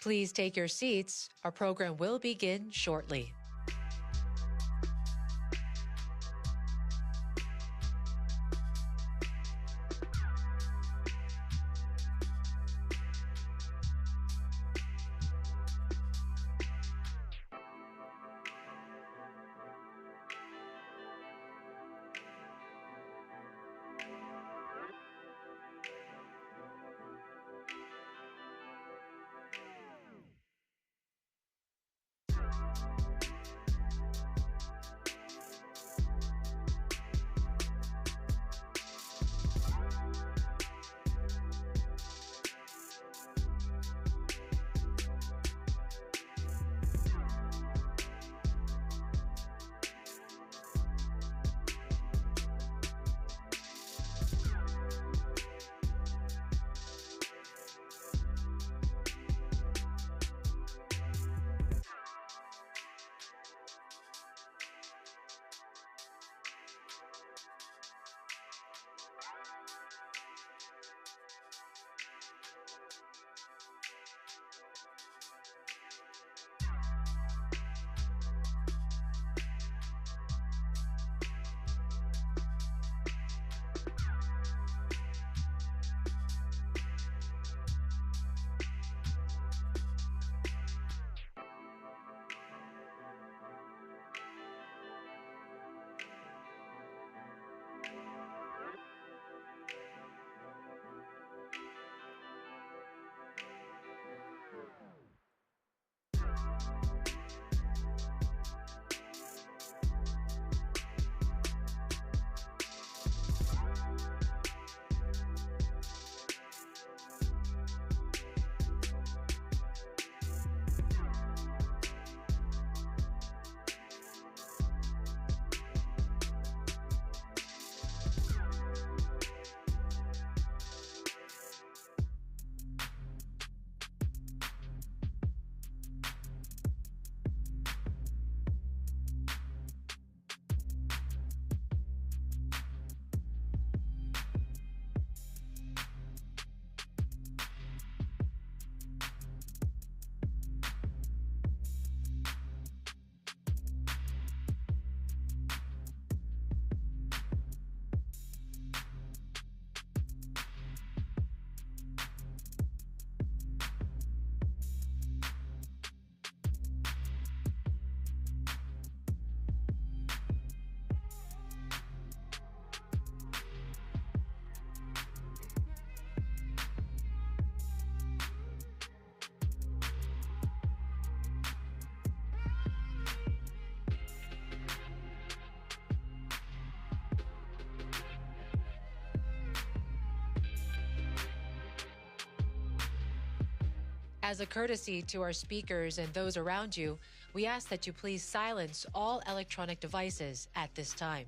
Please take your seats. Our program will begin shortly. As a courtesy to our speakers and those around you, we ask that you please silence all electronic devices at this time.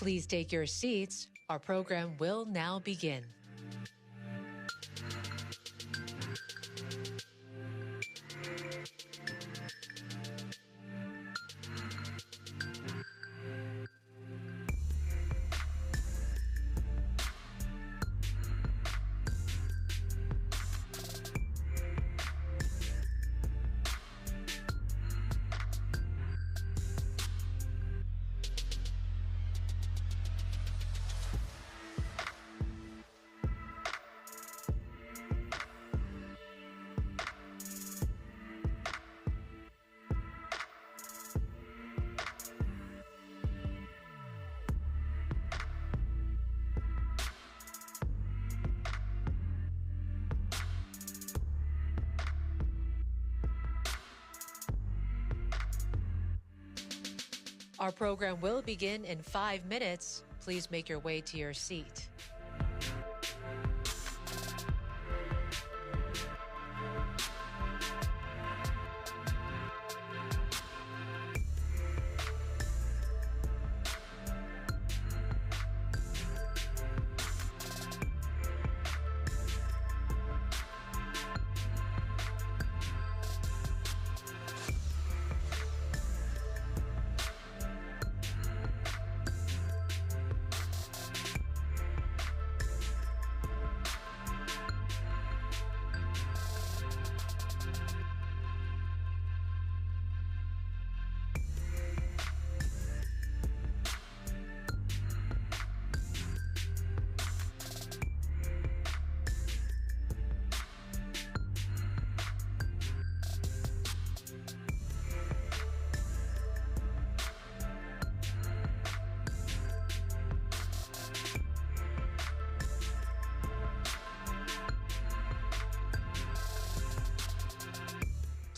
Please take your seats. Our program will now begin. Our program will begin in 5 minutes. Please make your way to your seat.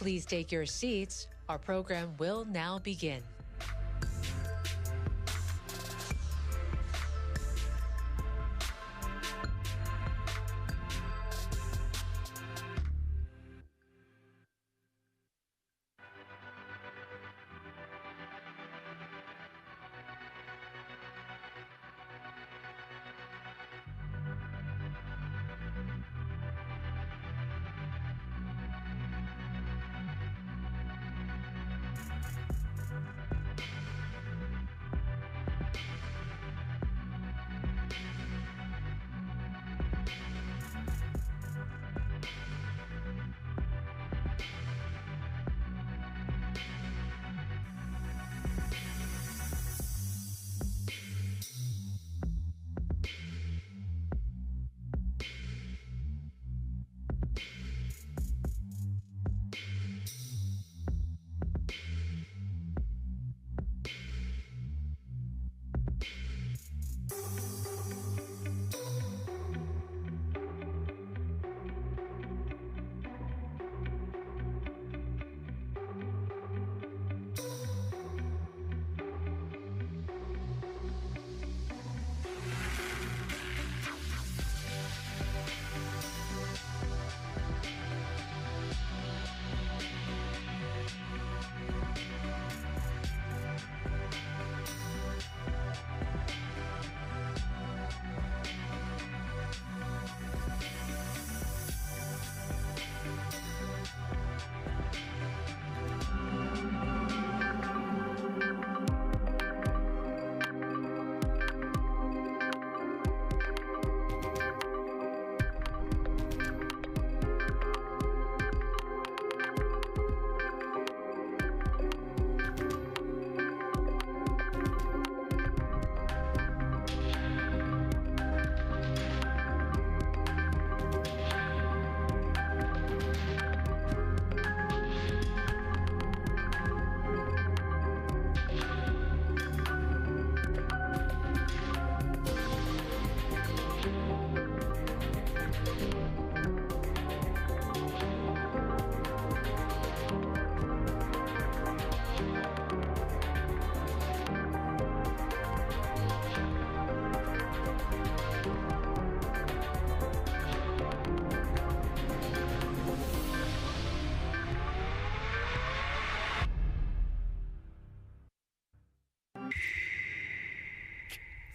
Please take your seats. Our program will now begin.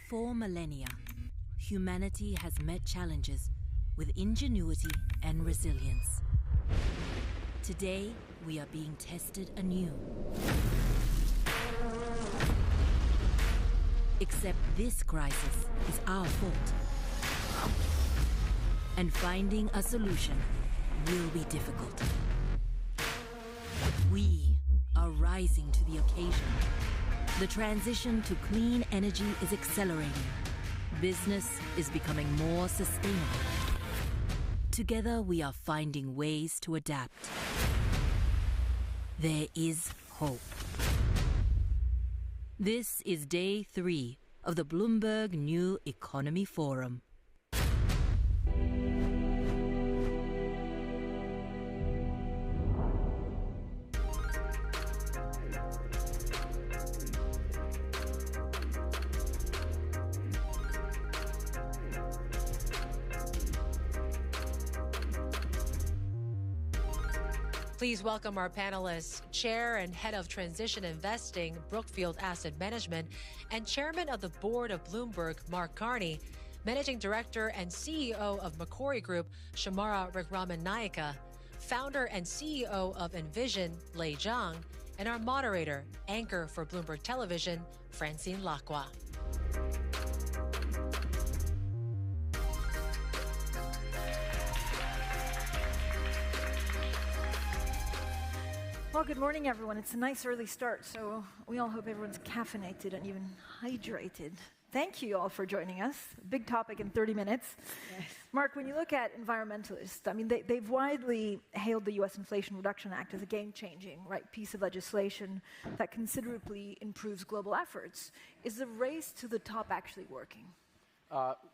4 millennia, humanity has met challenges with ingenuity and resilience. Today, we are being tested anew. Except this crisis is our fault. And finding a solution will be difficult. We are rising to the occasion. The transition to clean energy is accelerating. Business is becoming more sustainable. Together, we are finding ways to adapt. There is hope. This is day 3 of the Bloomberg New Economy Forum. Please welcome our panelists, Chair and Head of Transition Investing, Brookfield Asset Management, and Chairman of the Board of Bloomberg, Mark Carney, Managing Director and CEO of Macquarie Group, Shamara Wickraman-Naika, Founder and CEO of Envision, Lei Zhang, and our moderator, anchor for Bloomberg Television, Francine Lacqua. Well, good morning, everyone. It's a nice early start, so we all hope everyone's caffeinated and even hydrated. Thank you all for joining us. Big topic in 30 minutes. Yes. Mark, when you look at environmentalists, I mean, they've widely hailed the U.S. Inflation Reduction Act as a game-changing, piece of legislation that considerably improves global efforts. Is the race to the top actually working?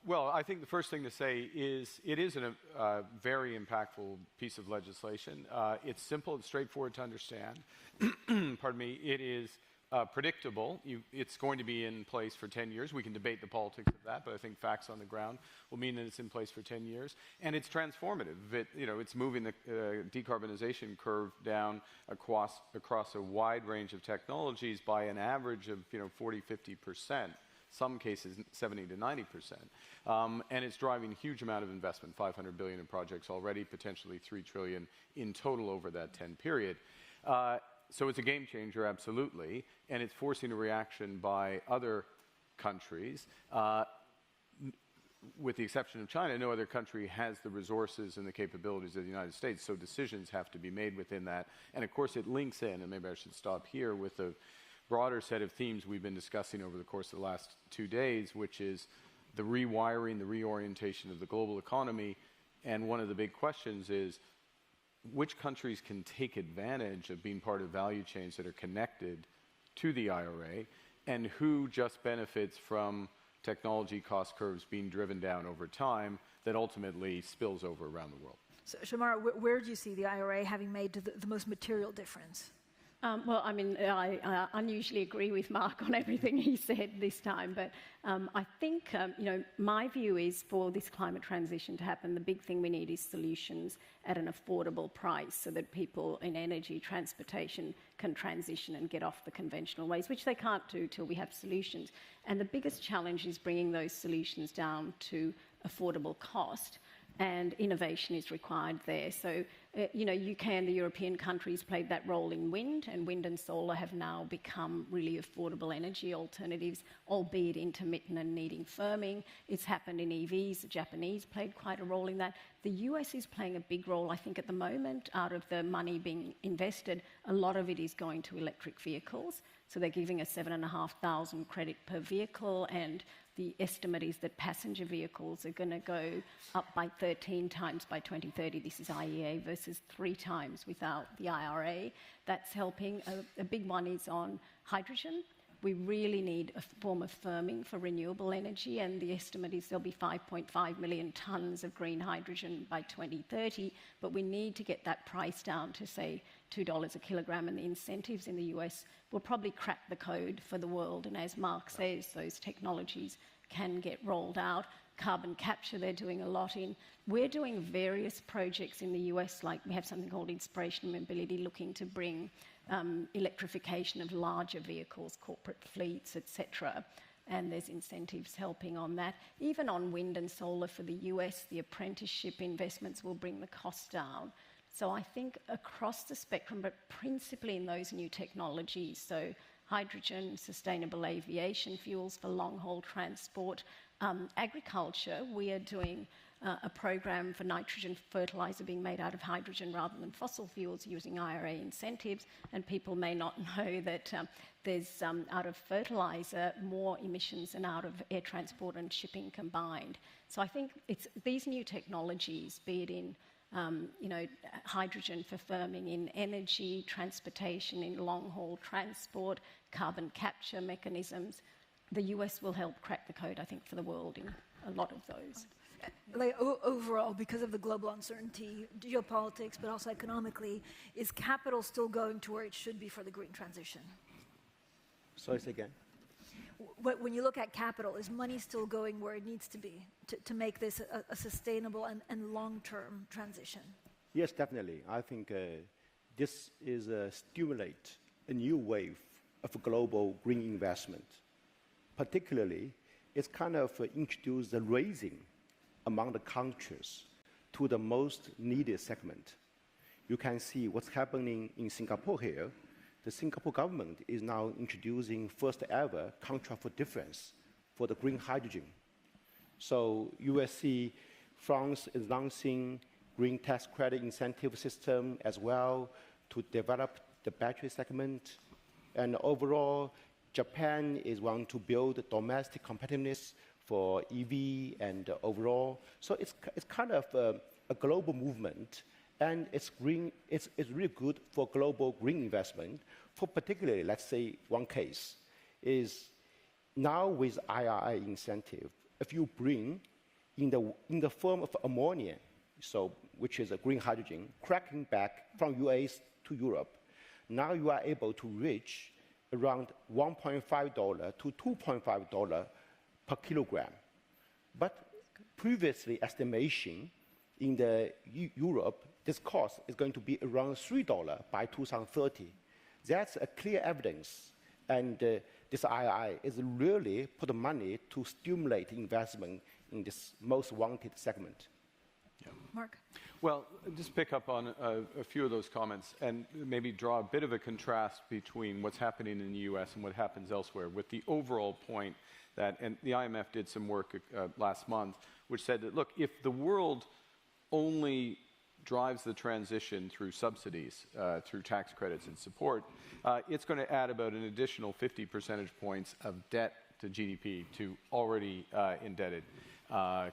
Well, I think the first thing to say is it is a very impactful piece of legislation. It's simple, it's straightforward to understand. Pardon me. It is predictable. It's going to be in place for 10 years. We can debate the politics of that, but I think facts on the ground will mean that it's in place for 10 years. And it's transformative. It's moving the decarbonization curve down across a wide range of technologies by an average of 40, 50%. Some cases 70 to 90%. And it's driving a huge amount of investment, $500 billion in projects already, potentially $3 trillion in total over that 10 period. So it's a game changer, absolutely, and it's forcing a reaction by other countries. With the exception of China, no other country has the resources and the capabilities of the United States, so decisions have to be made within that. And of course it links in, and maybe I should stop here, with the broader set of themes we've been discussing over the course of the last 2 days, which is the rewiring, the reorientation of the global economy. And one of the big questions is which countries can take advantage of being part of value chains that are connected to the IRA, and who just benefits from technology cost curves being driven down over time that ultimately spills over around the world. So, Shamara, where do you see the IRA having made the most material difference? Well, I mean, I unusually agree with Mark on everything he said this time, but I think, my view is for this climate transition to happen, the big thing we need is solutions at an affordable price so that people in energy, transportation can transition and get off the conventional ways, which they can't do till we have solutions. And the biggest challenge is bringing those solutions down to affordable cost. And innovation is required there. So, the European countries played that role in wind, and wind and solar have now become really affordable energy alternatives, albeit intermittent and needing firming. It's happened in EVs. The Japanese played quite a role in that. The US is playing a big role, I think, at the moment. Out of the money being invested, a lot of it is going to electric vehicles. So they're giving a $7,500 credit per vehicle, and the estimate is that passenger vehicles are going to go up by 13 times by 2030. This is IEA versus 3 times without the IRA. That's helping. A big one is on hydrogen. We really need a form of firming for renewable energy, and the estimate is there'll be 5.5 million tons of green hydrogen by 2030, but we need to get that price down to, say, $2 a kilogram, and the incentives in the US will probably crack the code for the world. And as Mark says, those technologies can get rolled out. Carbon capture, they're doing a lot in. We're doing various projects in the US, like we have something called Inspiration Mobility, looking to bring electrification of larger vehicles, corporate fleets, etc. and there's incentives helping on that. Even on wind and solar for the US, the apprenticeship investments will bring the cost down. So I think across the spectrum, but principally in those new technologies, so hydrogen, sustainable aviation fuels for long-haul transport, agriculture, we are doing a program for nitrogen fertilizer being made out of hydrogen rather than fossil fuels using IRA incentives, and people may not know that there's out of fertilizer more emissions than out of air transport and shipping combined. So I think it's these new technologies, be it in hydrogen for firming in energy, transportation in long-haul transport, carbon capture mechanisms. The US will help crack the code, I think, for the world in a lot of those. Like, overall, because of the global uncertainty, geopolitics, but also economically, is capital still going to where it should be for the green transition? Sorry, say again. When you look at capital, is money still going where it needs to be to make this a sustainable and long-term transition? Yes, definitely. I think this is stimulate a new wave of global green investment. Particularly, it's kind of introduced the raising among the countries to the most needed segment. You can see what's happening in Singapore here. The Singapore government is now introducing first ever contract for difference for the green hydrogen. So USC, France is launching green tax credit incentive system as well to develop the battery segment. And overall, Japan is wanting to build domestic competitiveness for EV and overall. So it's kind of a global movement, and it's green. It's really good for global green investment. For particularly, let's say one case is now with IRA incentive, if you bring in the form of ammonia, so which is a green hydrogen, cracking back from US to Europe, now you are able to reach around $1.5 to $2.5 per kilogram. But previously estimation in the Europe, this cost is going to be around $3 by 2030. That's a clear evidence. And this IRA is really put the money to stimulate investment in this most wanted segment. Yeah. Mark? Well, just pick up on a few of those comments and maybe draw a bit of a contrast between what's happening in the US and what happens elsewhere, with the overall point that, and the IMF did some work last month, which said that, look, if the world only drives the transition through subsidies, through tax credits and support, it's going to add about an additional 50 percentage points of debt to GDP to already indebted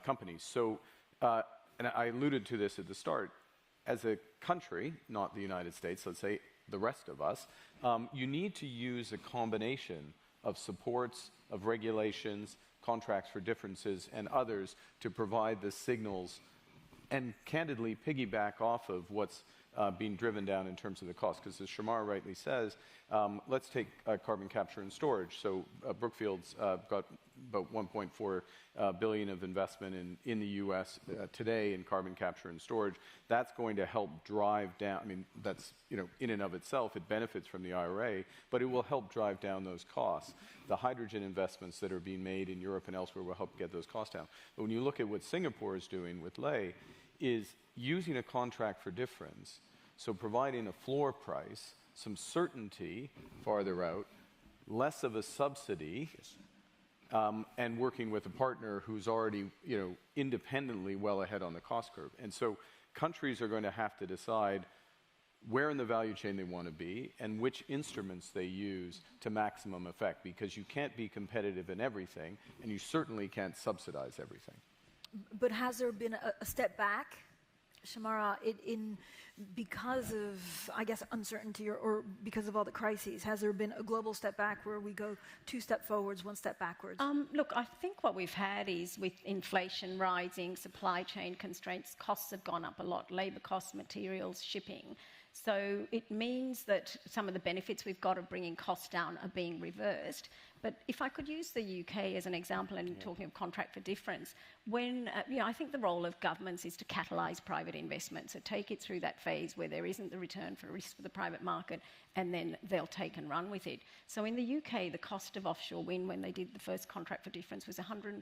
companies. So, and I alluded to this at the start, as a country, not the United States, let's say the rest of us, you need to use a combination of supports, of regulations, contracts for differences, and others to provide the signals and candidly piggyback off of what's being driven down in terms of the cost. Because as Shamar rightly says, let's take carbon capture and storage. So Brookfield's got about $1.4 billion of investment in the US today in carbon capture and storage. That's going to help drive down, I mean, that's, in and of itself, it benefits from the IRA, but it will help drive down those costs. The hydrogen investments that are being made in Europe and elsewhere will help get those costs down. But when you look at what Singapore is doing with Lei, is using a contract for difference, so providing a floor price, some certainty farther out, less of a subsidy, and working with a partner who's already, independently well ahead on the cost curve. And so countries are going to have to decide where in the value chain they want to be and which instruments they use to maximum effect, because you can't be competitive in everything, and you certainly can't subsidize everything. But has there been a step back, Shamara, because of, I guess, uncertainty or because of all the crises? Has there been a global step back where we go 2 steps forwards, 1 step backwards? Look, I think what we've had is, with inflation rising, supply chain constraints, costs have gone up a lot, labour costs, materials, shipping. So it means that some of the benefits we've got of bringing costs down are being reversed. But if I could use the UK as an example and talking of contract for difference, when, I think the role of governments is to catalyse private investment, so take it through that phase where there isn't the return for risk for the private market, and then they'll take and run with it. So in the UK, the cost of offshore wind when they did the first contract for difference was £140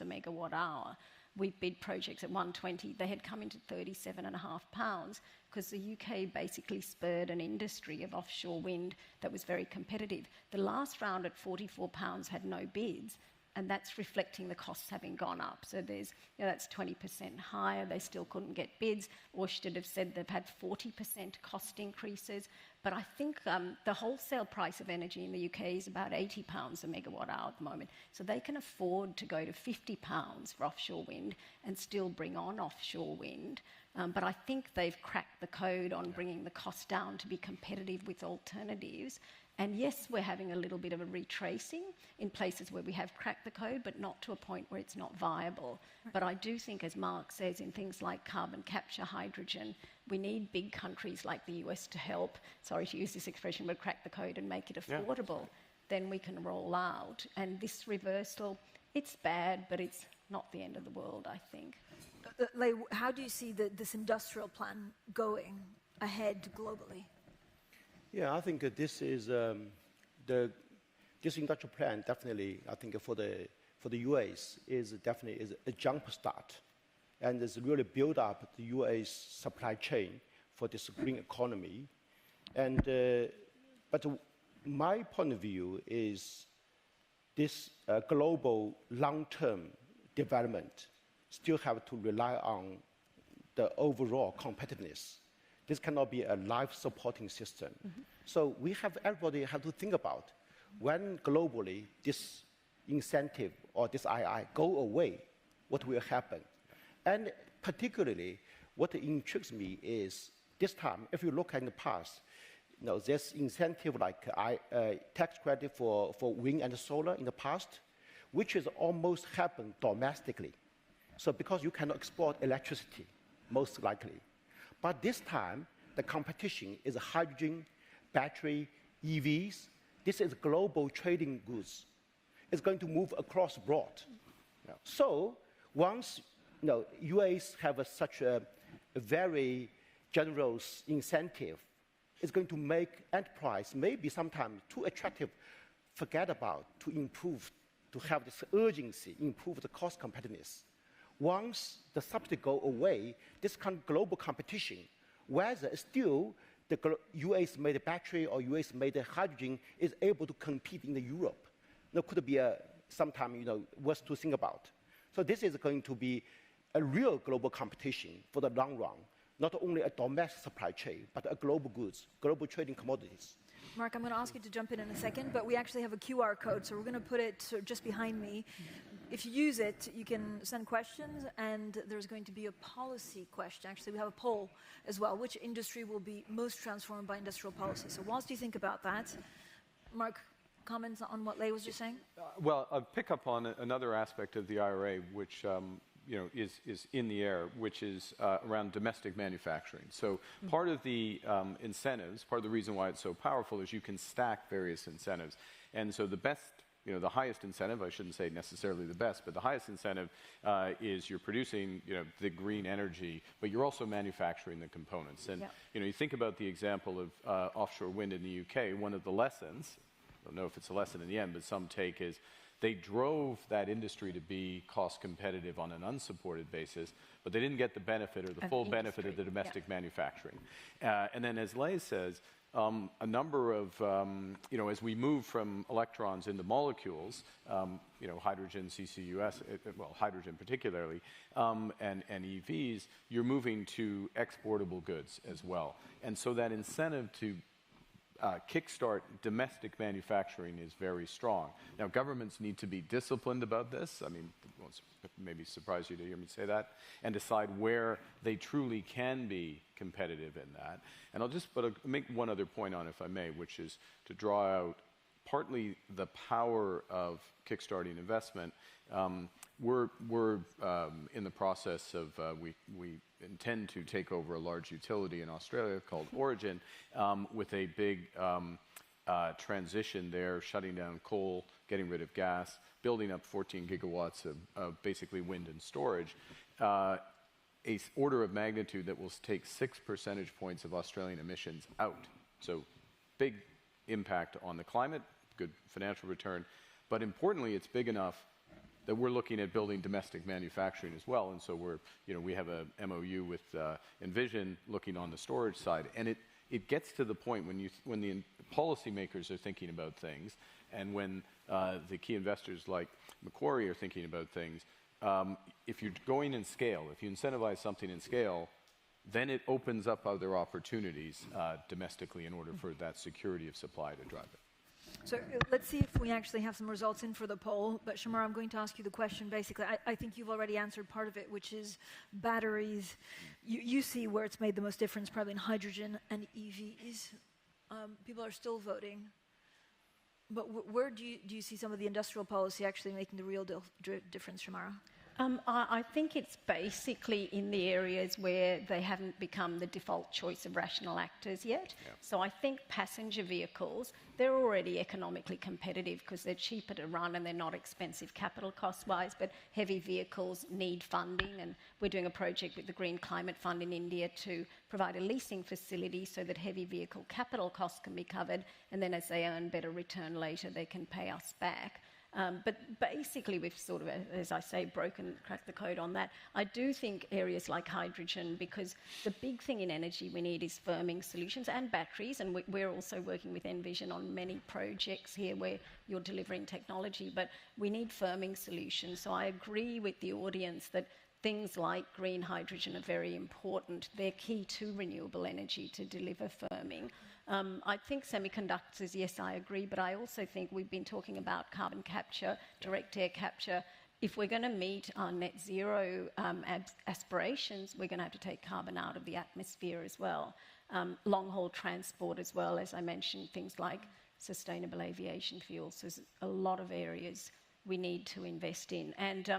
a megawatt hour. We bid projects at 120. They had come into £37.5 because the UK basically spurred an industry of offshore wind that was very competitive. The last round at £44 had no bids, and that's reflecting the costs having gone up. So there's, that's 20% higher. They still couldn't get bids. Ørsted have said they've had 40% cost increases. But I think the wholesale price of energy in the UK is about £80 a megawatt hour at the moment. So they can afford to go to £50 for offshore wind and still bring on offshore wind. But I think they've cracked the code on bringing the cost down to be competitive with alternatives. And yes, we're having a little bit of a retracing in places where we have cracked the code, but not to a point where it's not viable. But I do think, as Mark says, in things like carbon capture, hydrogen, we need big countries like the US to help, sorry to use this expression, but crack the code and make it affordable. Yeah. Then we can roll out. And this reversal, it's bad, but it's not the end of the world, I think. Lei, how do you see this industrial plan going ahead globally? Yeah, I think this is this industrial plan definitely. I think for the US is definitely a jump start, and it's really build up the US supply chain for this green economy. And but my point of view is this global long-term development still have to rely on the overall competitiveness. This cannot be a life-supporting system. Mm-hmm. So everybody have to think about when globally this incentive or this II go away, what will happen? And particularly, what intrigues me is this time, if you look at the past, there's incentive like tax credit for wind and solar in the past, which has almost happened domestically. So because you cannot export electricity, most likely. But this time, the competition is hydrogen, battery, EVs. This is global trading goods. It's going to move across broad. Yeah. So once US have such a very generous incentive, it's going to make enterprise maybe sometimes too attractive, forget about to improve, to have this urgency, improve the cost competitiveness. Once the subsidy go away, this kind of global competition, whether still the US-made battery or US-made hydrogen is able to compete in Europe, could be sometime worth to think about. So this is going to be a real global competition for the long run, not only a domestic supply chain, but a global goods, global trading commodities. Mark, I'm going to ask you to jump in a second, but we actually have a QR code, so we're going to put it just behind me. If you use it, you can send questions, and there's going to be a policy question. Actually, we have a poll as well. Which industry will be most transformed by industrial policy? So whilst you think about that, Mark, comments on what Lei was just saying? Well, I'll pick up on another aspect of the IRA, which is in the air, which is around domestic manufacturing. So part of the incentives, part of the reason why it's so powerful is you can stack various incentives. And so the best, the highest incentive, I shouldn't say necessarily the best, but the highest incentive is you're producing, the green energy, but you're also manufacturing the components. And, you think about the example of offshore wind in the UK, one of the lessons, I don't know if it's a lesson in the end, but some take is they drove that industry to be cost competitive on an unsupported basis, but they didn't get the benefit or the full benefit of the domestic manufacturing. And then as Lei says, a number of, as we move from electrons into molecules, hydrogen, CCUS, well, hydrogen particularly, and EVs, you're moving to exportable goods as well. And so that incentive to kickstart domestic manufacturing is very strong. Now, governments need to be disciplined about this. I mean, it won't maybe surprise you to hear me say that, and decide where they truly can be competitive in that. And I'll make one other point on, if I may, which is to draw out partly the power of kickstarting investment. We're in the process of, we intend to take over a large utility in Australia called Origin with a big transition there, shutting down coal, getting rid of gas, building up 14 gigawatts of basically wind and storage, a order of magnitude that will take 6 percentage points of Australian emissions out. So big impact on the climate, good financial return, but importantly, it's big enough that we're looking at building domestic manufacturing as well. And so we have a MOU with Envision looking on the storage side. And it gets to the point when the policymakers are thinking about things, and when the key investors like Macquarie are thinking about things, if you're going in scale, if you incentivize something in scale, then it opens up other opportunities domestically in order for that security of supply to drive it. So let's see if we actually have some results in for the poll. But Shamar, I'm going to ask you the question basically. I think you've already answered part of it, which is batteries. You see where it's made the most difference, probably in hydrogen and EVs. People are still voting. But where do you see some of the industrial policy actually making the real difference, Shamara? I think it's basically in the areas where they haven't become the default choice of rational actors yet. Yeah. So I think passenger vehicles, they're already economically competitive because they're cheaper to run and they're not expensive capital cost-wise, but heavy vehicles need funding, and we're doing a project with the Green Climate Fund in India to provide a leasing facility so that heavy vehicle capital costs can be covered, and then as they earn better return later, they can pay us back. But basically, we've sort of, as I say, cracked the code on that. I do think areas like hydrogen, because the big thing in energy we need is firming solutions and batteries, and we're also working with Envision on many projects here where you're delivering technology, but we need firming solutions. So I agree with the audience that things like green hydrogen are very important. They're key to renewable energy to deliver firming. I think semiconductors, yes, I agree, but I also think we've been talking about carbon capture, direct air capture. If we're going to meet our net zero aspirations, we're going to have to take carbon out of the atmosphere as well. Long-haul transport as well, as I mentioned, things like sustainable aviation fuels. So there's a lot of areas we need to invest in. And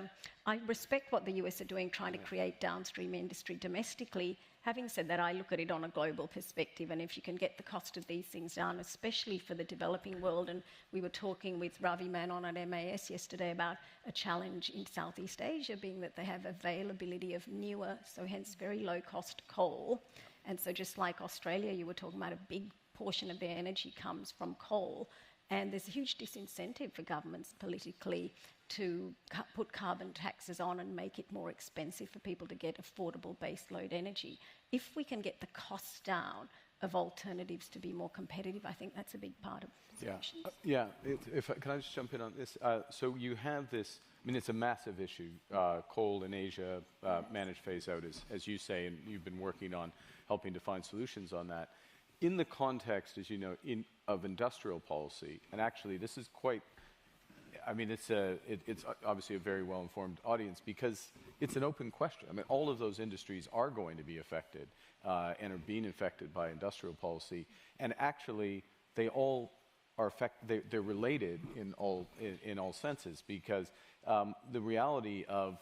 I respect what the US are doing, trying to create downstream industry domestically. Having said that, I look at it on a global perspective, and if you can get the cost of these things down, especially for the developing world, and we were talking with Ravi Menon at MAS yesterday about a challenge in Southeast Asia being that they have availability of newer, so hence very low-cost coal. And so just like Australia, you were talking about a big portion of their energy comes from coal. And there's a huge disincentive for governments politically to put carbon taxes on and make it more expensive for people to get affordable baseload energy. If we can get the costs down of alternatives to be more competitive, I think that's a big part of the solution. Can I just jump in on this? So you have this, I mean, it's a massive issue. Coal in Asia, managed phase out, as you say, and you've been working on helping to find solutions on that. In the context, as you know, of industrial policy, and actually this is quite, I mean, it's obviously a very well-informed audience because it's an open question. I mean, all of those industries are going to be affected and are being affected by industrial policy, and actually they all are they're related in all senses, because the reality of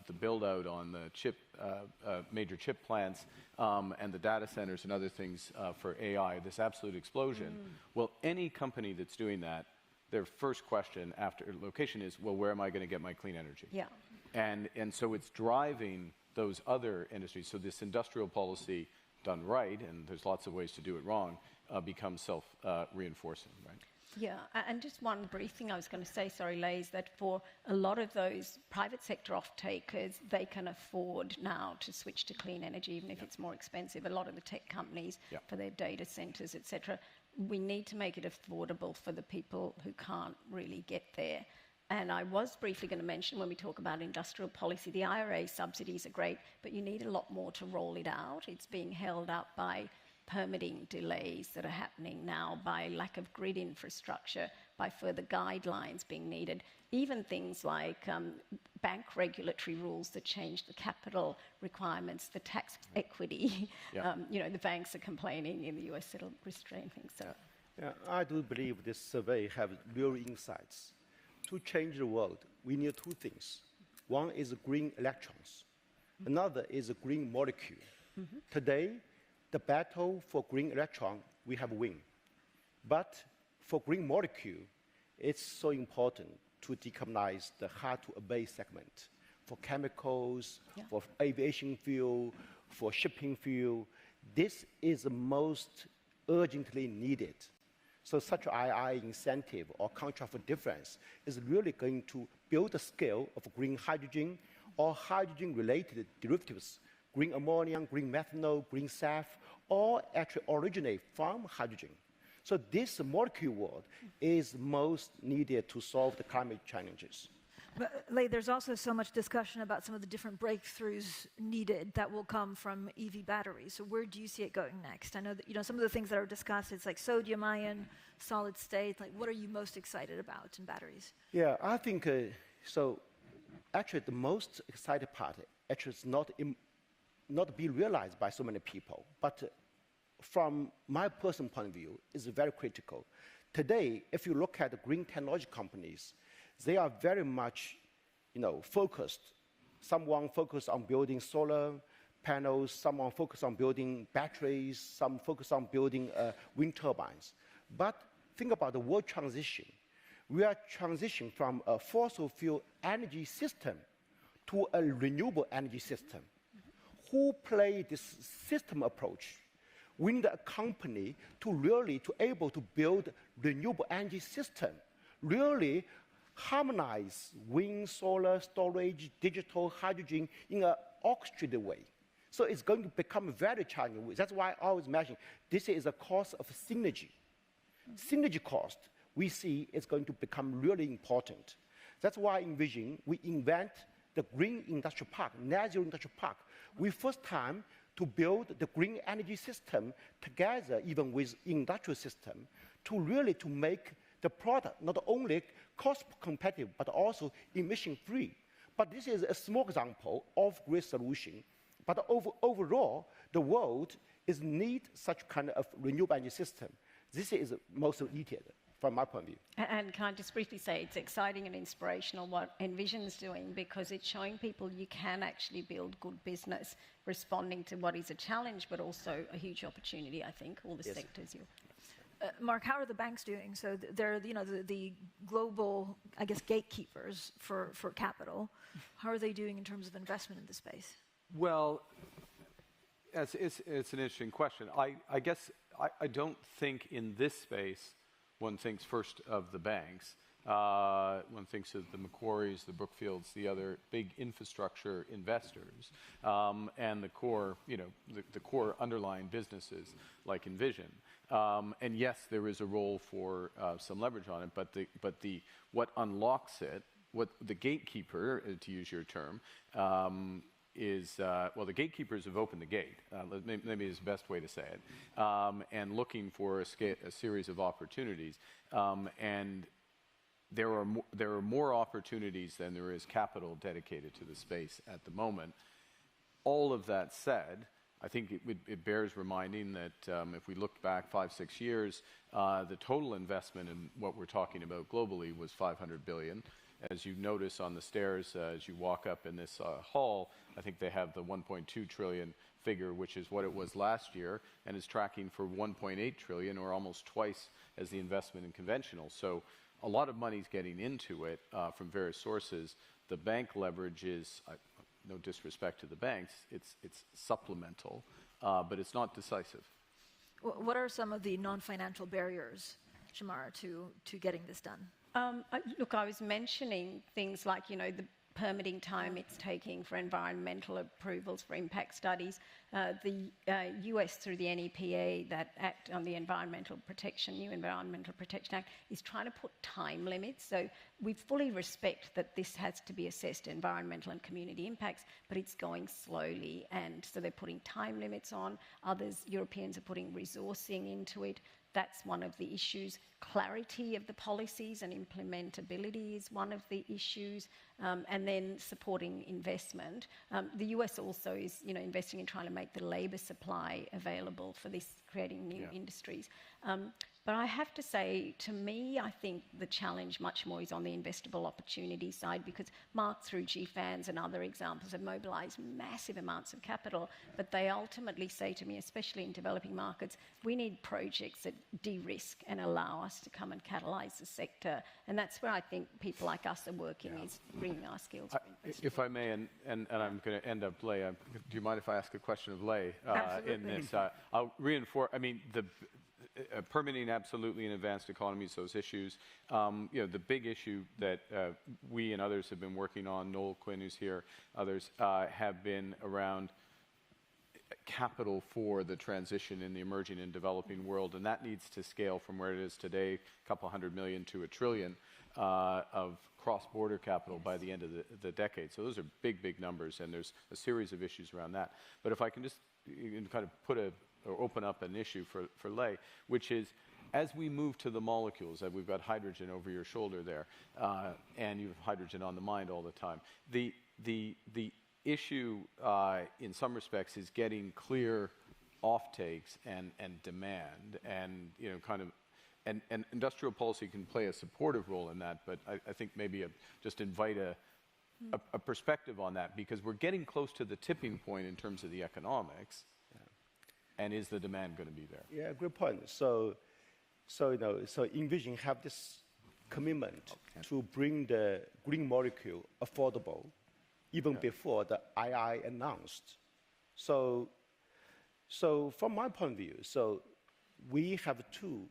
the build-out on the major chip plants and the data centers and other things for AI, this absolute explosion. Well, any company that's doing that, their first question after location is, well, where am I going to get my clean energy? Yeah. And so it's driving those other industries. So this industrial policy done right, and there's lots of ways to do it wrong, becomes self-reinforcing, right? Yeah, and just one brief thing I was going to say, sorry, Leigh, is that for a lot of those private sector off-takers, they can afford now to switch to clean energy, even if it's more expensive. A lot of the tech companies, for their data centres, etc., we need to make it affordable for the people who can't really get there. And I was briefly going to mention, when we talk about industrial policy, the IRA subsidies are great, but you need a lot more to roll it out. It's being held up by permitting delays that are happening now, by lack of grid infrastructure, by further guidelines being needed, even things like bank regulatory rules that change the capital requirements, the tax equity. The banks are complaining in the US it'll restrain things. So. Yeah, I do believe this survey has real insights. To change the world, we need two things. One is green electrons. Another is a green molecule. Today, the battle for green electron, we have win. But for green molecule, it's so important to decarbonize the hard-to-abate segment for chemicals, for aviation fuel, for shipping fuel. This is the most urgently needed. So such II incentive or contract for difference is really going to build the scale of green hydrogen or hydrogen-related derivatives, green ammonia, green methanol, green SAF, all actually originate from hydrogen. So this molecule world is most needed to solve the climate challenges. But, Lei, there's also so much discussion about some of the different breakthroughs needed that will come from EV batteries. So where do you see it going next? I know that some of the things that are discussed, it's like sodium-ion, solid state. Like, what are you most excited about in batteries? Yeah, I think so. Actually, the most exciting part actually is not be realized by so many people, but from my personal point of view, is very critical. Today, if you look at the green technology companies, they are very much, focused. Someone focused on building solar panels, someone focused on building batteries, some focused on building wind turbines. But think about the world transition. We are transitioning from a fossil fuel energy system to a renewable energy system. Who play this system approach? We need a company to really able to build renewable energy system, really harmonize wind, solar, storage, digital, hydrogen in an orchestrated way. So it's going to become very challenging. That's why I always mention this is a cost of synergy. Synergy cost, we see, is going to become really important. That's why in Vision, we invent the Green Industrial Park, Net Zero Industrial Park. We first time to build the green energy system together, even with industrial system, to really make the product not only cost competitive, but also emission-free. But this is a small example of great solution. But overall, the world need such kind of renewable energy system. This is most needed from my point of view. And can I just briefly say it's exciting and inspirational what Envision's doing, because it's showing people you can actually build good business responding to what is a challenge, but also a huge opportunity, I think, all the sectors you. Mark, how are the banks doing? So they're the global, I guess, gatekeepers for capital. How are they doing in terms of investment in the space? Well, it's an interesting question. I guess I don't think in this space one thinks first of the banks. One thinks of the Macquaries, the Brookfields, the other big infrastructure investors, and the core, the core underlying businesses like Envision. And yes, there is a role for some leverage on it, but what unlocks it, what the gatekeeper, to use your term, is the gatekeepers have opened the gate. Maybe is the best way to say it, and looking for a series of opportunities, and there are more opportunities than there is capital dedicated to the space at the moment. All of that said, I think it bears reminding that if we look back 5-6 years, the total investment in what we're talking about globally was $500 billion. As you notice on the stairs, as you walk up in this hall, I think they have the 1.2 trillion figure, which is what it was last year, and is tracking for 1.8 trillion, or almost twice as the investment in conventional. So a lot of money's getting into it from various sources. The bank leverage is, no disrespect to the banks, it's supplemental, but it's not decisive. What are some of the non-financial barriers, Shamara, to getting this done? Look, I was mentioning things like, the permitting time it's taking for environmental approvals for impact studies. The US, through the NEPA, that Act on the Environmental Protection, New Environmental Protection Act, is trying to put time limits. So we fully respect that this has to be assessed, environmental and community impacts, but it's going slowly. And so they're putting time limits on. Others, Europeans, are putting resourcing into it. That's one of the issues. Clarity of the policies and implementability is one of the issues, and then supporting investment. The US also is, investing in trying to make the labour supply available for this, creating new industries. But I have to say, to me, I think the challenge much more is on the investable opportunity side, because Mark, through GFANs and other examples, have mobilised massive amounts of capital, but they ultimately say to me, especially in developing markets, we need projects that de-risk and allow us to come and catalyse the sector. And that's where I think people like us are working, is bringing our skills. If I may, and I'm going to end up Lei, do you mind if I ask a question of Lei in this? I'll reinforce, I mean, the permitting absolutely in advanced economies, those issues. The big issue that we and others have been working on, Noel Quinn who's here, others, have been around capital for the transition in the emerging and developing world, and that needs to scale from where it is today, a couple $100 million to $1 trillion of cross-border capital by the end of the decade. So those are big, big numbers, and there's a series of issues around that. But if I can just kind of open up an issue for Lei, which is, as we move to the molecules, we've got hydrogen over your shoulder there, and you have hydrogen on the mind all the time. The issue, in some respects, is getting clear offtakes and demand, and and industrial policy can play a supportive role in that. But I think maybe just invite a perspective on that, because we're getting close to the tipping point in terms of the economics. And is the demand going to be there? Yeah, great point. So Envision have this commitment to bring the green molecule affordable, even before the II announced. So from my point of view, we have two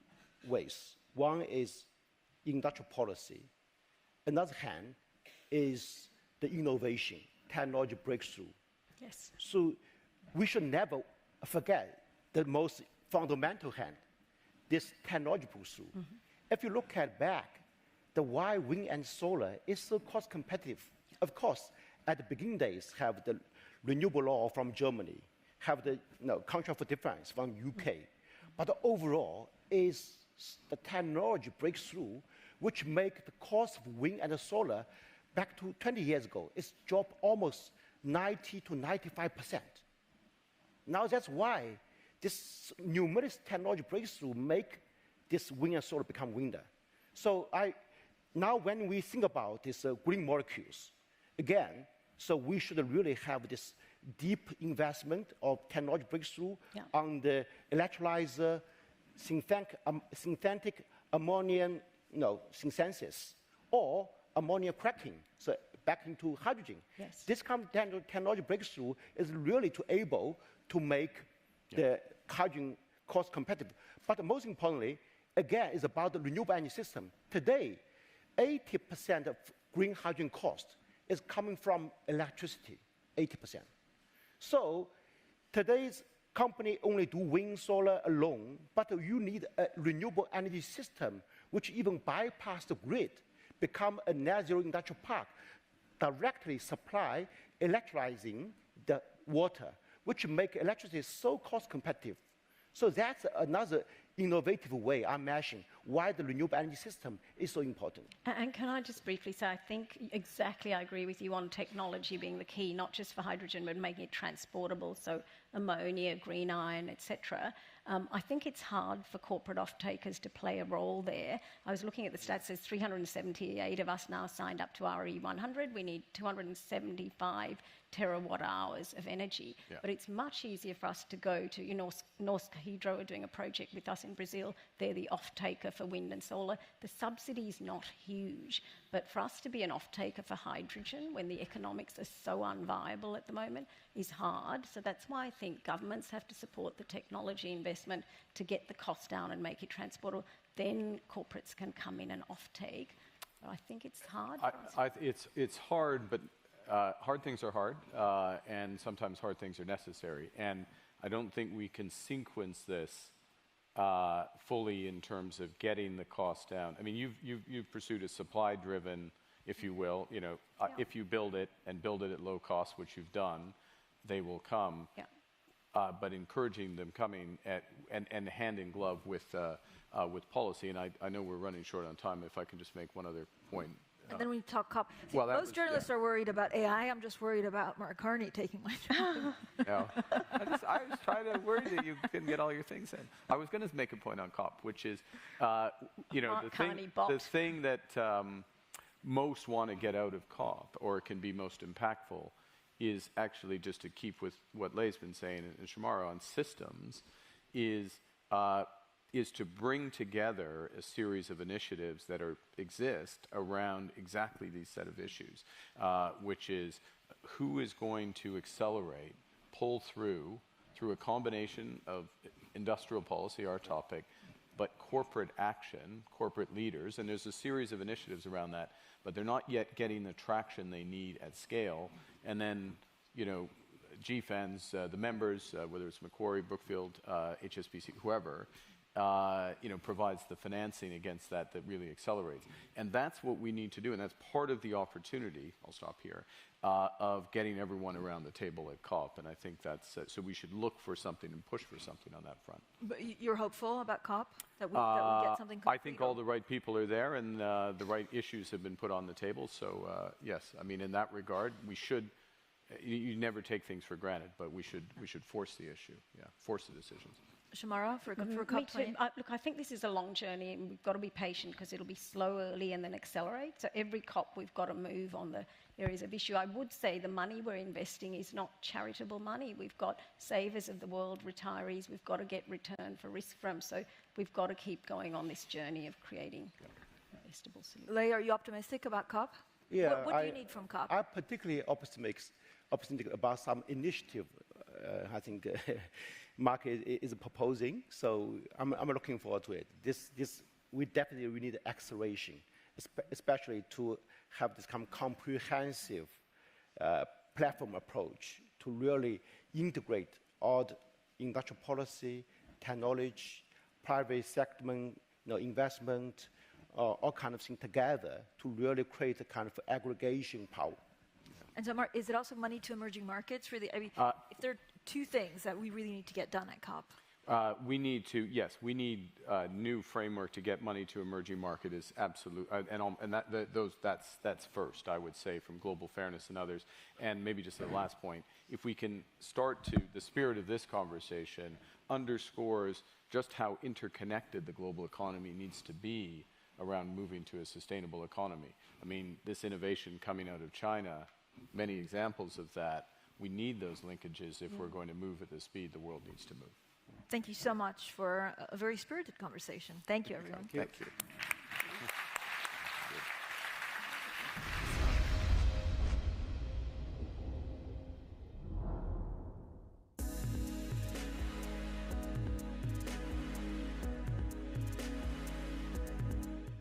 ways. One is industrial policy. Another hand is the innovation, technology breakthrough. Yes. So we should never forget the most fundamental hand, this technology breakthrough. If you look back, the why wind and solar is so cost competitive. Of course, at the beginning days, have the renewable law from Germany, have the contract for difference from UK. But overall is the technology breakthrough which make the cost of wind and solar back to 20 years ago, it's dropped almost 90 to 95%. Now that's why this numerous technology breakthrough make this wind and solar become winner. So now when we think about these green molecules, again, so we should really have this deep investment of technology breakthrough on the electrolyzer, synthetic ammonium synthesis, or ammonia cracking, so back into hydrogen. Yes. This kind of technology breakthrough is really able to make the hydrogen cost competitive. But most importantly, again, is about the renewable energy system. Today, 80% of green hydrogen cost is coming from electricity, 80%. So today's company only do wind, solar alone, but you need a renewable energy system which even bypass the grid, become a net zero industrial park, directly supply electrolyzing the water, which make electricity so cost competitive. So that's another innovative way I mentioned why the renewable energy system is so important. And can I just briefly say, I think exactly I agree with you on technology being the key, not just for hydrogen, but making it transportable, so ammonia, green iron, etc. I think it's hard for corporate off-takers to play a role there. I was looking at the stats, there's 378 of us now signed up to RE100. We need 275 terawatt hours of energy. Yeah. But it's much easier for us to go to, Norsk Hydro are doing a project with us in Brazil. They're the off-taker for wind and solar. The subsidy is not huge. But for us to be an off-taker for hydrogen when the economics are so unviable at the moment is hard. So that's why I think governments have to support the technology investment to get the cost down and make it transportable. Then corporates can come in and off-take. But I think it's hard. It's hard, but hard things are hard, and sometimes hard things are necessary. And I don't think we can sequence this fully in terms of getting the cost down. I mean, you've pursued a supply-driven, if you will. If you build it and build it at low cost, which you've done, they will come. Yeah. But encouraging them coming and hand in glove with policy. And I know we're running short on time. If I can just make one other point And then when you talk COP, Well, most journalists are worried about AI. I'm just worried about Mark Carney taking my job. No. I was trying to worry that you couldn't get all your things in. I was going to make a point on COP, which is, the thing that most want to get out of COP, or can be most impactful, is actually just to keep with what Leigh's been saying and Shamara on systems, is to bring together a series of initiatives that exist around exactly these set of issues, which is who is going to accelerate, pull through a combination of industrial policy, our topic, but corporate action, corporate leaders, and there's a series of initiatives around that, but they're not yet getting the traction they need at scale. And then, GFANs, the members, whether it's Macquarie, Brookfield, HSBC, whoever, provides the financing against that really accelerates. And that's what we need to do, and that's part of the opportunity, I'll stop here, of getting everyone around the table at COP. And I think that's, so we should look for something and push for something on that front. But you're hopeful about COP? That we get something concrete? I think all the right people are there, and the right issues have been put on the table. So, yes, I mean, in that regard, we should, you never take things for granted, but we should force the issue, force the decisions. Shamara, for COP? Me too. Look, I think this is a long journey, and we've got to be patient because it'll be slow early and then accelerate. So every COP, we've got to move on the areas of issue. I would say the money we're investing is not charitable money. We've got savers of the world, retirees, we've got to get return for risk from. So we've got to keep going on this journey of creating investable solutions. Leigh, are you optimistic about COP? Yeah. What do you need from COP? I'm particularly optimistic about some initiative. I think Mark is proposing, so I'm looking forward to it. We definitely need acceleration, especially to have this kind of comprehensive platform approach to really integrate all the industrial policy, technology, private segment, investment, all kind of things together to really create a kind of aggregation power. And so, Mark, is it also money to emerging markets? Really, I mean, if there are two things that we really need to get done at COP. We need a new framework to get money to emerging market is absolute, and that's first, I would say, from Global Fairness and others. And maybe just the last point, if we can start to, the spirit of this conversation underscores just how interconnected the global economy needs to be around moving to a sustainable economy. I mean, this innovation coming out of China, many examples of that. We need those linkages if we're going to move at the speed the world needs to move. Thank you so much for a very spirited conversation. Thank you, everyone. Thank you.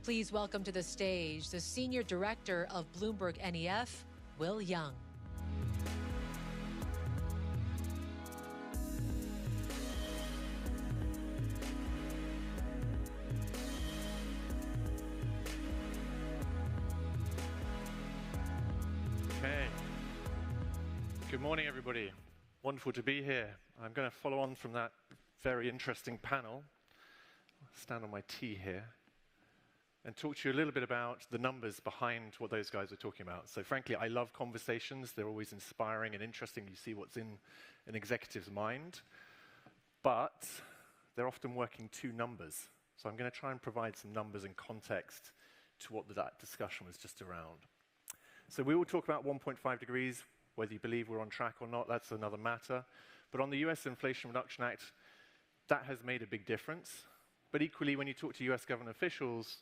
Please welcome to the stage the Senior Director of Bloomberg NEF, Will Young. Okay. Good morning, everybody. Wonderful to be here. I'm going to follow on from that very interesting panel. I'll stand on my T here and talk to you a little bit about the numbers behind what those guys are talking about. So frankly, I love conversations. They're always inspiring and interesting. You see what's in an executive's mind. But they're often working to numbers. So I'm going to try and provide some numbers and context to what that discussion was just around. So we will talk about 1.5 degrees, whether you believe we're on track or not, that's another matter. But on the US Inflation Reduction Act, that has made a big difference. But equally, when you talk to US government officials,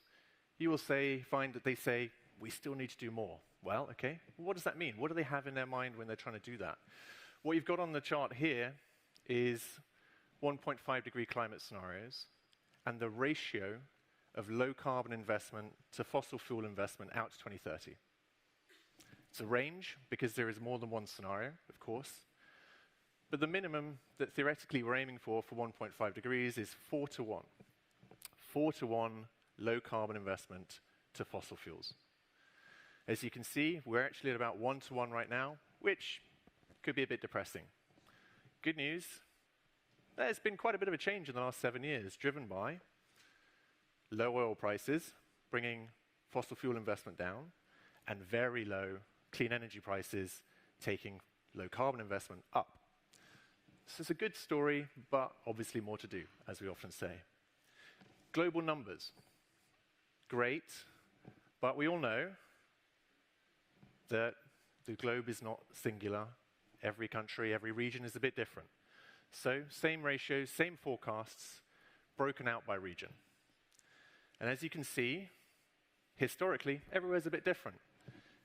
you will find that they say, we still need to do more. Well, okay, what does that mean? What do they have in their mind when they're trying to do that? What you've got on the chart here is 1.5 degree climate scenarios and the ratio of low carbon investment to fossil fuel investment out to 2030. It's a range because there is more than one scenario, of course. But the minimum that theoretically we're aiming for 1.5 degrees is 4 to 1. 4 to 1 low carbon investment to fossil fuels. As you can see, we're actually at about 1 to 1 right now, which could be a bit depressing. Good news, there's been quite a bit of a change in the last 7 years, driven by low oil prices, bringing fossil fuel investment down, and very low clean energy prices taking low carbon investment up. So it's a good story, but obviously more to do, as we often say. Global numbers. Great, but we all know that the globe is not singular. Every country, every region is a bit different. So same ratios, same forecasts, broken out by region. And as you can see, historically, everywhere's a bit different.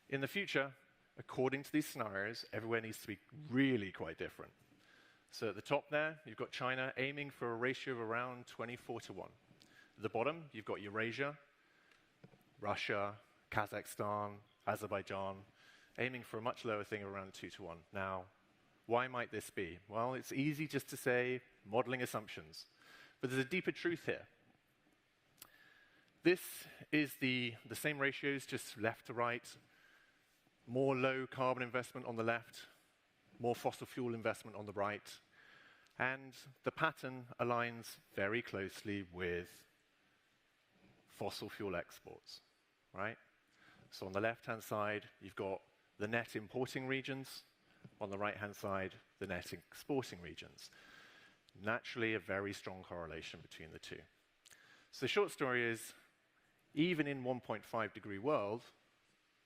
In the future, according to these scenarios, everywhere needs to be really quite different. So at the top there, you've got China aiming for a ratio of around 24:1. At the bottom, you've got Eurasia, Russia, Kazakhstan, Azerbaijan, aiming for a much lower thing of around 2:1. Now, why might this be? Well, it's easy just to say modeling assumptions, but there's a deeper truth here. This is the same ratios, just left to right. More low carbon investment on the left, more fossil fuel investment on the right. And the pattern aligns very closely with fossil fuel exports, right? So on the left-hand side, you've got the net importing regions. On the right-hand side, the net exporting regions. Naturally, a very strong correlation between the two. So the short story is, even in 1.5 degree world,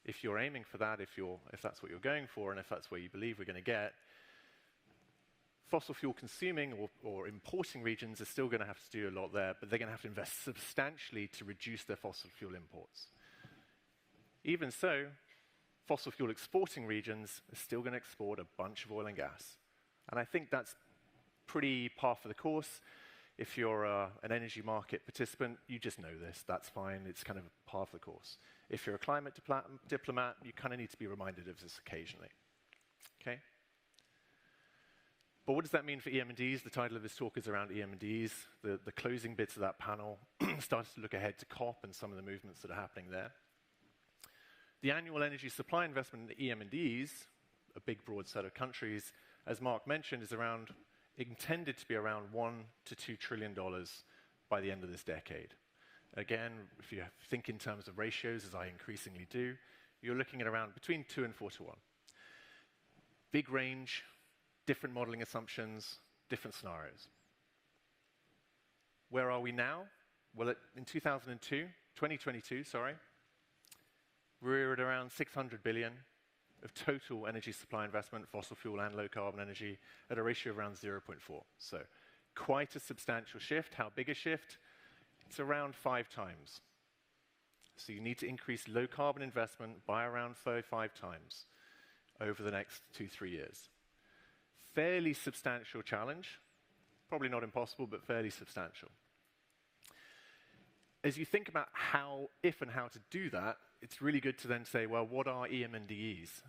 if you're aiming for that, if that's what you're going for, and if that's where you believe we're going to get, fossil fuel consuming or importing regions are still going to have to do a lot there, but they're going to have to invest substantially to reduce their fossil fuel imports. Even so, fossil fuel exporting regions are still going to export a bunch of oil and gas. And I think that's pretty par for the course. If you're an energy market participant, you just know this. That's fine. It's kind of par for the course. If you're a climate diplomat, you kind of need to be reminded of this occasionally. Okay? But what does that mean for EM&Ds? The title of this talk is around EM&Ds. The closing bits of that panel starts to look ahead to COP and some of the movements that are happening there. The annual energy supply investment in EM&Ds, a big broad set of countries, as Mark mentioned, is intended to be around $1 to $2 trillion by the end of this decade. Again, if you think in terms of ratios, as I increasingly do, you're looking at around between 2 and 4:1. Big range, different modeling assumptions, different scenarios. Where are we now? Well, in 2022, we're at around 600 billion of total energy supply investment, fossil fuel and low carbon energy, at a ratio of around 0.4. So quite a substantial shift. How big a shift? It's around 5 times. So you need to increase low carbon investment by around 5 times over the next 2-3 years. Fairly substantial challenge. Probably not impossible, but fairly substantial. As you think about if and how to do that, it's really good to then say, well, what are EM&Ds?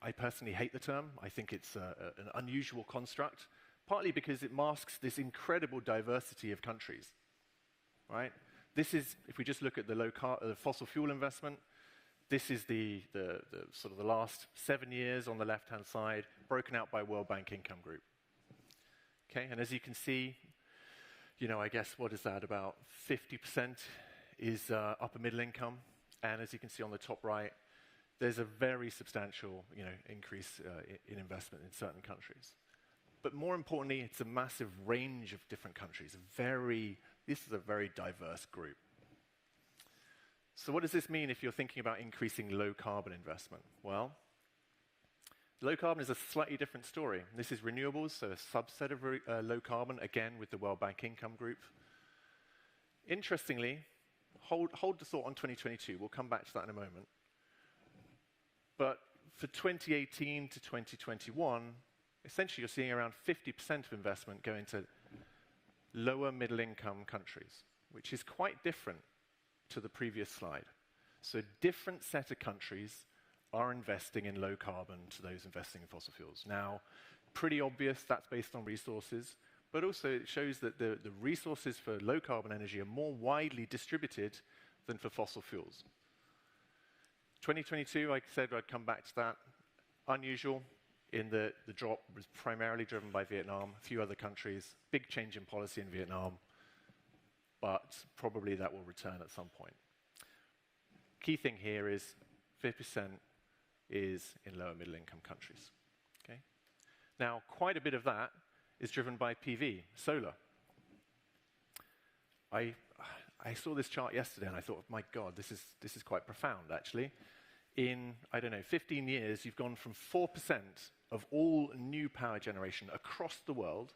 I personally hate the term. I think it's an unusual construct, partly because it masks this incredible diversity of countries, right? This is, if we just look at the fossil fuel investment, this is the sort of the last 7 years on the left-hand side, broken out by World Bank Income Group. Okay, and as you can see, I guess, what is that? About 50% is upper middle income. And as you can see on the top right, there's a very substantial, increase in investment in certain countries. But more importantly, it's a massive range of different countries. This is a very diverse group. So what does this mean if you're thinking about increasing low carbon investment? Well, low carbon is a slightly different story. This is renewables, so a subset of low carbon, again with the World Bank Income Group. Interestingly, hold the thought on 2022. We'll come back to that in a moment. But for 2018 to 2021, essentially you're seeing around 50% of investment go into lower middle income countries, which is quite different to the previous slide. So a different set of countries are investing in low carbon to those investing in fossil fuels. Now, pretty obvious that's based on resources, but also it shows that the resources for low carbon energy are more widely distributed than for fossil fuels. 2022, like I said, I'd come back to that. Unusual in the drop was primarily driven by Vietnam, a few other countries, big change in policy in Vietnam, but probably that will return at some point. Key thing here is 50% is in lower middle income countries. Okay? Now, quite a bit of that is driven by PV, solar. I saw this chart yesterday and I thought, my God, this is quite profound, actually. In, I don't know, 15 years, you've gone from 4% of all new power generation across the world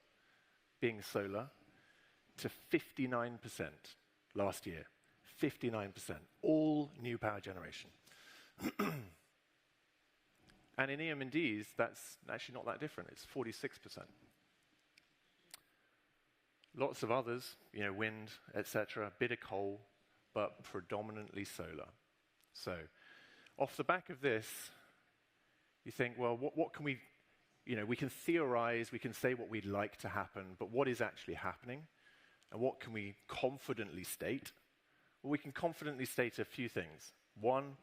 being solar to 59% last year. 59%, all new power generation. And in EM&Ds, that's actually not that different. It's 46%. Lots of others, wind, etc., a bit of coal, but predominantly solar. So, off the back of this, you think, well, what can we, we can theorize, we can say what we'd like to happen, but what is actually happening? And what can we confidently state? Well, we can confidently state a few things. One,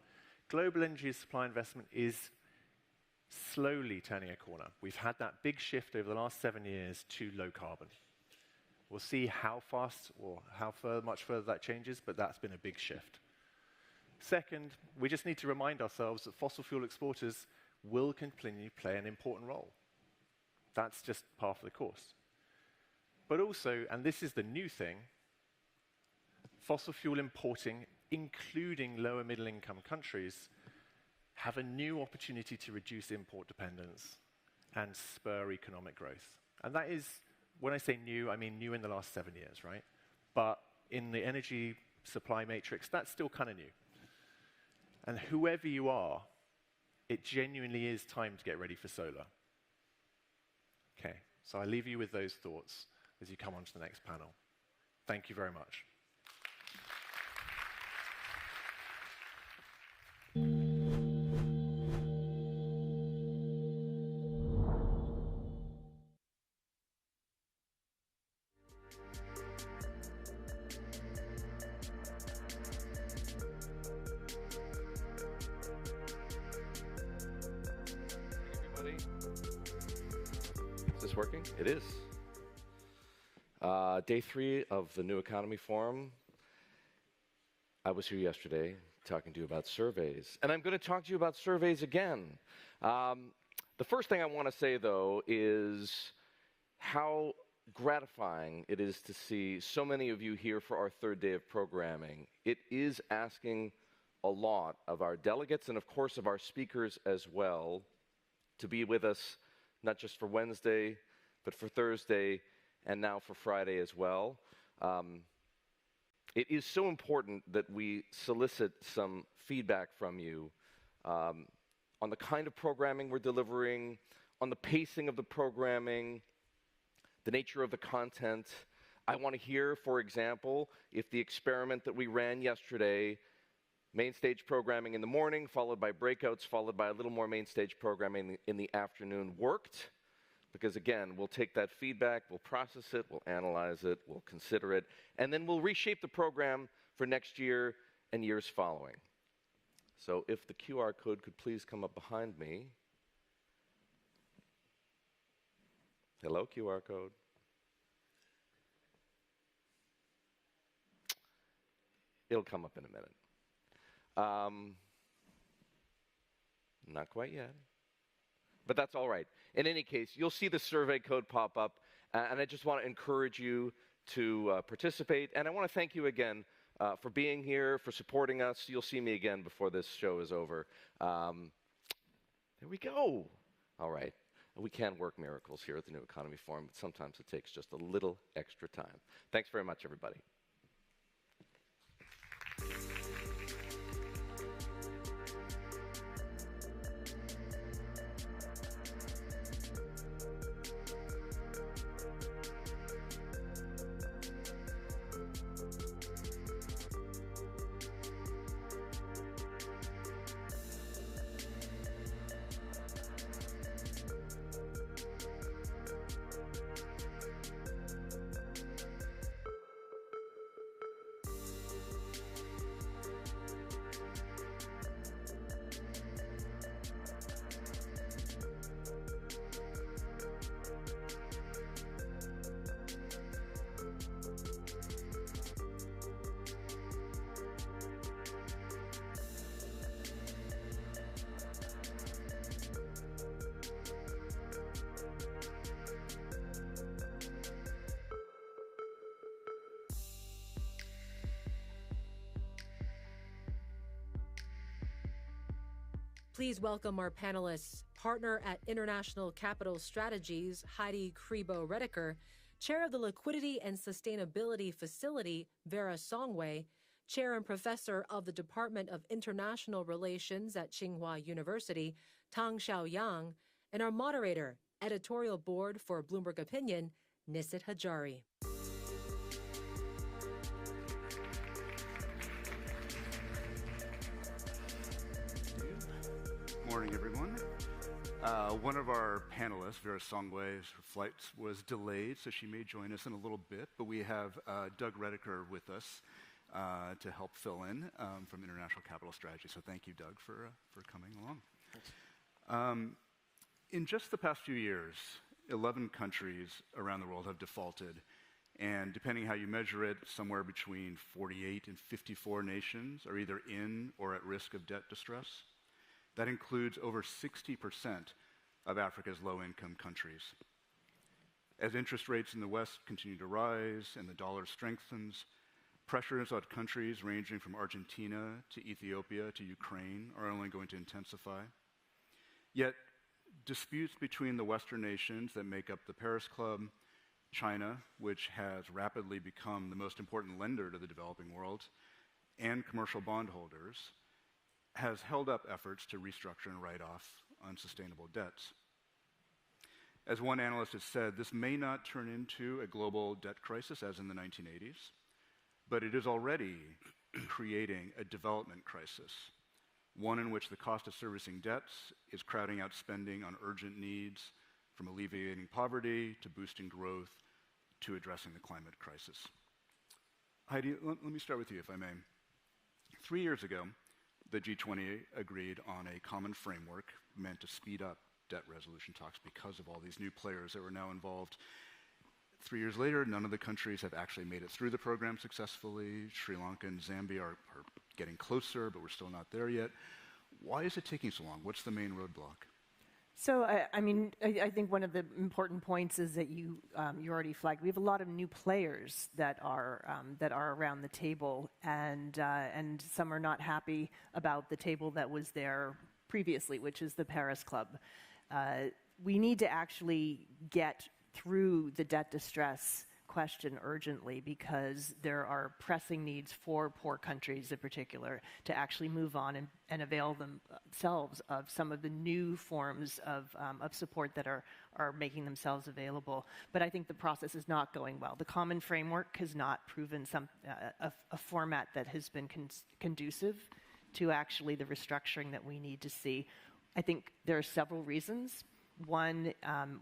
global energy supply investment is slowly turning a corner. We've had that big shift over the last 7 years to low carbon. We'll see how fast or how much further that changes, but that's been a big shift. Second, we just need to remind ourselves that fossil fuel exporters will continue to play an important role. That's just part of the course. But also, and this is the new thing, fossil fuel importing, including lower middle income countries, have a new opportunity to reduce import dependence and spur economic growth. And that is, when I say new, I mean new in the last 7 years, right? But in the energy supply matrix, that's still kind of new. And whoever you are, it genuinely is time to get ready for solar. Okay, so I leave you with those thoughts as you come on to the next panel. Thank you very much. Is this working? It is. Day 3 of the New Economy Forum. I was here yesterday talking to you about surveys, and I'm going to talk to you about surveys again. The first thing I want to say, though, is how gratifying it is to see so many of you here for our third day of programming. It is asking a lot of our delegates and, of course, of our speakers as well to be with us, not just for Wednesday, but for Thursday, and now for Friday as well. It is so important that we solicit some feedback from you on the kind of programming we're delivering, on the pacing of the programming, the nature of the content. I want to hear, for example, if the experiment that we ran yesterday, main stage programming in the morning, followed by breakouts, followed by a little more main stage programming in the afternoon, worked. Because again, we'll take that feedback, we'll process it, we'll analyze it, we'll consider it, and then we'll reshape the program for next year and years following. So if the QR code could please come up behind me. Hello, QR code. It'll come up in a minute. Not quite yet. But that's all right. In any case, you'll see the survey code pop up, and I just want to encourage you to participate. And I want to thank you again for being here, for supporting us. You'll see me again before this show is over. There we go. All right. We can work miracles here at the New Economy Forum, but sometimes it takes just a little extra time. Thanks very much, everybody. Please welcome our panelists, partner at International Capital Strategies, Heidi Kribo-Redeker, chair of the Liquidity and Sustainability Facility, Vera Songwei, chair and professor of the Department of International Relations at Tsinghua University, Tang Xiaoyang, and our moderator, editorial board for Bloomberg Opinion, Nisit Hajari. Morning, everyone. One of our panelists, Vera Songwei's flight was delayed, so she may join us in a little bit, but we have Doug Redeker with us to help fill in from International Capital Strategy. So thank you, Doug, for coming along. In just the past few years, 11 countries around the world have defaulted, and depending how you measure it, somewhere between 48 and 54 nations are either in or at risk of debt distress. That includes over 60% of Africa's low-income countries. As interest rates in the West continue to rise and the dollar strengthens, pressures on countries ranging from Argentina to Ethiopia to Ukraine are only going to intensify. Yet, disputes between the Western nations that make up the Paris Club, China, which has rapidly become the most important lender to the developing world, and commercial bondholders, has held up efforts to restructure and write off unsustainable debts. As one analyst has said, this may not turn into a global debt crisis as in the 1980s, but it is already creating a development crisis, one in which the cost of servicing debts is crowding out spending on urgent needs, from alleviating poverty to boosting growth to addressing the climate crisis. Heidi, let me start with you, if I may. 3 years ago, the G20 agreed on a common framework meant to speed up debt resolution talks because of all these new players that were now involved. 3 years later, none of the countries have actually made it through the program successfully. Sri Lanka and Zambia are getting closer, but we're still not there yet. Why is it taking so long? What's the main roadblock? So, I think one of the important points is that you already flagged. We have a lot of new players that are around the table, and some are not happy about the table that was there previously, which is the Paris Club. We need to actually get through the debt distress question urgently, because there are pressing needs for poor countries in particular to actually move on and avail themselves of some of the new forms of support that are making themselves available. But I think the process is not going well. The common framework has not proven a format that has been conducive to actually the restructuring that we need to see. I think there are several reasons. One,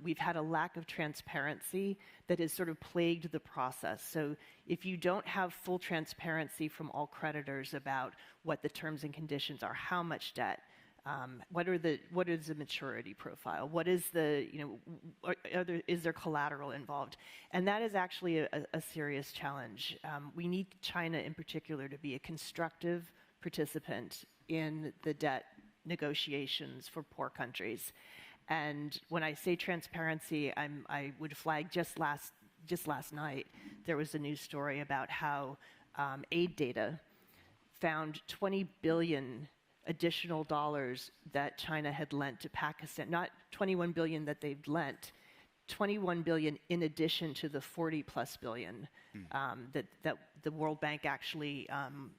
we've had a lack of transparency that has sort of plagued the process. So if you don't have full transparency from all creditors about what the terms and conditions are, how much debt, what is the maturity profile, what is is there collateral involved? And that is actually a serious challenge. We need China in particular to be a constructive participant in the debt negotiations for poor countries. And when I say transparency, I would flag just last night, there was a news story about how aid data found $20 billion additional dollars that China had lent to Pakistan. Not $21 billion that they've lent, $21 billion in addition to the $40+ billion that the World Bank actually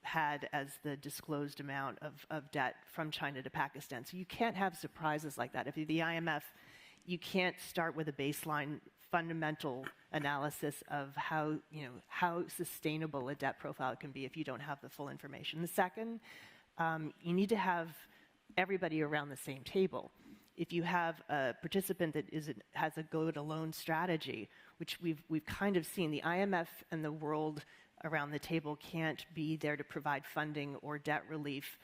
had as the disclosed amount of debt from China to Pakistan. So you can't have surprises like that. If you're the IMF, you can't start with a baseline fundamental analysis of how sustainable a debt profile can be if you don't have the full information. The second, you need to have everybody around the same table. If you have a participant that has a go-it-alone strategy, which we've kind of seen, the IMF and the world around the table can't be there to provide funding or debt relief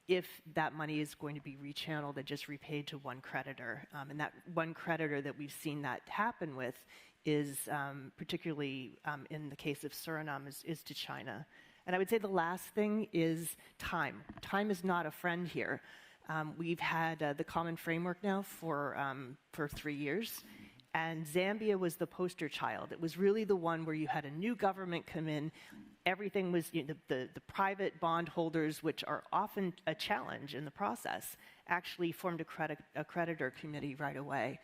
if that money is going to be rechanneled and just repaid to one creditor. And that one creditor that we've seen that happen with is particularly in the case of Suriname is to China. And I would say the last thing is time. Time is not a friend here. We've had the common framework now for 3 years, And Zambia was the poster child. It was really the one where you had a new government come in. Everything was, the private bondholders, which are often a challenge in the process, actually formed a creditor committee right away.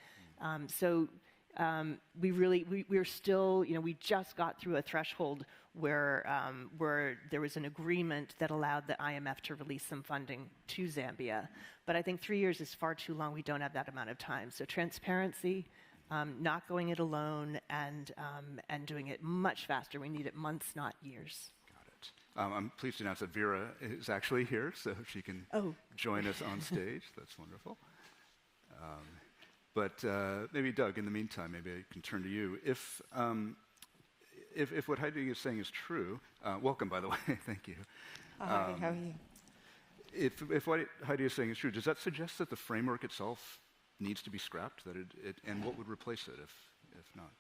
We're still, we just got through a threshold where there was an agreement that allowed the IMF to release some funding to Zambia. But I think 3 years is far too long. We don't have that amount of time. So transparency, not going it alone, and doing it much faster. We need it months, not years. Got it. I'm pleased to announce that Vera is actually here, so she can join us on stage. That's wonderful. But maybe, Doug, in the meantime, maybe I can turn to you. If what Heidi is saying is true, welcome, by the way. Thank you. Hi, how are you? If what Heidi is saying is true, does that suggest that the framework itself needs to be scrapped? And what would replace it if not?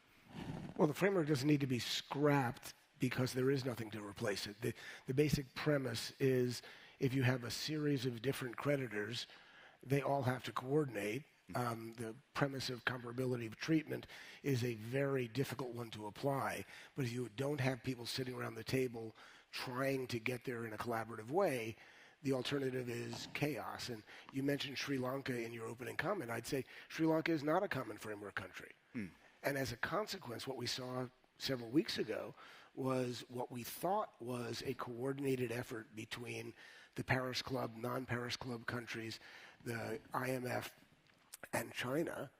Well, the framework doesn't need to be scrapped because there is nothing to replace it. The basic premise is if you have a series of different creditors, they all have to coordinate. The premise of comparability of treatment is a very difficult one to apply. But if you don't have people sitting around the table trying to get there in a collaborative way, the alternative is chaos. And you mentioned Sri Lanka in your opening comment. I'd say Sri Lanka is not a common framework country. And as a consequence, what we saw several weeks ago was what we thought was a coordinated effort between the Paris Club, non-Paris Club countries, the IMF, and China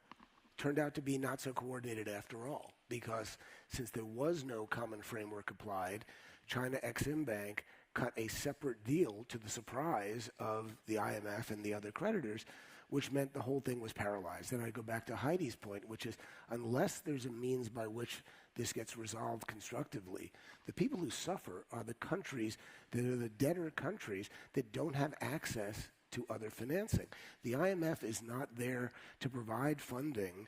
turned out to be not so coordinated after all, because since there was no common framework applied, China Exim Bank cut a separate deal to the surprise of the IMF and the other creditors, which meant the whole thing was paralyzed. And I go back to Heidi's point, which is unless there's a means by which this gets resolved constructively, the people who suffer are the countries that are the debtor countries that don't have access to other financing. The IMF is not there to provide funding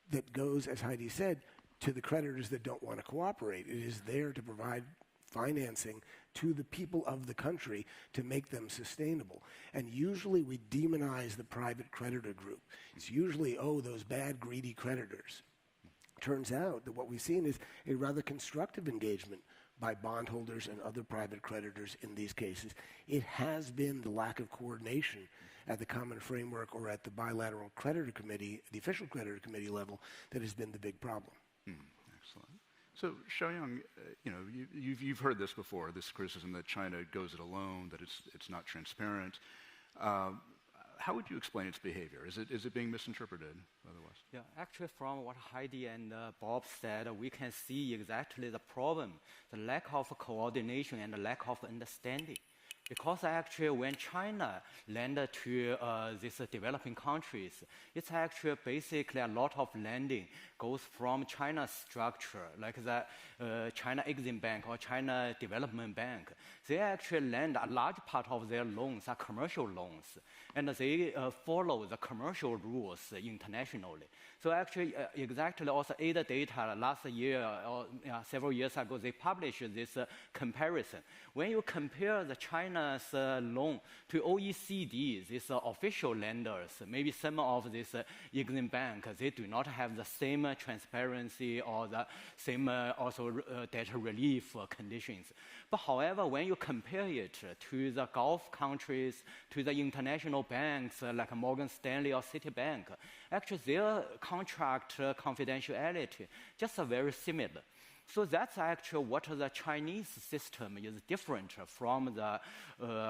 that goes, as Heidi said, to the creditors that don't want to cooperate. It is there to provide financing to the people of the country to make them sustainable. And usually we demonize the private creditor group. It's usually, those bad, greedy creditors. Turns out that what we've seen is a rather constructive engagement by bondholders and other private creditors in these cases. It has been the lack of coordination at the common framework or at the bilateral creditor committee, the official creditor committee level, that has been the big problem. Excellent. So, Xiaoyang, you've heard this before, this criticism that China goes it alone, that it's not transparent. How would you explain its behavior? Is it being misinterpreted by the West? Yeah, actually, from what Heidi and Bob said, we can see exactly the problem: the lack of coordination and the lack of understanding. Because actually, when China lended to these developing countries, it's actually basically a lot of lending goes from China's structure, like the China Exim Bank or China Development Bank. They actually lend a large part of their loans are commercial loans, and they follow the commercial rules internationally. So actually, exactly also ADA data last year or several years ago, they published this comparison. When you compare the China's loan to OECD, these official lenders, maybe some of this Exim Bank, they do not have the same transparency or the same also debt relief conditions. But however, when you compare it to the Gulf countries, to the international banks like Morgan Stanley or Citibank, actually their contract confidentiality just very similar. So that's actually what the Chinese system is different from the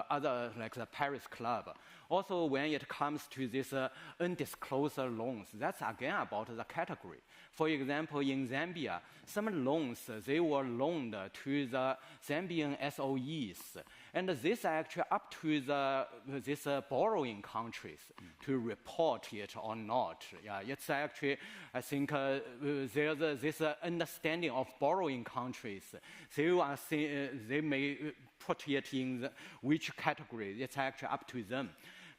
other, like the Paris Club. Also, when it comes to this undisclosed loans, that's again about the category. For example, in Zambia, some loans, they were loaned to the Zambian SOEs. And this actually up to these borrowing countries to report it or not. Yeah, it's actually, I think there's this understanding of borrowing countries. They may put it in which category. It's actually up to them.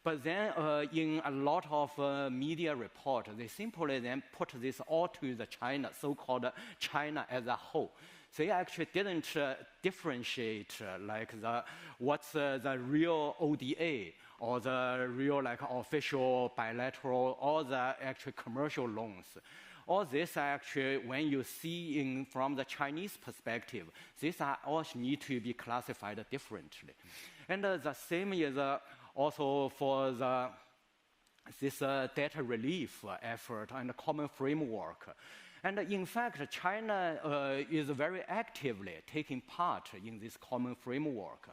But then in a lot of media report, they simply then put this all to the China, so-called China as a whole. They actually didn't differentiate what's the real ODA or the real official bilateral or the actual commercial loans. all this actually, when you see from the Chinese perspective, these are all need to be classified differently. And the same is also for this data relief effort and the common framework. And in fact, China is very actively taking part in this common framework.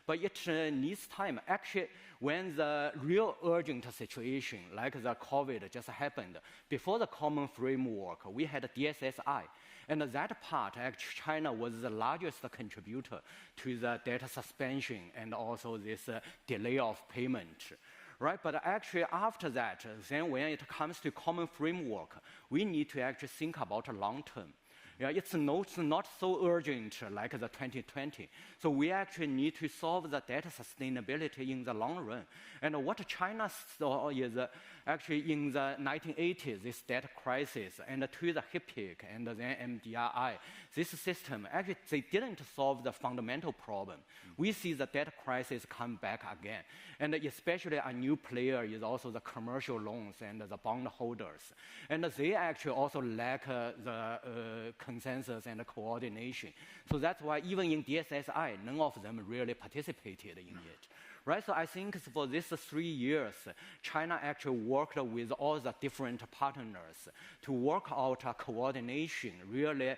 But it needs time. Actually, when the real urgent situation, like the COVID just happened, before the common framework, we had DSSI. And that part, actually, China was the largest contributor to the data suspension and also this delay of payment. Right, but actually after that, then when it comes to common framework, we need to actually think about long term. Yeah, it's not so urgent like the 2020. So we actually need to solve the data sustainability in the long run. And what China saw is actually in the 1980s, this data crisis, and to the HIPC and then MDRI, this system, actually they didn't solve the fundamental problem. We see the data crisis come back again. And especially a new player is also the commercial loans and the bond holders. And they actually also lack the consensus and coordination. So that's why even in DSSI, none of them really participated in it. Right, so I think for these 3 years, China actually worked with all the different partners to work out a coordination, really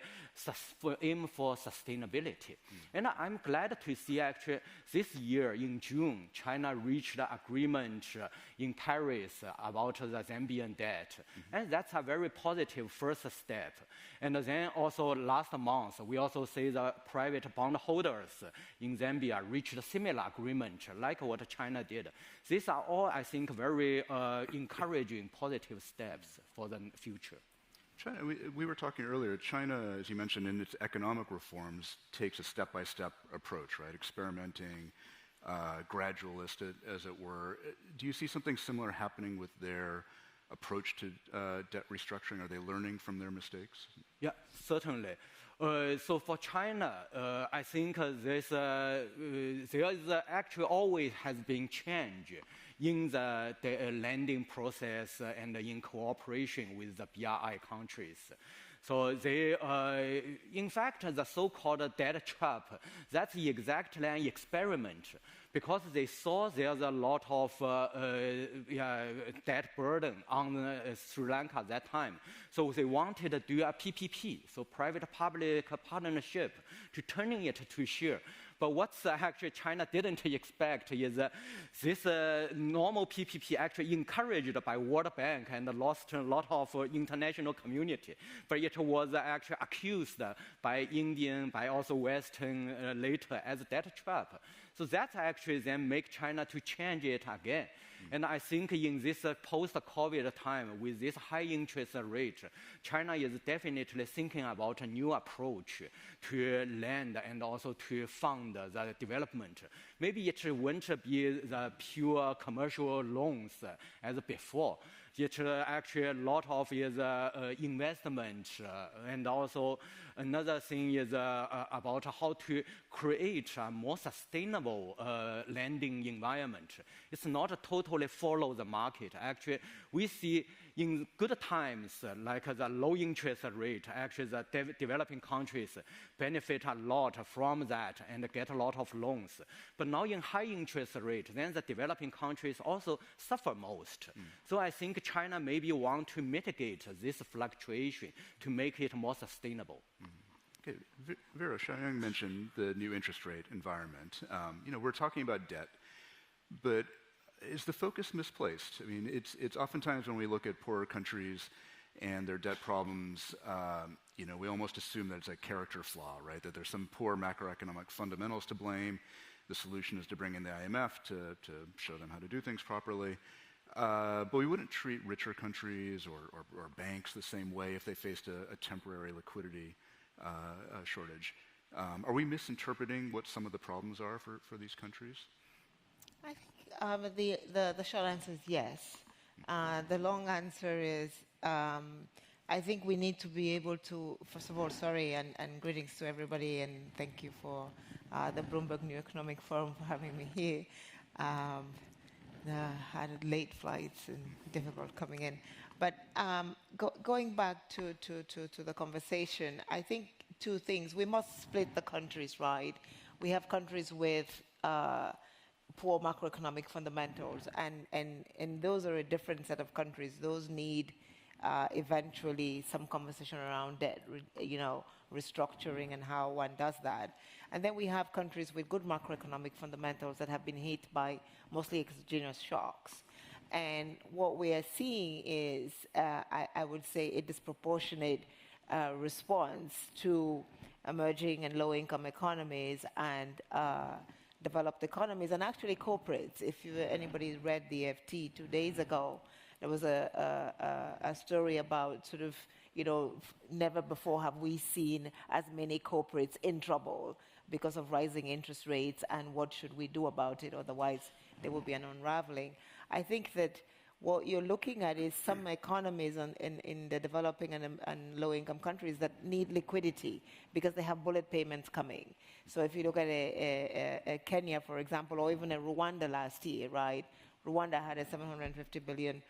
aim for sustainability. And I'm glad to see actually this year in June, China reached an agreement in Paris about the Zambian debt. And that's a very positive first step. And then also last month, we also see the private bond holders in Zambia reached a similar agreement, like what China did. These are all, I think, very encouraging, positive steps for the future. China, we were talking earlier, China, as you mentioned, in its economic reforms, takes a step-by-step approach, right? Experimenting, gradualist, as it were. Do you see something similar happening with their approach to debt restructuring? Are they learning from their mistakes? Yeah, certainly. So for China, I think there is actually always has been change in the lending process and in cooperation with the BRI countries. So they, in fact, the so-called debt trap, that's exactly an experiment because they saw there's a lot of debt burden on Sri Lanka at that time. So they wanted to do a PPP, so private-public partnership, to turning it to share. But what's actually China didn't expect is this normal PPP actually encouraged by World Bank and lost a lot of international community. But it was actually accused by Indian, by also Western later as debt trap. So that actually then make China to change it again. And I think in this post-COVID time, with this high interest rate, China is definitely thinking about a new approach to lend and also to fund the development. Maybe it won't be the pure commercial loans as before. It actually a lot of is investment, and also another thing is about how to create a more sustainable lending environment. It's not totally follow the market. Actually, we see in good times, like the low interest rate, actually the developing countries benefit a lot from that and get a lot of loans. But now in high interest rate, then the developing countries also suffer most. So I think China maybe want to mitigate this fluctuation to make it more sustainable. Okay, Vera, Xiaoyang mentioned the new interest rate environment. We're talking about debt, but is the focus misplaced? I mean, it's oftentimes when we look at poorer countries and their debt problems, we almost assume that it's a character flaw, right? That there's some poor macroeconomic fundamentals to blame. The solution is to bring in the IMF to show them how to do things properly. But we wouldn't treat richer countries or banks the same way if they faced a temporary liquidity shortage. Are we misinterpreting what some of the problems are for these countries? I think the short answer is yes. The long answer is I think we need to be able to, first of all, sorry, and greetings to everybody, and thank you for the Bloomberg New Economic Forum for having me here. I had late flights and difficult coming in. But going back to the conversation, I think two things. We must split the countries, right? We have countries with poor macroeconomic fundamentals, and those are a different set of countries. Those need eventually some conversation around debt, restructuring and how one does that. And then we have countries with good macroeconomic fundamentals that have been hit by mostly exogenous shocks. And what we are seeing is, I would say, a disproportionate response to emerging and low-income economies and developed economies, and actually corporates. If anybody read the FT 2 days ago, there was a story about sort of, never before have we seen as many corporates in trouble because of rising interest rates, and what should we do about it, otherwise there will be an unraveling. I think that what you're looking at is some economies in the developing and low-income countries that need liquidity because they have bullet payments coming. So if you look at a Kenya, for example, or even a Rwanda last year, right? Rwanda had a 750 billion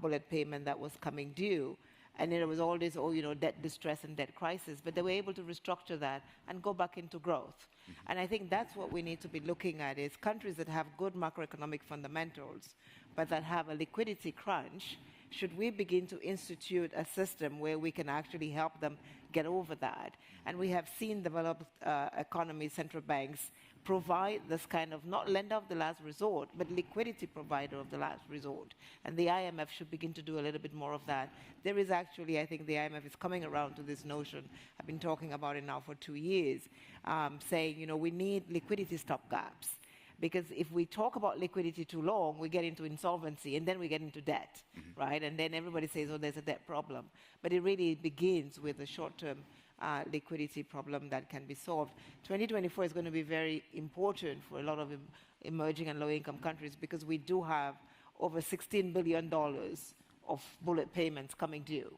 bullet payment that was coming due. And then there was all this, debt distress and debt crisis, but they were able to restructure that and go back into growth. And I think that's what we need to be looking at, is countries that have good macroeconomic fundamentals, but that have a liquidity crunch. Should we begin to institute a system where we can actually help them get over that? And we have seen developed economies, central banks, provide this kind of, not lender of the last resort, but liquidity provider of the last resort. And the IMF should begin to do a little bit more of that. There is actually, I think the IMF is coming around to this notion. I've been talking about it now for 2 years, saying, we need liquidity stopgaps. Because if we talk about liquidity too long, we get into insolvency, and then we get into debt, right? And then everybody says, there's a debt problem. But it really begins with a short-term liquidity problem that can be solved. 2024 is going to be very important for a lot of emerging and low-income countries, because we do have over $16 billion of bullet payments coming due.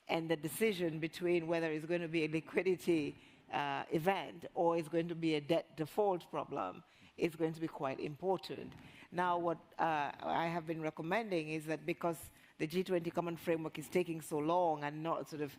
And the decision between whether it's going to be a liquidity event or it's going to be a debt default problem is going to be quite important. Now, what I have been recommending is that because the G20 Common Framework is taking so long and not sort of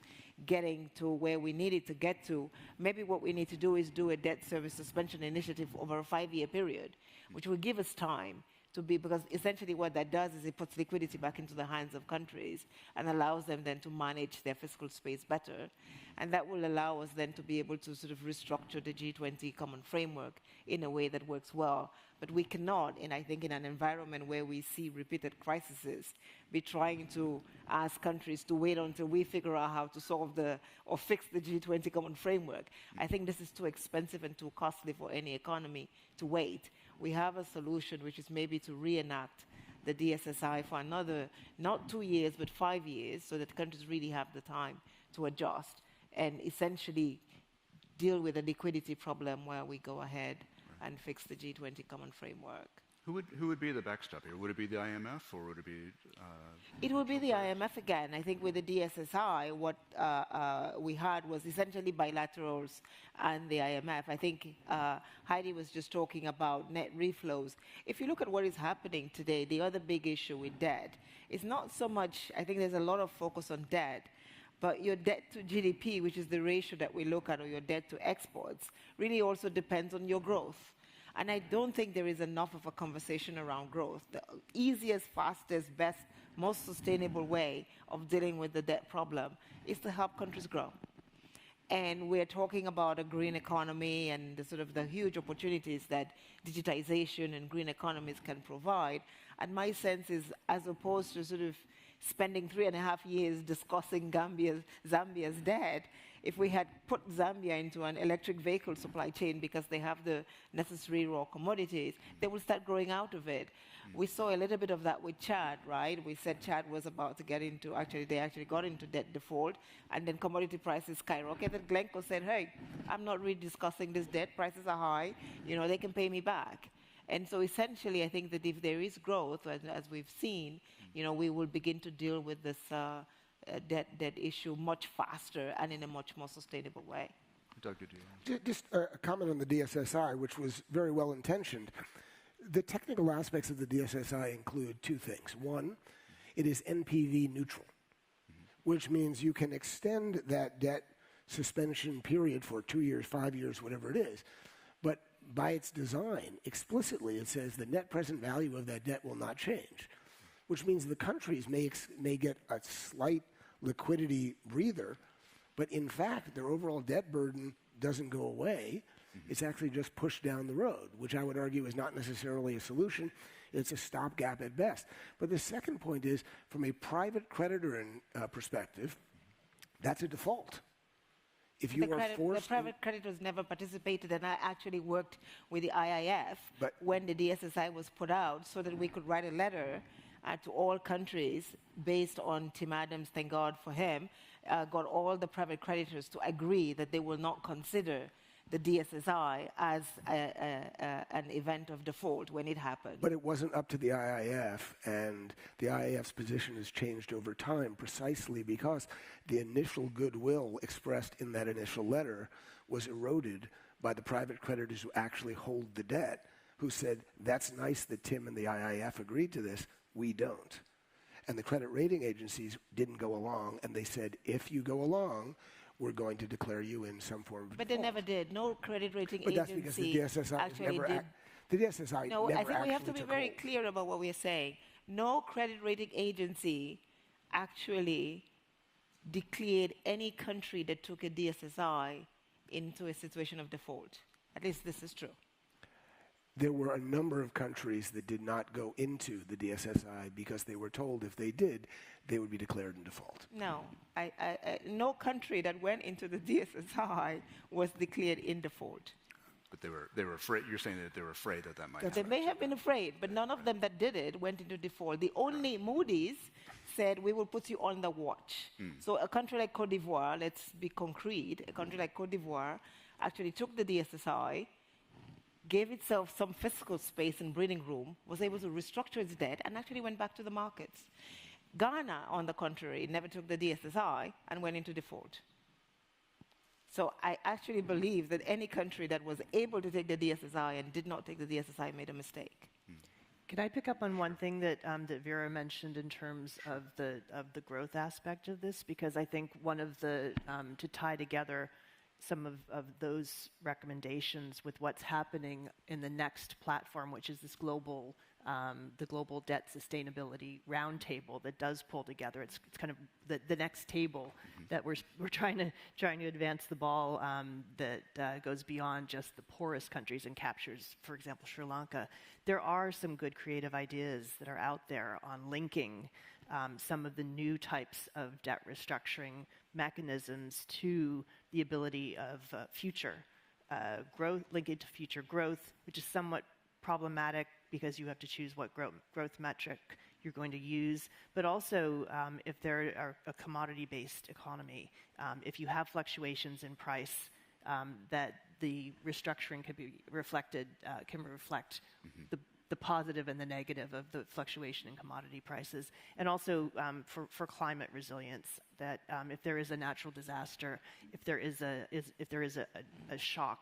getting to where we need it to get to, maybe what we need to do is do a debt service suspension initiative over a 5-year period, which will give us time to be, because essentially what that does is it puts liquidity back into the hands of countries and allows them then to manage their fiscal space better. And that will allow us then to be able to sort of restructure the G20 Common Framework in a way that works well. But we cannot, and I think in an environment where we see repeated crises, be trying to ask countries to wait until we figure out how to solve or fix the G20 Common Framework. I think this is too expensive and too costly for any economy to wait. We have a solution, which is maybe to reenact the DSSI for another, not 2 years, but 5 years, so that countries really have the time to adjust and essentially deal with a liquidity problem where we go ahead and fix the G20 Common Framework. Who would be the backstop here? Would it be the IMF, or would it be... It would be the IMF again. I think with the DSSI, what we had was essentially bilaterals and the IMF. I think Heidi was just talking about net reflows. If you look at what is happening today, the other big issue with debt is not so much, I think there's a lot of focus on debt, but your debt to GDP, which is the ratio that we look at, or your debt to exports, really also depends on your growth. And I don't think there is enough of a conversation around growth. The easiest, fastest, best, most sustainable way of dealing with the debt problem is to help countries grow. And we're talking about a green economy and the huge opportunities that digitization and green economies can provide. And my sense is, as opposed to spending 3.5 years discussing Zambia's debt, if we had put Zambia into an electric vehicle supply chain because they have the necessary raw commodities, they will start growing out of it. We saw a little bit of that with Chad, right? We said Chad was about to get into, they actually got into debt default, and then commodity prices skyrocketed. Glencoe said, hey, I'm not really discussing this debt, prices are high, they can pay me back. And so essentially, I think that if there is growth, as we've seen, we will begin to deal with this debt issue much faster and in a much more sustainable way. Doug, did you? Just a comment on the DSSI, which was very well intentioned. The technical aspects of the DSSI include two things. One, it is NPV neutral, which means you can extend that debt suspension period for 2 years, 5 years, whatever it is. But by its design, explicitly it says the net present value of that debt will not change, which means the countries may get a slight liquidity breather, but in fact, their overall debt burden doesn't go away. It's actually just pushed down the road, which I would argue is not necessarily a solution. It's a stopgap at best. But the second point is, from a private creditor perspective, that's a default. If you the private creditors never participated, and I actually worked with the IIF when the DSSI was put out so that we could write a letter to all countries based on Tim Adams, thank God for him, got all the private creditors to agree that they will not consider the DSSI as an event of default when it happened. But it wasn't up to the IIF, and the IIF's position has changed over time precisely because the initial goodwill expressed in that initial letter was eroded by the private creditors who actually hold the debt, who said, that's nice that Tim and the IIF agreed to this, we don't. And the credit rating agencies didn't go along, and they said, if you go along, we're going to declare you in some form of But default. they never did. No credit rating But agency that's because the DSSI actually never did. The DSSI No, never I think we have to actually be took very hold. clear about what we are saying. No credit rating agency actually declared any country that took a DSSI into a situation of default. At least this is true. There were a number of countries that did not go into the DSSI because they were told if they did, they would be declared in default. No, no country that went into the DSSI was declared in default. But they were afraid. You're saying that they were afraid that might happen. They may have been afraid, but none of them that did it went into default. The only Moody's said, we will put you on the watch. So a country like Cote d'Ivoire, let's be concrete, a country like Cote d'Ivoire actually took the DSSI, gave itself some fiscal space and breathing room, was able to restructure its debt, and actually went back to the markets. Ghana, on the contrary, never took the DSSI and went into default. So I actually believe that any country that was able to take the DSSI and did not take the DSSI made a mistake. Could I pick up on one thing that Vera mentioned in terms of the growth aspect of this? Because I think one of the to tie together some of those recommendations with what's happening in the next platform, which is this global, the Global Debt Sustainability Roundtable that does pull together. It's kind of the next table that we're trying to advance the ball that goes beyond just the poorest countries and captures, for example, Sri Lanka. There are some good creative ideas that are out there on linking some of the new types of debt restructuring mechanisms to the ability of future growth, linkage to future growth, which is somewhat problematic because you have to choose what growth metric you're going to use. But also, if there are a commodity-based economy, if you have fluctuations in price, that the restructuring can be reflected, can reflect the positive and the negative of the fluctuation in commodity prices, and also for climate resilience. That if there is a natural disaster, if there is a shock,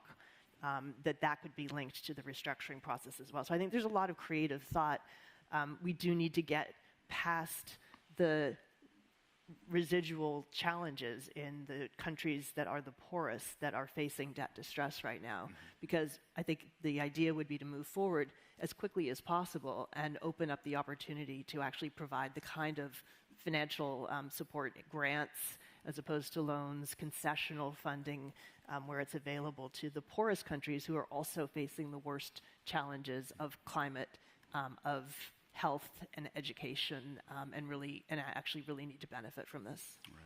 that could be linked to the restructuring process as well. So I think there's a lot of creative thought. We do need to get past the residual challenges in the countries that are the poorest, that are facing debt distress right now, because I think the idea would be to move forward as quickly as possible and open up the opportunity to actually provide the kind of financial support, grants as opposed to loans, concessional funding where it's available to the poorest countries who are also facing the worst challenges of climate, of health and education, and actually really need to benefit from this. Right.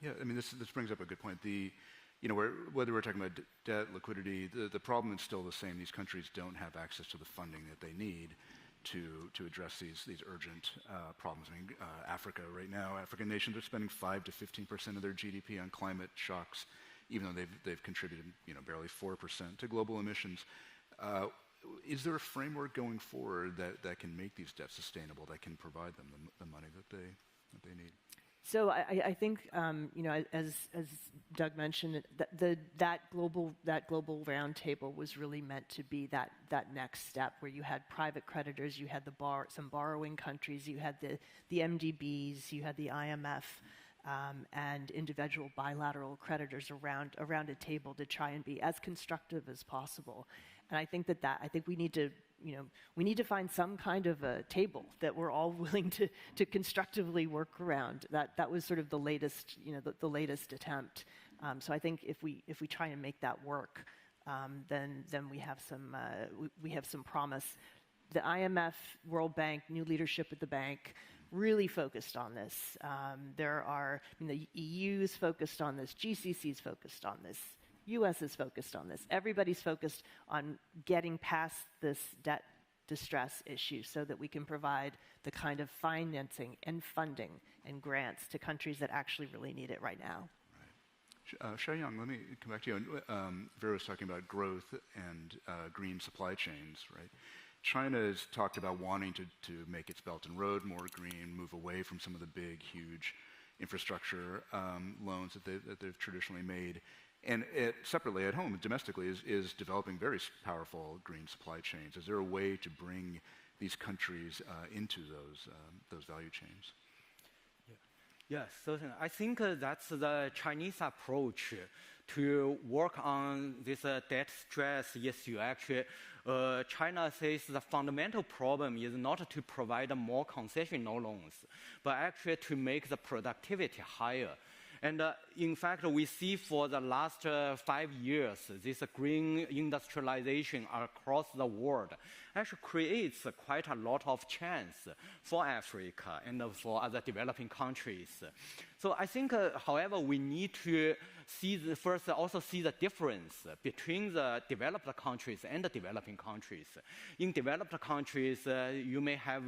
Yeah, I mean, this brings up a good point. Whether we're talking about debt, liquidity, the problem is still the same. These countries don't have access to the funding that they need to address these urgent problems. I mean, Africa right now, African nations are spending 5 to 15% of their GDP on climate shocks, even though they've contributed barely 4% to global emissions. Is there a framework going forward that can make these debts sustainable, that can provide them the money that they need? So I think, as Doug mentioned, that global roundtable was really meant to be that next step where you had private creditors, you had some borrowing countries, you had the MDBs, you had the IMF, and individual bilateral creditors around a table to try and be as constructive as possible. And I think I think we need to find some kind of a table that we're all willing to constructively work around. That was sort of the latest, the latest attempt. So I think if we try and make that work, then we have some promise. The IMF, World Bank, new leadership at the bank really focused on this. The EU is focused on this, GCC is focused on this, US is focused on this. Everybody's focused on getting past this debt distress issue so that we can provide the kind of financing and funding and grants to countries that actually really need it right now. Right. Xiaoyang, let me come back to you. Vera was talking about growth and green supply chains, right? China has talked about wanting to make its Belt and Road more green, move away from some of the big, huge infrastructure loans that they've traditionally made. And separately, at home, domestically, is developing very powerful green supply chains. Is there a way to bring these countries into those value chains? Yes, certainly. I think that's the Chinese approach to work on this debt stress issue. Actually, China says the fundamental problem is not to provide more concessional loans, but actually to make the productivity higher. And in fact, we see for the last 5 years, this green industrialization across the world actually creates quite a lot of chance for Africa and for other developing countries. So I think, however, we need to also see the difference between the developed countries and the developing countries. In developed countries, you may have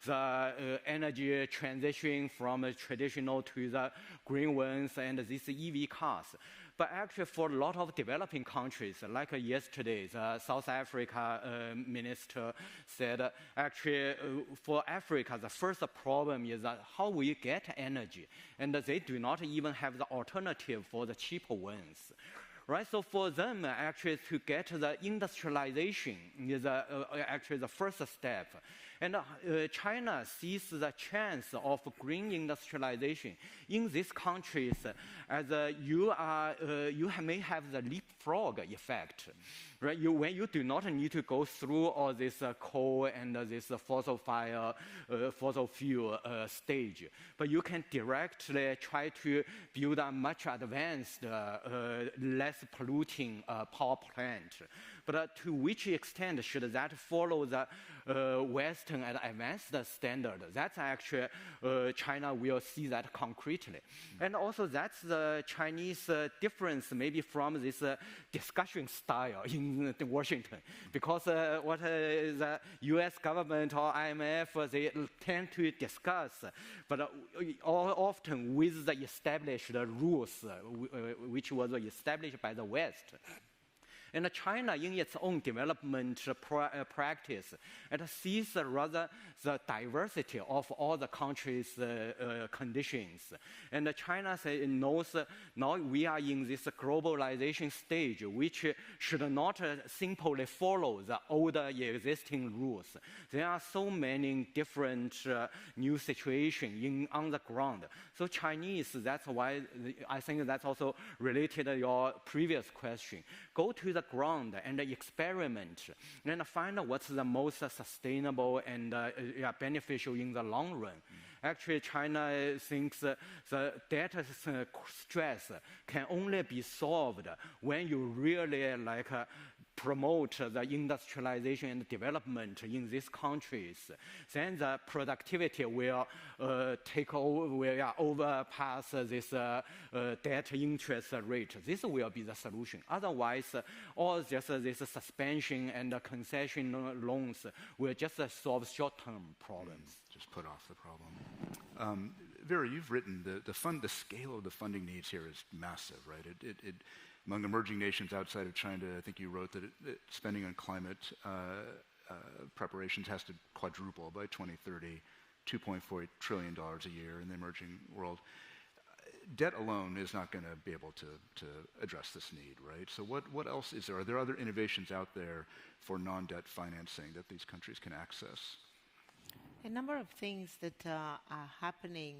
the energy transition from traditional to the green ones and these EV cars. But actually, for a lot of developing countries, like yesterday, the South Africa minister said, actually, for Africa, the first problem is how we get energy. And they do not even have the alternative for the cheaper ones. Right, so for them, actually, to get the industrialization is actually the first step. And China sees the chance of green industrialization in these countries as you may have the leapfrog effect. Right? When you do not need to go through all this coal and this fossil fuel stage, but you can directly try to build a much advanced, less polluting power plant. But to which extent should that follow the Western and advanced standard? That's actually China will see that concretely. And also that's the Chinese difference maybe from this discussion style in Washington. Because what the US government or IMF, they tend to discuss, but often with the established rules, which was established by the West. And China, in its own development practice, it sees rather the diversity of all the countries' conditions. And China knows now we are in this globalization stage, which should not simply follow the older existing rules. There are so many different new situations on the ground. So Chinese, that's why I think that's also related to your previous question. Go to the ground and experiment and find out what's the most sustainable and beneficial in the long run. Actually, China thinks the debt stress can only be solved when you really promote the industrialization and development in these countries. Then the productivity will take over, will overpass this debt interest rate. This will be the solution. Otherwise, all just this suspension and concession loans will just solve short-term problems. Just put off the problem. Vera, you've written the scale of the funding needs here is massive, right? It among emerging nations outside of China, I think you wrote that spending on climate preparations has to quadruple by 2030. $2.4 trillion a year in the emerging world. Debt alone is not going to be able to address this need, right? So what else is there? Are there other innovations out there for non-debt financing that these countries can access? A number of things that are happening,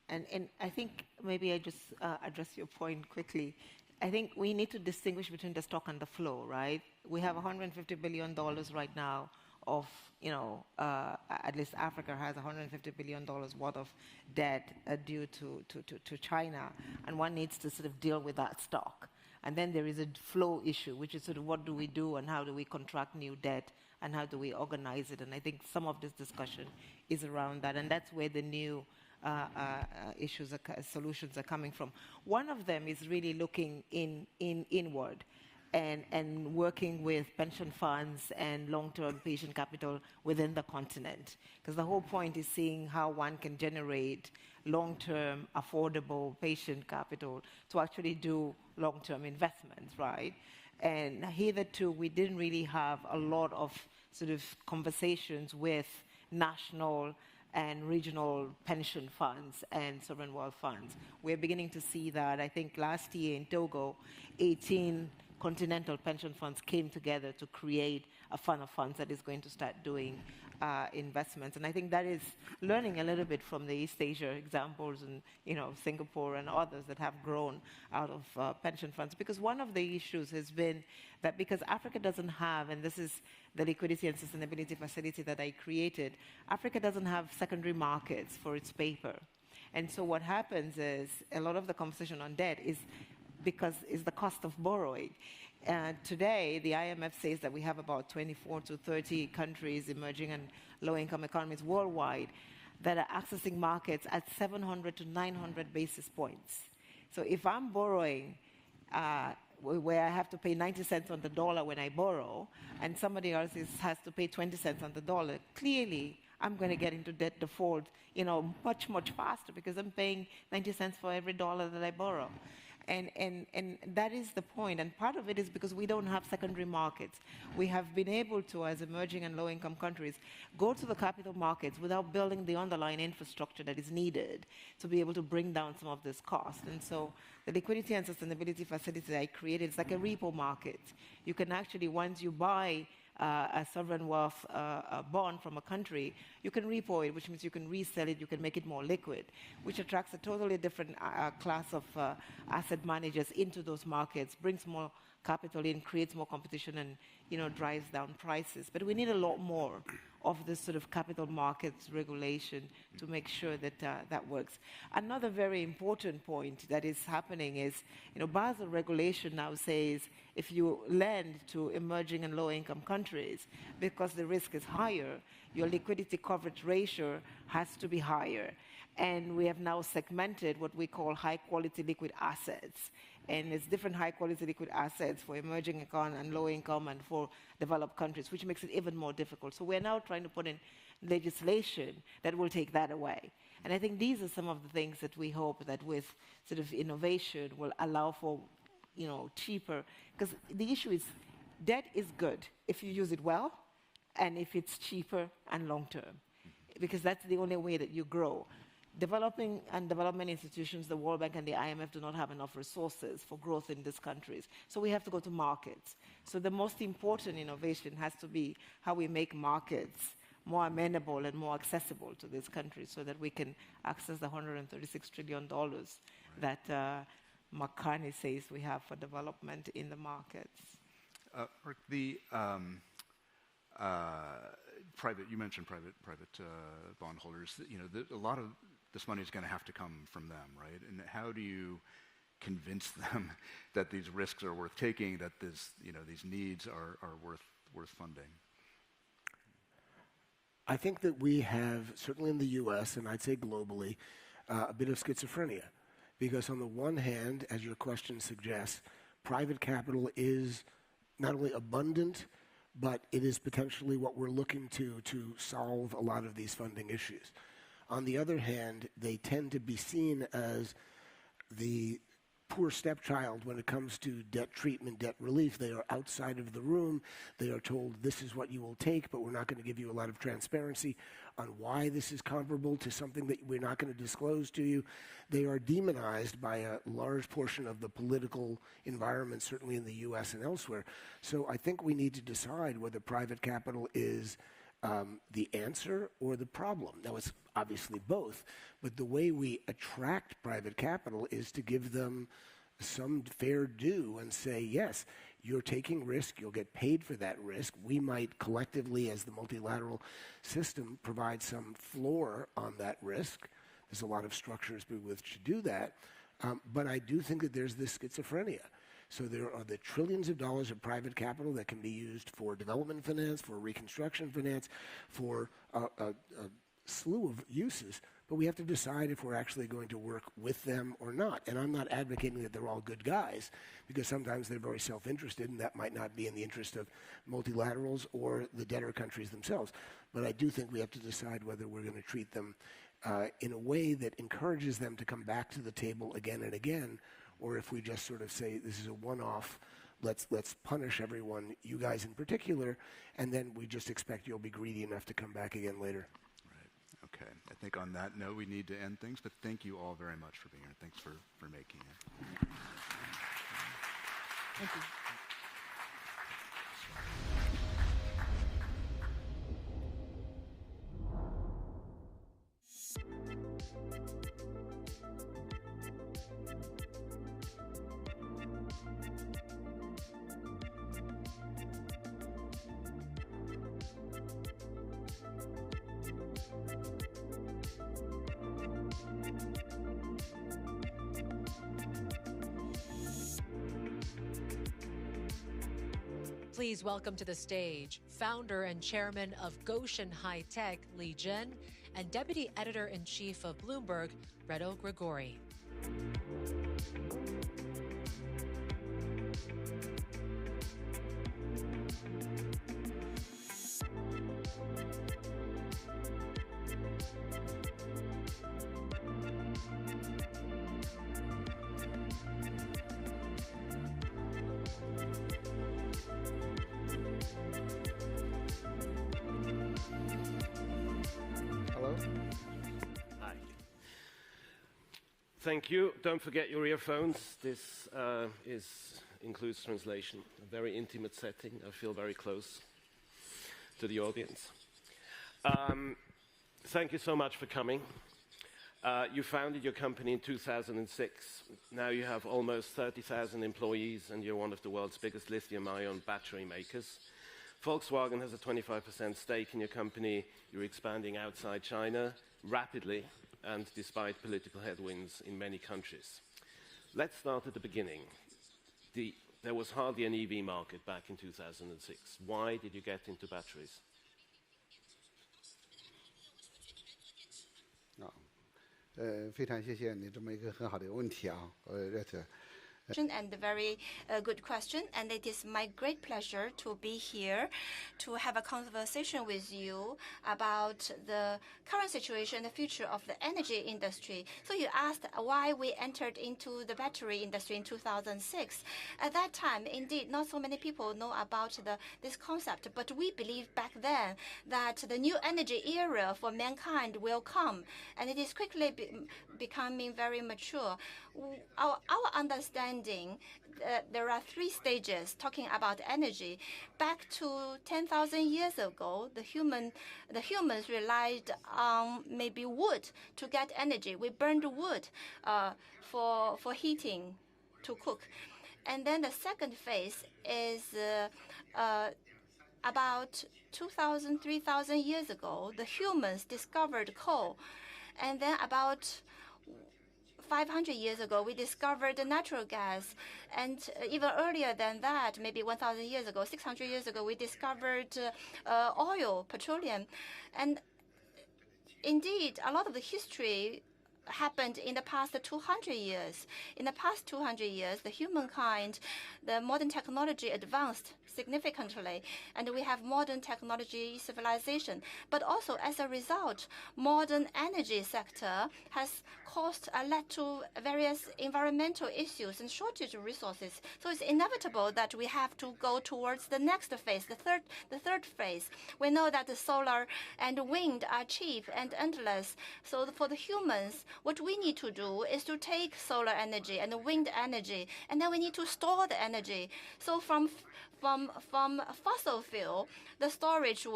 and I think maybe I just address your point quickly. I think we need to distinguish between the stock and the flow, right? We have $150 billion right now of, at least Africa has $150 billion worth of debt due to China, and one needs to sort of deal with that stock. And then there is a flow issue, which is sort of what do we do and how do we contract new debt and how do we organize it? And I think some of this discussion is around that, and that's where the new solutions are coming from. One of them is really looking inward and working with pension funds and long-term patient capital within the continent. Because the whole point is seeing how one can generate long-term, affordable patient capital to actually do long-term investments, right? And hitherto, we didn't really have a lot of sort of conversations with national and regional pension funds and sovereign wealth funds. We're beginning to see that. I think last year in Togo, 18 continental pension funds came together to create a fund of funds that is going to start doing investments. And I think that is learning a little bit from the East Asia examples and, Singapore and others that have grown out of pension funds. Because one of the issues has been that because Africa doesn't have, and this is the Liquidity and Sustainability Facility that I created, Africa doesn't have secondary markets for its paper. And so what happens is a lot of the conversation on debt is the cost of borrowing. Today, the IMF says that we have about 24 to 30 countries, emerging and low-income economies worldwide, that are accessing markets at 700 to 900 basis points. So if I'm borrowing where I have to pay 90 cents on the dollar when I borrow, and somebody else has to pay 20 cents on the dollar, clearly I'm going to get into debt default, much, much faster because I'm paying 90 cents for every dollar that I borrow. And that is the point. And part of it is because we don't have secondary markets. We have been able to, as emerging and low-income countries, go to the capital markets without building the underlying infrastructure that is needed to be able to bring down some of this cost. And so the Liquidity and Sustainability Facility I created is like a repo market. You can actually, once you buy a sovereign wealth bond from a country, you can repo it, which means you can resell it, you can make it more liquid, which attracts a totally different class of asset managers into those markets, brings more capital in, creates more competition, and drives down prices. But we need a lot more of this sort of capital markets regulation to make sure that that works. Another very important point that is happening is, Basel regulation now says if you lend to emerging and low-income countries, because the risk is higher, your liquidity coverage ratio has to be higher. And we have now segmented what we call high-quality liquid assets. And it's different high-quality liquid assets for emerging economy and low-income and for developed countries, which makes it even more difficult. So we're now trying to put in legislation that will take that away. And I think these are some of the things that we hope that with sort of innovation will allow for, cheaper. Because the issue is debt is good if you use it well and if it's cheaper and long-term. Because that's the only way that you grow. Developing and development institutions, the World Bank and the IMF do not have enough resources for growth in these countries. So we have to go to markets. So the most important innovation has to be how we make markets more amenable and more accessible to these countries so that we can access the $136 trillion that Mark Carney says we have for development in the markets. Mark, you mentioned private bondholders. A lot of this money is going to have to come from them, right? And how do you convince them that these risks are worth taking, that these needs are worth funding? I think that we have, certainly in the U.S., and I'd say globally, a bit of schizophrenia. Because on the one hand, as your question suggests, private capital is not only abundant, but it is potentially what we're looking to solve a lot of these funding issues. On the other hand, they tend to be seen as the poor stepchild when it comes to debt treatment, debt relief. They are outside of the room. They are told this is what you will take, but we're not going to give you a lot of transparency on why this is comparable to something that we're not going to disclose to you. They are demonized by a large portion of the political environment, certainly in the U.S. and elsewhere. So I think we need to decide whether private capital is the answer or the problem. Now, it's obviously both, but the way we attract private capital is to give them some fair due and say, yes, you're taking risk, you'll get paid for that risk. We might collectively, as the multilateral system, provide some floor on that risk. There's a lot of structures with which to do that, but I do think that there's this schizophrenia. So there are the trillions of dollars of private capital that can be used for development finance, for reconstruction finance, for a slew of uses. But we have to decide if we're actually going to work with them or not. And I'm not advocating that they're all good guys, because sometimes they're very self-interested, and that might not be in the interest of multilaterals or the debtor countries themselves. But I do think we have to decide whether we're going to treat them in a way that encourages them to come back to the table again and again, or if we just sort of say this is a one-off, let's punish everyone, you guys in particular, and then we just expect you'll be greedy enough to come back again later. Right. Okay. I think on that note, we need to end things, but thank you all very much for being here. Thanks for making it. Thank you. Please welcome to the stage founder and chairman of Goshen High Tech, Li Zhen, and deputy editor-in-chief of Bloomberg, Reto Grigori. Thank you. Don't forget your earphones. This includes translation. A very intimate setting. I feel very close to the audience. Thank you so much for coming. You founded your company in 2006. Now you have almost 30,000 employees, and you're one of the world's biggest lithium-ion battery makers. Volkswagen has a 25% stake in your company. You're expanding outside China rapidly, and despite political headwinds in many countries. Let's start at the beginning. There was hardly an EV market back in 2006. Why did you get into batteries? No. 非常谢谢你这么一个很好的问题啊，Reto。 And a very good question, and it is my great pleasure to be here to have a conversation with you about the current situation, the future of the energy industry. So you asked why we entered into the battery industry in 2006. At that time, indeed, not so many people know about this concept, but we believed back then that the new energy era for mankind will come, and it is quickly becoming very mature. Our understanding, there are three stages talking about energy. Back to 10,000 years ago, the humans relied on maybe wood to get energy. We burned wood for heating, to cook. And then the second phase is about 2,000, 3,000 years ago, the humans discovered coal. And then about 500 years ago, we discovered natural gas. And even earlier than that, maybe 1,000 years ago, 600 years ago, we discovered oil, petroleum. And indeed, a lot of the history happened in the past 200 years. In the past 200 years, the humankind, the modern technology advanced significantly, and we have modern technology civilization. But also, as a result, modern energy sector has led to various environmental issues and shortage of resources. So it's inevitable that we have to go towards the next phase, the third phase. We know that the solar and wind are cheap and endless. So for the humans, what we need to do is to take solar energy and wind energy, and then we need to store the energy. So from fossil fuel, the storage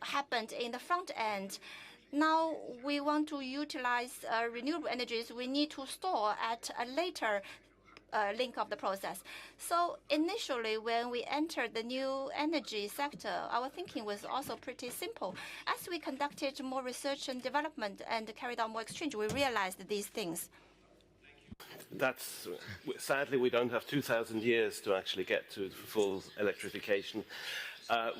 happened in the front end. Now we want to utilize renewable energies. We need to store at a later link of the process. So initially, when we entered the new energy sector, our thinking was also pretty simple. As we conducted more research and development and carried out more exchange, we realized these things. Sadly, we don't have 2,000 years to actually get to full electrification.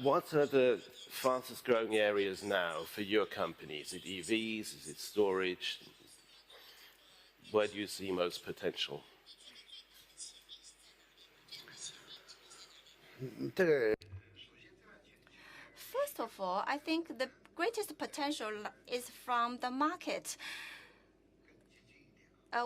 What are the fastest growing areas now for your company? Is it EVs? Is it storage? Where do you see most potential? First of all, I think the greatest potential is from the market.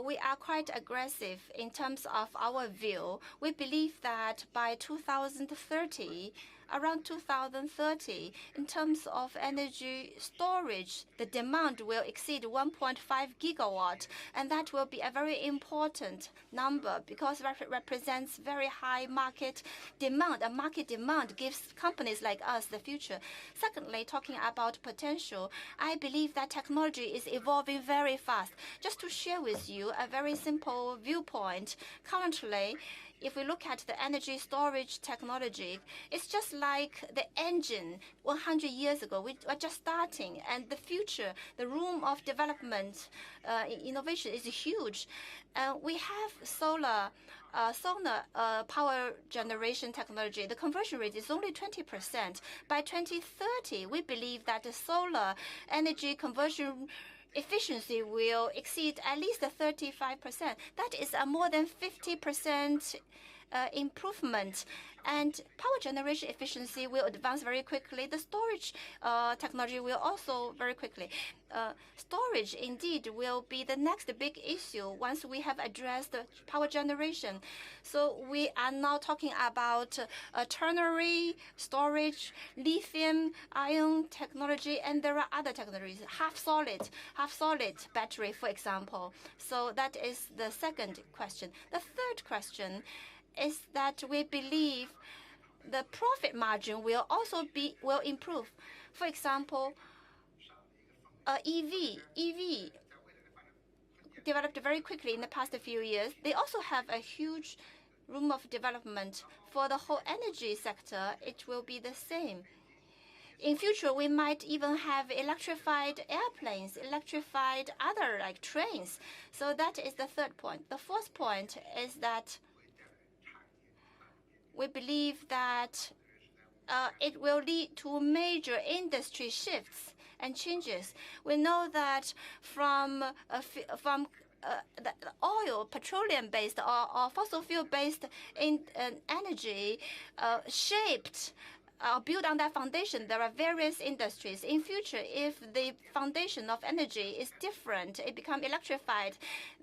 We are quite aggressive in terms of our view. We believe that by 2030, around 2030, in terms of energy storage, the demand will exceed 1.5 gigawatt, and that will be a very important number because it represents very high market demand. A market demand gives companies like us the future. Secondly, talking about potential, I believe that technology is evolving very fast. Just to share with you a very simple viewpoint, currently, if we look at the energy storage technology, it's just like the engine 100 years ago. We are just starting, and the future, the room of development, innovation is huge. We have solar power generation technology. The conversion rate is only 20%. By 2030, we believe that the solar energy conversion efficiency will exceed at least 35%. That is a more than 50% improvement. And power generation efficiency will advance very quickly. The storage technology will also very quickly. Storage, indeed, will be the next big issue once we have addressed power generation. So we are now talking about ternary storage, lithium-ion technology, and there are other technologies, half-solid battery, for example. So that is the second question. The third question is that we believe the profit margin will improve. For example, EV developed very quickly in the past few years. They also have a huge room of development. For the whole energy sector, it will be the same. In future, we might even have electrified airplanes, electrified other like trains. So that is the third point. The fourth point is that we believe that it will lead to major industry shifts and changes. We know that from the oil, petroleum-based or fossil fuel-based energy shaped built on that foundation, there are various industries. In future, if the foundation of energy is different, it becomes electrified,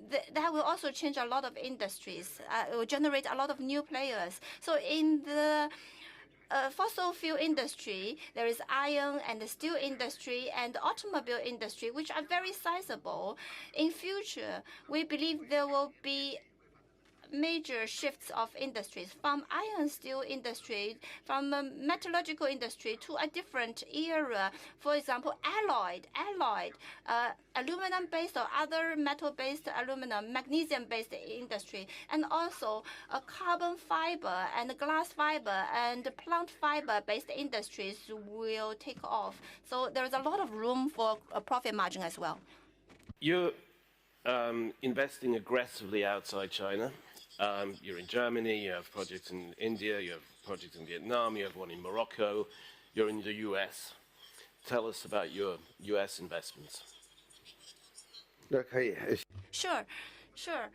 that will also change a lot of industries. It will generate a lot of new players. So in the fossil fuel industry, there is iron and the steel industry and the automobile industry, which are very sizable. In future, we believe there will be major shifts of industries from iron steel industry, from metallurgical industry to a different era. For example, alloyed, aluminum-based or other metal-based aluminum, magnesium-based industry, and also carbon fiber and glass fiber and plant fiber-based industries will take off. So there's a lot of room for a profit margin as well. You're investing aggressively outside China. You're in Germany, you have projects in India, you have projects in Vietnam, you have one in Morocco, you're in the US. Tell us about your US investments. Sure, sure.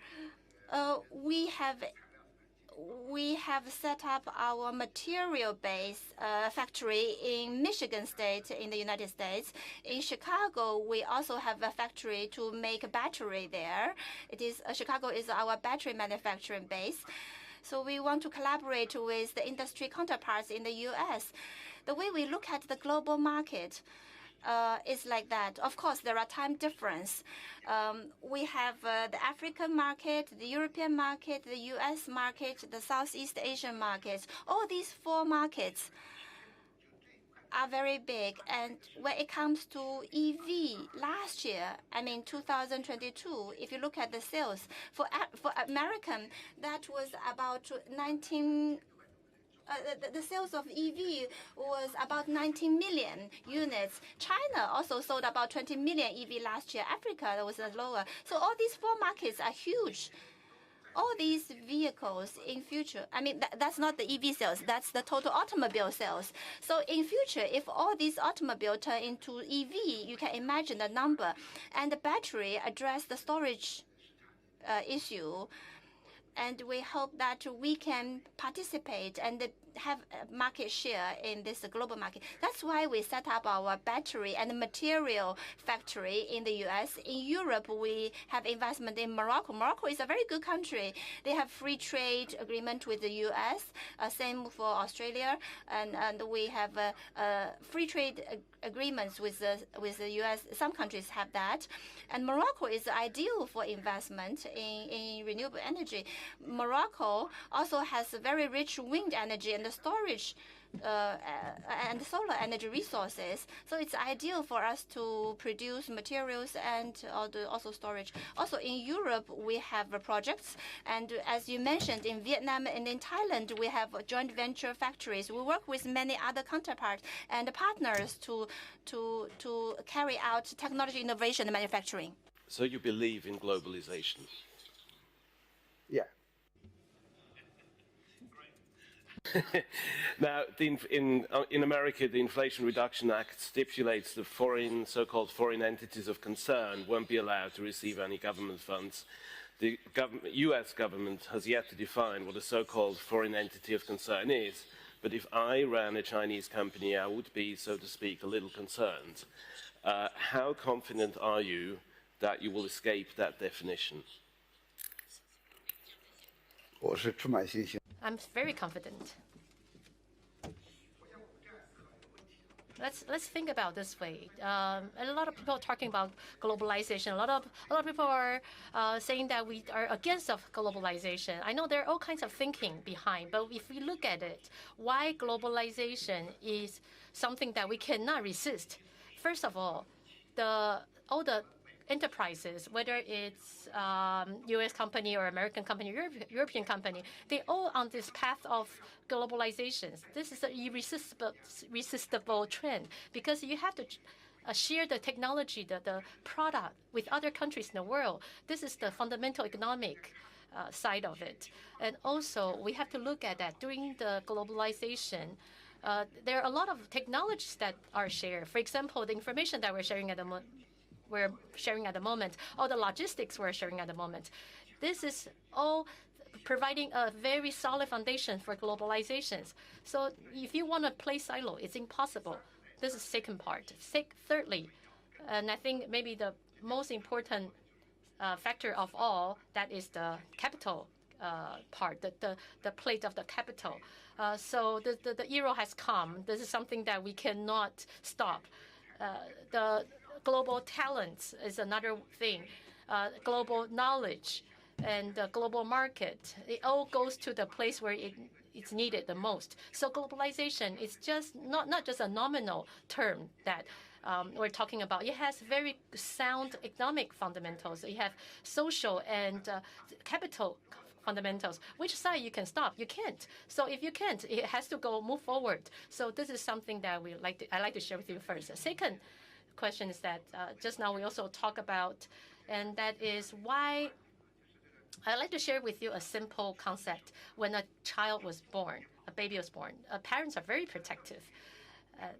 We have set up our material base factory in Michigan State in the United States. In Chicago, we also have a factory to make a battery there. Chicago is our battery manufacturing base. So we want to collaborate with the industry counterparts in the U.S. The way we look at the global market is like that. Of course, there are time difference. We have the African market, the European market, the U.S. market, the Southeast Asian markets. All these 4 markets are very big. And when it comes to EV, last year, 2022, if you look at the sales, for American, that was about 19. The sales of EV was about 19 million units. China also sold about 20 million EV last year. Africa was lower. So all these 4 markets are huge. All these vehicles in future, that's not the EV sales, that's the total automobile sales. So in future, if all these automobiles turn into EV, you can imagine the number. And the battery address the storage issue. And we hope that we can participate and have a market share in this global market. That's why we set up our battery and material factory in the U.S. In Europe, we have investment in Morocco. Morocco is a very good country. They have free trade agreement with the U.S. Same for Australia, and we have free trade agreements with the U.S. Some countries have that, and Morocco is ideal for investment in renewable energy. Morocco also has very rich wind energy and the storage and solar energy resources. So it's ideal for us to produce materials and also storage. Also in Europe, we have projects. And as you mentioned, in Vietnam and in Thailand, we have joint venture factories. We work with many other counterparts and partners to carry out technology innovation and manufacturing. So you believe in globalization? Yeah. Now, in America, the Inflation Reduction Act stipulates that so-called foreign entities of concern won't be allowed to receive any government funds. The US government has yet to define what a so-called foreign entity of concern is, but if I ran a Chinese company, I would be, so to speak, a little concerned. How confident are you that you will escape that definition? I'm very confident. Let's think about this way. A lot of people are talking about globalization. A lot of people are saying that we are against of globalization. I know there are all kinds of thinking behind, but if we look at it, why globalization is something that we cannot resist? First of all, all the enterprises, whether it's U.S. company or American company, European company, they all on this path of globalization. This is an irresistible trend because you have to share the technology, the product with other countries in the world. This is the fundamental economic side of it. And also, we have to look at that during the globalization. There are a lot of technologies that are shared. For example, the information that we're sharing at the moment, all the logistics we're sharing at the moment. This is all providing a very solid foundation for globalizations. So if you want to play silo, it's impossible. This is the second part. Thirdly, and I think maybe the most important factor of all, that is the capital part, the plate of the capital. So the era has come. This is something that we cannot stop. The global talents is another thing. Global knowledge and the global market, it all goes to the place where it's needed the most. So globalization is just not just a nominal term that we're talking about. It has very sound economic fundamentals. You have social and capital fundamentals. Which side you can stop? You can't. So if you can't, it has to move forward. So this is something that I like to share with you first. The second question is that just now we also talk about, and that is why I'd like to share with you a simple concept. When a child was born, a baby was born, parents are very protective.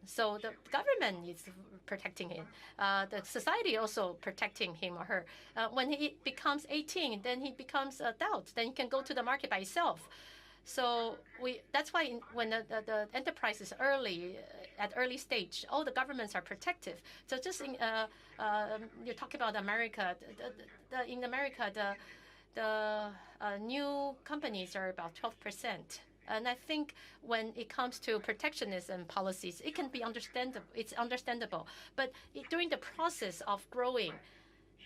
So the government is protecting him. The society also protecting him or her. When he becomes 18, then he becomes adult. Then he can go to the market by himself. So that's why when the enterprise is at early stage, all the governments are protective. So just you talk about America. In America, the new companies are about 12%. And I think when it comes to protectionism policies, it can be understandable. It's understandable. But during the process of growing,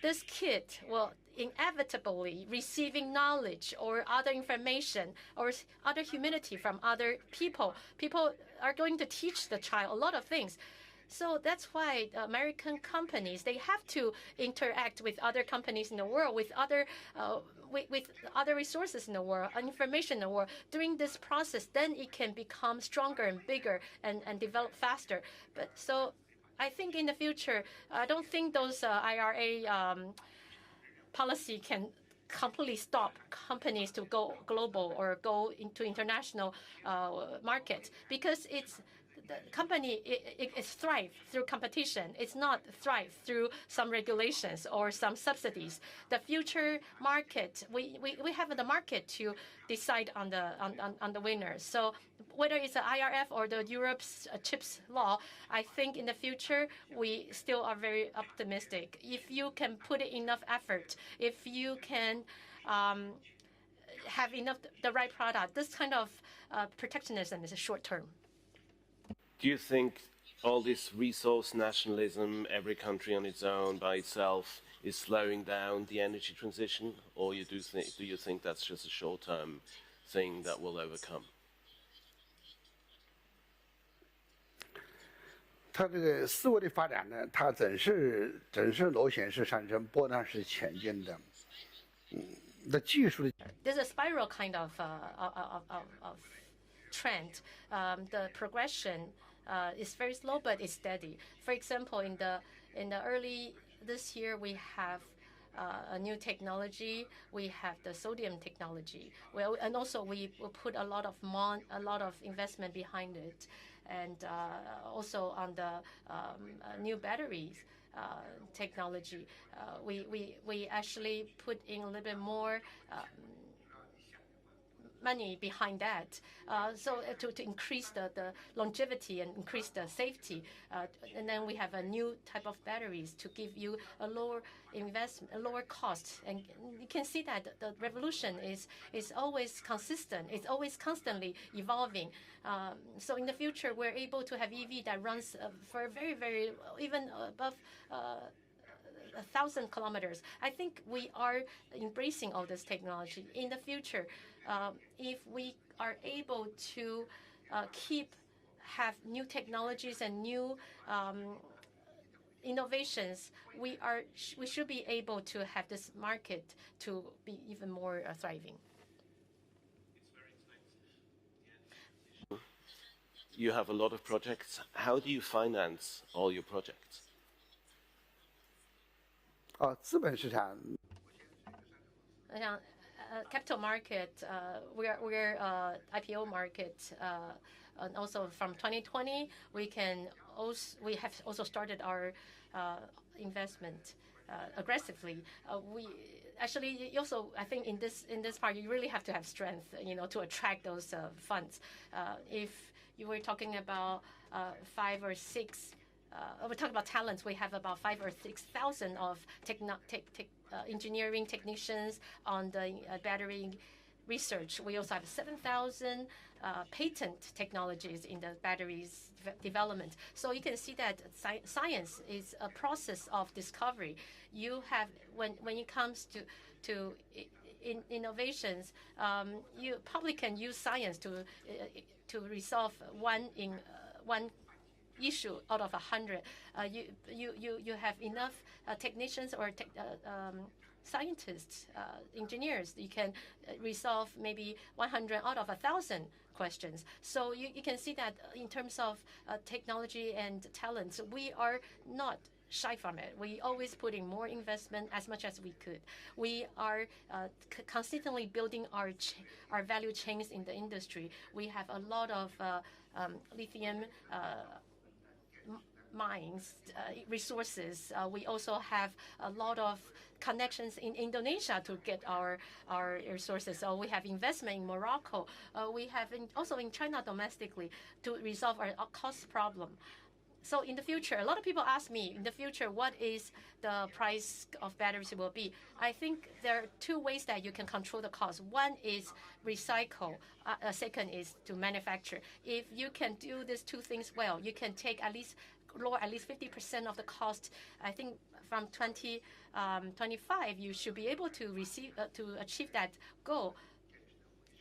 this kid will inevitably receiving knowledge or other information or other humility from other people. People are going to teach the child a lot of things. So that's why American companies, they have to interact with other companies in the world, with other resources in the world, information in the world. During this process, then it can become stronger and bigger and develop faster. But so I think in the future, I don't think those IRA policy can completely stop companies to go global or go into international markets, because the company it thrive through competition. It's not thrive through some regulations or some subsidies. The future market, we have the market to decide on the winners. So whether it's the IRF or the Europe's CHIPS law, I think in the future we still are very optimistic. If you can put in enough effort, if you can have enough the right product, this kind of protectionism is a short term. Do you think all this resource nationalism, every country on its own by itself, is slowing down the energy transition, or do you think that's just a short-term thing that will overcome? 它这个思维的发展呢，它总是螺旋式上升，波段式前进的。那技术的 There's a spiral kind of trend. The progression is very slow, but it's steady. For example, in the early this year, we have a new technology. We have the sodium technology. Well, and also we put a lot of investment behind it, and also on the new batteries technology. We actually put in a little bit more money behind that, so to increase the longevity and increase the safety. And then we have a new type of batteries to give you a lower investment, a lower cost. And you can see that the revolution is always consistent. It's always constantly evolving. So in the future, we're able to have EV that runs for very, very, even above 1,000 kilometers. I think we are embracing all this technology. In the future, if we are able to have new technologies and new innovations, we should be able to have this market to be even more thriving. You have a lot of projects. How do you finance all your projects? 资本市场。Capital market, we're IPO market, and also from 2020 we have also started our investment aggressively. We actually also, I think in this part you really have to have strength, to attract those funds. If you were talking about 5 or 6. We're talking about talents. We have about 5,000 or 6,000 of engineering technicians on the battery research. We also have 7,000 patent technologies in the batteries development. So you can see that science is a process of discovery. You have when it comes to innovations, you probably can use science to resolve one issue out of 100. You have enough technicians or scientists, engineers. You can resolve maybe 100 out of 1,000 questions. So you can see that in terms of technology and talents, we are not shy from it. We always put in more investment as much as we could. We are constantly building our value chains in the industry. We have a lot of lithium mines, resources. We also have a lot of connections in Indonesia to get our resources. So we have investment in Morocco. We have also in China domestically to resolve our cost problem. So in the future, a lot of people ask me, in the future, what is the price of batteries will be? I think there are two ways that you can control the cost. One is recycle. Second is to manufacture. If you can do these two things well, you can take lower at least 50% of the cost. I think from 2025, you should be able to achieve that goal.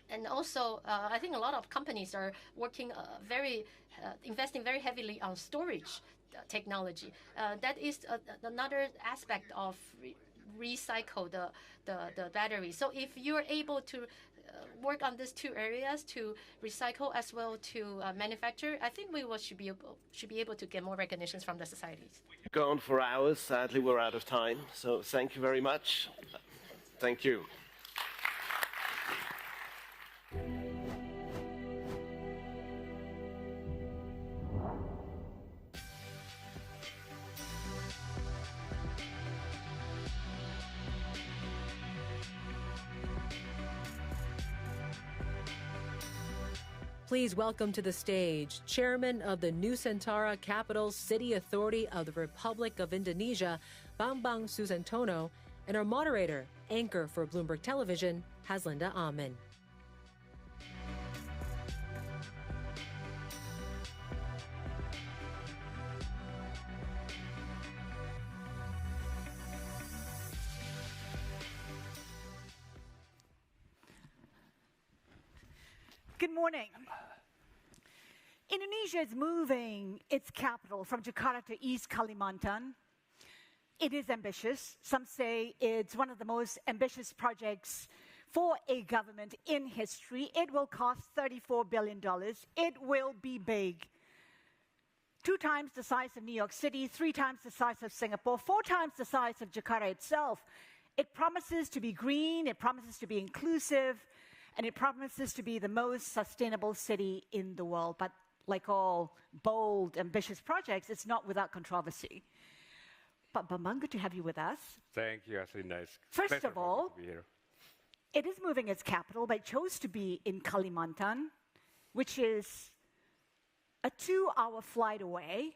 And also, I think a lot of companies are working investing very heavily on storage technology. That is another aspect of recycle the battery. So if you're able to work on these two areas, to recycle as well to manufacture, I think we should be able to get more recognitions from the societies. Go on for hours. Sadly, we're out of time. So thank you very much. Thank you. Please welcome to the stage Chairman of the Nusantara Capital City Authority of the Republic of Indonesia, Bambang Susantono, and our moderator, anchor for Bloomberg Television, Haslinda Amin. Good morning. Indonesia is moving its capital from Jakarta to East Kalimantan. It is ambitious. Some say it's one of the most ambitious projects for a government in history. It will cost $34 billion. It will be big. 2 times the size of New York City, 3 times the size of Singapore, 4 times the size of Jakarta itself. It promises to be green, it promises to be inclusive, and it promises to be the most sustainable city in the world. But like all bold, ambitious projects, it's not without controversy. But Bambang, good to have you with us. Thank you, Haslinda. First of all, it is moving its capital, but it chose to be in Kalimantan, which is a 2-hour flight away,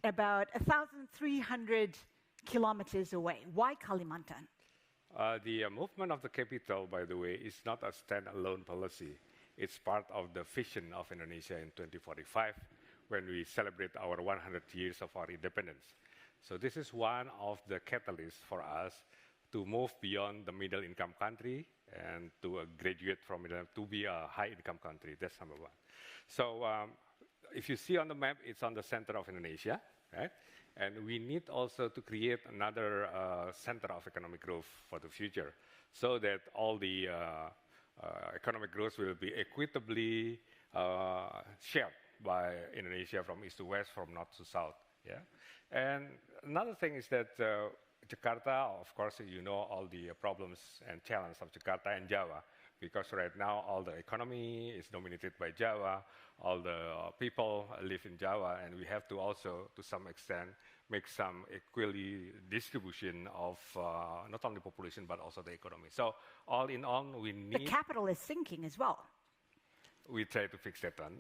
about 1,300 kilometers away. Why Kalimantan? The movement of the capital, by the way, is not a standalone policy. It's part of the vision of Indonesia in 2045, when we celebrate our 100 years of our independence. So this is one of the catalysts for us to move beyond the middle-income country and to graduate from it to be a high-income country. That's number one. So if you see on the map, it's on the center of Indonesia, right? And we need also to create another center of economic growth for the future, so that all the economic growth will be equitably shared by Indonesia from east to west, from north to south. Yeah. And another thing is that Jakarta, of course, you know all the problems and challenges of Jakarta and Java, because right now all the economy is dominated by Java, all the people live in Java, and we have to also, to some extent, make some equally distribution of not only population but also the economy. So all in all, we need... The capital is sinking as well. We try to fix that one.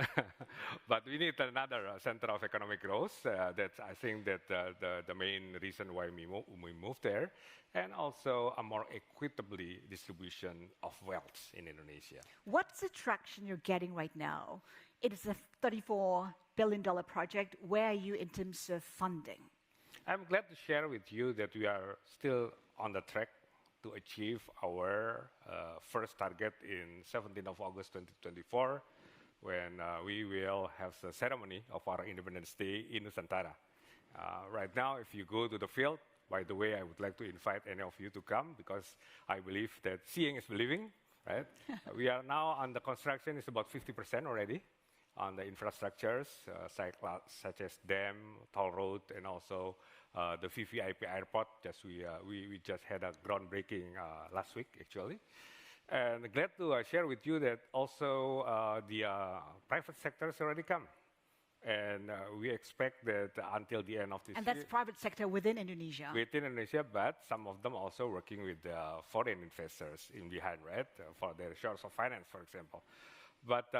But we need another center of economic growth. That's, I think, that the main reason why we moved there. And also a more equitably distribution of wealth in Indonesia. What's the traction you're getting right now? It is a $34 billion project. Where are you in terms of funding? I'm glad to share with you that we are still on the track to achieve our first target in 17th of August 2024, when we will have the ceremony of our Independence Day in Nusantara. Right now, if you go to the field, by the way, I would like to invite any of you to come, because I believe that seeing is believing, right? We are now on the construction, is about 50% already on the infrastructures, such as dam, toll road, and also the VVIP airport. We just had a groundbreaking last week, actually. And glad to share with you that also the private sector has already come. And we expect that until the end of this year. And that's private sector within Indonesia. Within Indonesia, but some of them also working with foreign investors in behind, right? For their source of finance, for example. But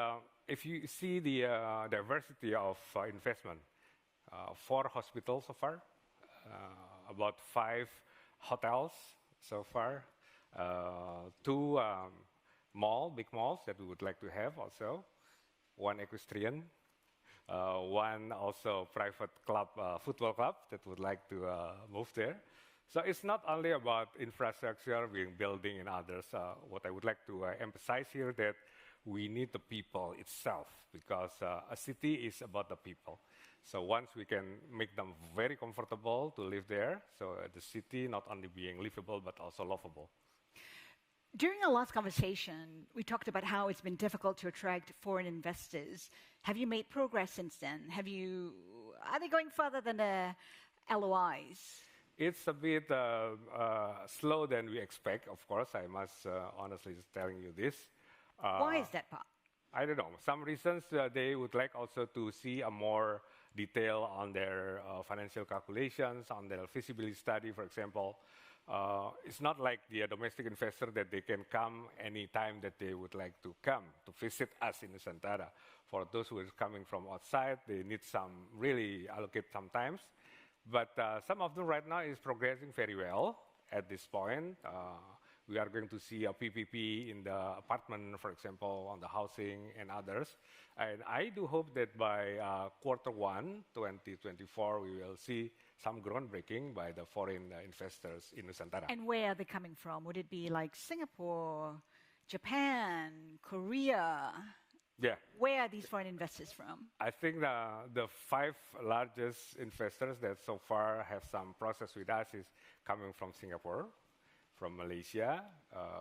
if you see the diversity of investment, 4 hospitals so far, about 5 hotels so far, 2 big malls that we would like to have also, 1 equestrian, 1 also private club, football club that would like to move there. So it's not only about infrastructure being building and others. What I would like to emphasize here that we need the people itself, because a city is about the people. So once we can make them very comfortable to live there, so the city not only being livable but also lovable. During our last conversation, we talked about how it's been difficult to attract foreign investors. Have you made progress since then? Are they going further than the LOIs? It's a bit slow than we expect, of course. I must honestly telling you this. Why is that, Pa? I don't know. Some reasons they would like also to see a more detail on their financial calculations, on their feasibility study, for example. It's not like the domestic investor that they can come anytime that they would like to come to visit us in Nusantara. For those who are coming from outside, they need really allocate some time. But some of them right now is progressing very well at this point. We are going to see a PPP in the apartment, for example, on the housing and others. And I do hope that by Q1 2024, we will see some groundbreaking by the foreign investors in Nusantara. And where are they coming from? Would it be like Singapore, Japan, Korea? Yeah. Where are these foreign investors from? I think the 5 largest investors that so far have some process with us is coming from Singapore, from Malaysia,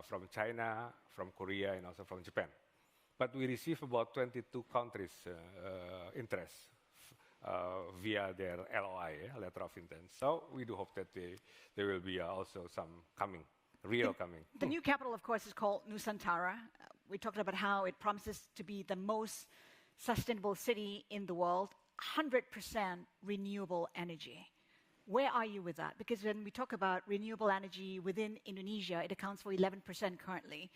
from China, from Korea, and also from Japan. But we receive about 22 countries' interest via their LOI, letter of intent. So we do hope that there will be also some coming, coming. The new capital, of course, is called Nusantara. We talked about how it promises to be the most sustainable city in the world, 100% renewable energy. Where are you with that? Because when we talk about renewable energy within Indonesia, it accounts for 11% currently.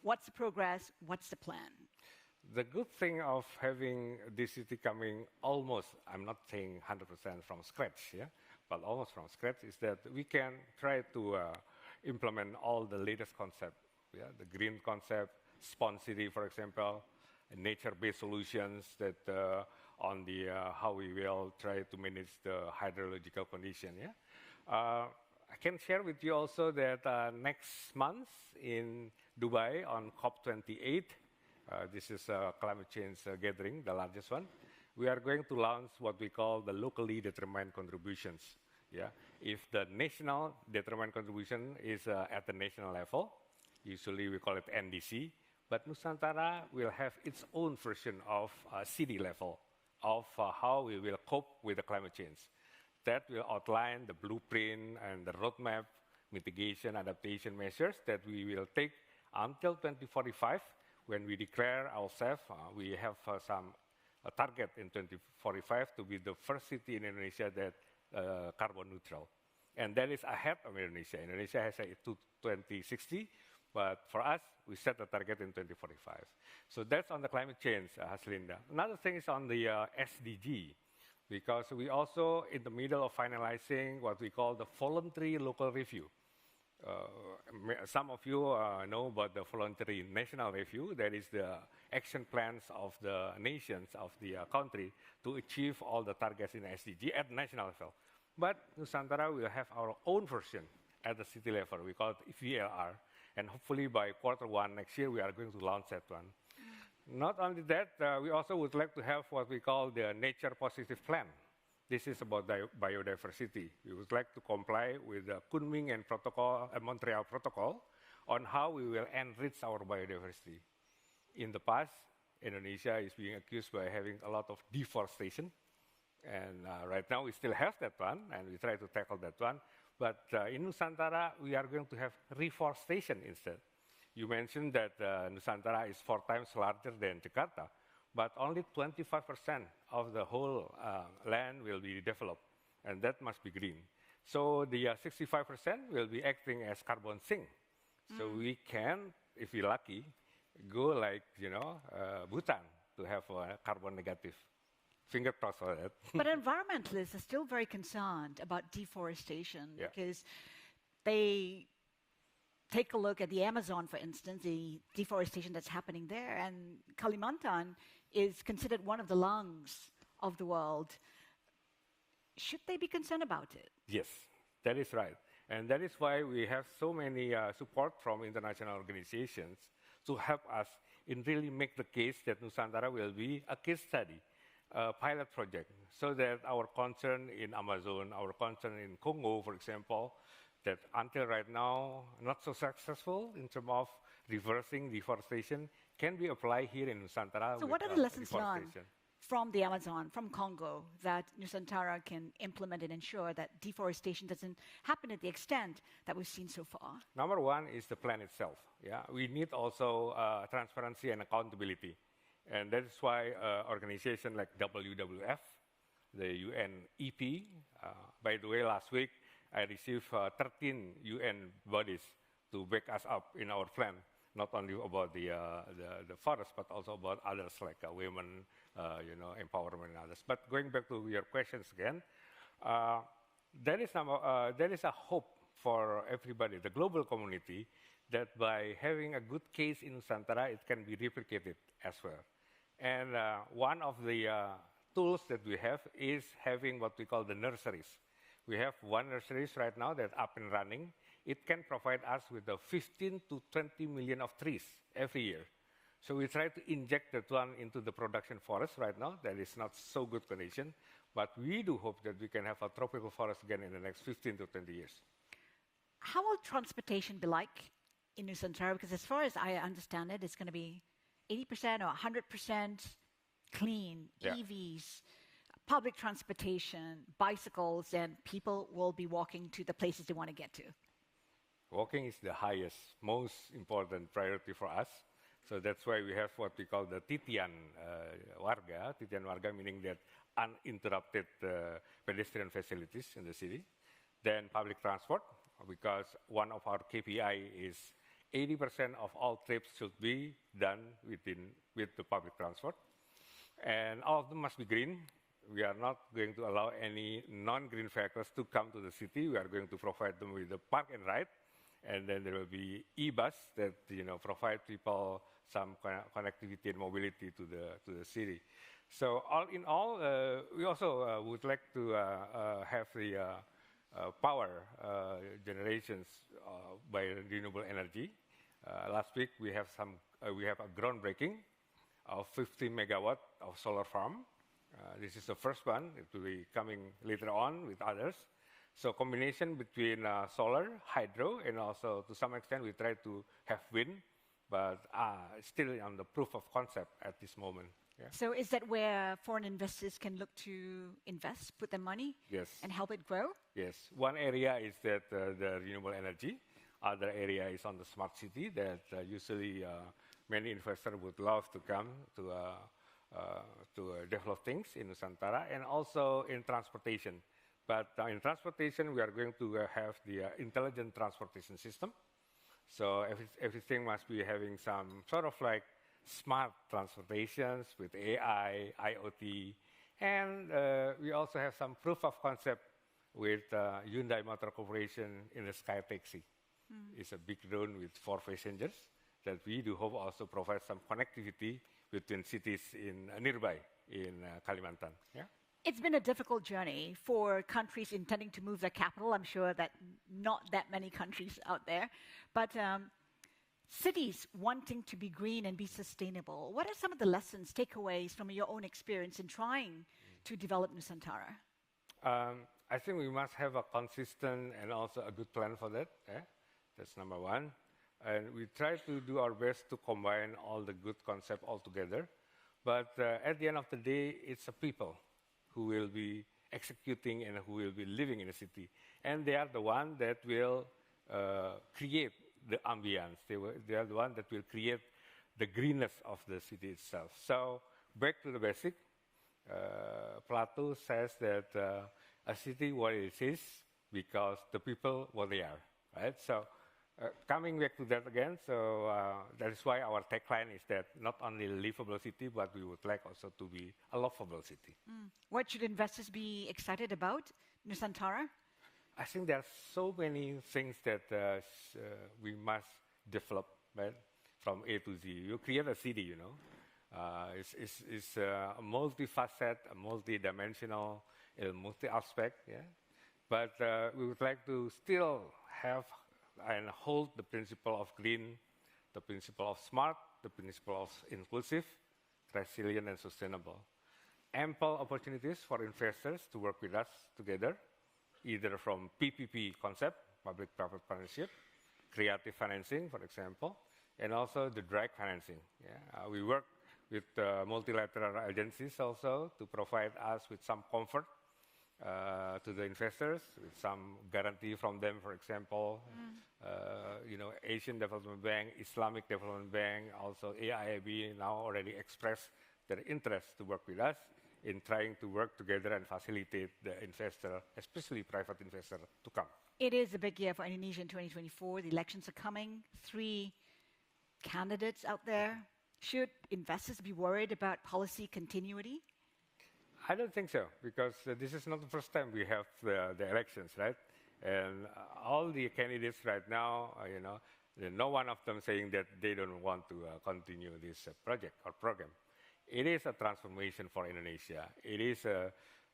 What's the progress? What's the plan? The good thing of having this city coming almost, I'm not saying 100% from scratch, yeah, but almost from scratch, is that we can try to implement all the latest concepts, yeah, the green concept, Spawn City, for example, nature-based solutions that on the how we will try to manage the hydrological condition. Yeah, I can share with you also that next month in Dubai on COP28, this is a climate change gathering, the largest one. We are going to launch what we call the locally determined contributions. Yeah, if the national determined contribution is at the national level, usually we call it NDC. But Nusantara will have its own version of city level of how we will cope with the climate change. That will outline the blueprint and the roadmap, mitigation, adaptation measures that we will take until 2045. When we declare ourselves, we have a target in 2045 to be the first city in Indonesia that carbon neutral. And that is ahead of Indonesia. Indonesia has a 2060. But for us, we set the target in 2045. So that's on the climate change, Haslinda. Another thing is on the SDG, because we also in the middle of finalizing what we call the voluntary local review. Some of you know about the voluntary national review. That is the action plans of the nations of the country to achieve all the targets in SDG at national level. But Nusantara will have our own version at the city level. We call it VLR. And hopefully by Q1 next year, we are going to launch that one. Not only that, we also would like to have what we call the nature positive plan. This is about biodiversity. We would like to comply with the Kunming and Montreal Protocol on how we will enrich our biodiversity. In the past, Indonesia is being accused by having a lot of deforestation. And right now, we still have that one, and we try to tackle that one. But in Nusantara, we are going to have reforestation instead. You mentioned that Nusantara is 4 times larger than Jakarta, but only 25% of the whole land will be developed, and that must be green. So the 65% will be acting as carbon sink. So we can, if we're lucky, go like, Bhutan to have a carbon negative. Finger crossed for that. But environmentalists are still very concerned about deforestation Yeah. because they take a look at the Amazon, for instance, the deforestation that's happening there, and Kalimantan is considered one of the lungs of the world. Should they be concerned about it? Yes, that is right. And that is why we have so many support from international organizations to help us in really make the case that Nusantara will be a case study, a pilot project, so that our concern in Amazon, our concern in Congo, for example, that until right now, not so successful in terms of reversing deforestation, can be applied here in Nusantara. So what are the lessons learned from the Amazon, from Congo, that Nusantara can implement and ensure that deforestation doesn't happen at the extent that we've seen so far? Number one is the plan itself. Yeah, we need also transparency and accountability. And that is why organizations like WWF, the UN EP, by the way, last week, I received 13 UN bodies to back us up in our plan, not only about the forest, but also about others like women, empowerment and others. But going back to your questions again, there is a hope for everybody, the global community, that by having a good case in Nusantara, it can be replicated as well. And one of the tools that we have is having what we call the nurseries. We have one nurseries right now that's up and running. It can provide us with 15 to 20 million of trees every year. So we try to inject that one into the production forest right now. That is not so good condition, but we do hope that we can have a tropical forest again in the next 15 to 20 years. How will transportation be like in Nusantara? Because as far as I understand it, it's going to be 80% or 100% clean, EVs, public transportation, bicycles, and people will be walking to the places they want to get to. Walking is the highest, most important priority for us. So that's why we have what we call the Titian Warga. Titian Warga meaning that uninterrupted pedestrian facilities in the city. Then public transport, because one of our KPI is 80% of all trips should be done with the public transport. And all of them must be green. We are not going to allow any non-green vehicles to come to the city. We are going to provide them with the park and ride. And then there will be e-bus that provide people some connectivity and mobility to the city. So all in all, we also would like to have the power generations by renewable energy. Last week we have a groundbreaking of 50 megawatt of solar farm. This is the first one. It will be coming later on with others. So combination between solar, hydro, and also to some extent we try to have wind, but still on the proof of concept at this moment. Yeah. So is that where foreign investors can look to invest, put their money, and help it grow? Yes. One area is that the renewable energy. Other area is on the smart city that usually many investors would love to come to develop things in Nusantara, and also in transportation. But in transportation, we are going to have the intelligent transportation system. So everything must be having some sort of like smart transportations with AI, IoT, and we also have some proof of concept with Hyundai Motor Corporation in the Sky Taxi. It's a big drone with 4 passengers that we do hope also provide some connectivity between cities in nearby in Kalimantan. Yeah. It's been a difficult journey for countries intending to move their capital. I'm sure that not that many countries out there, but cities wanting to be green and be sustainable. What are some of the lessons, takeaways from your own experience in trying to develop Nusantara? I think we must have a consistent and also a good plan for that. That's number one. And we try to do our best to combine all the good concepts all together. But at the end of the day, it's the people who will be executing and who will be living in the city. And they are the ones that will create the ambience. They are the ones that will create the greenness of the city itself. So back to the basic. Plato says that a city what it is because the people what they are, right? So coming back to that again, so that is why our tagline is that not only a livable city, but we would like also to be a lovable city. What should investors be excited about, Nusantara? I think there are so many things that we must develop, right? From A to Z. You create a city, you know. It's a multifaceted, a multi-dimensional, a multi-aspect, yeah. But we would like to still have and hold the principle of green, the principle of smart, the principle of inclusive, resilient, and sustainable. Ample opportunities for investors to work with us together, either from PPP concept, public-private partnership, creative financing, for example, and also the direct financing. Yeah? We work with multilateral agencies also to provide us with some comfort to the investors, with some guarantee from them, for example, Asian Development Bank, Islamic Development Bank, also AIIB now already expressed their interest to work with us in trying to work together and facilitate the investor, especially private investor, to come. It is a big year for Indonesia in 2024. The elections are coming. 3 candidates out there. Should investors be worried about policy continuity? I don't think so, because this is not the first time we have the elections, right? And all the candidates right now, no one of them saying that they don't want to continue this project or program. It is a transformation for Indonesia. It is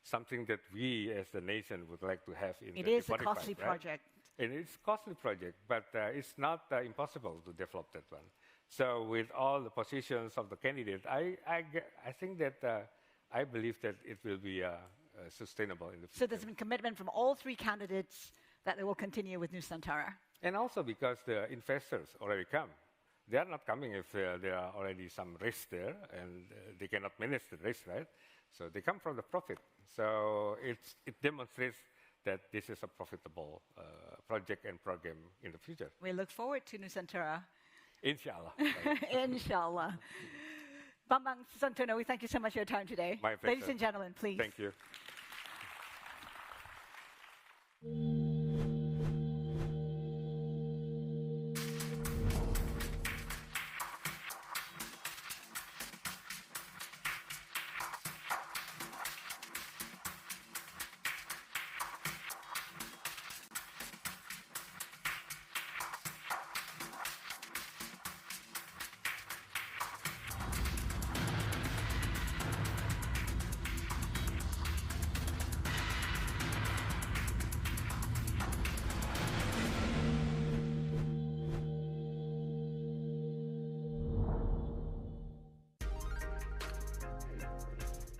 something that we as the nation would like to have in 2045. It is a costly project. And it's a costly project, but it's not impossible to develop that one. So with all the positions of the candidate, I think that I believe that it will be sustainable in the future. So there's been commitment from all 3 candidates that they will continue with Nusantara. And also because the investors already come. They are not coming if there are already some risk there and they cannot manage the risk, right? So they come from the profit. So it demonstrates that this is a profitable project and program in the future. We look forward to Nusantara. Inshallah. Inshallah. Bambang Susantono, we thank you so much for your time today. My pleasure. Ladies and gentlemen, please. Thank you.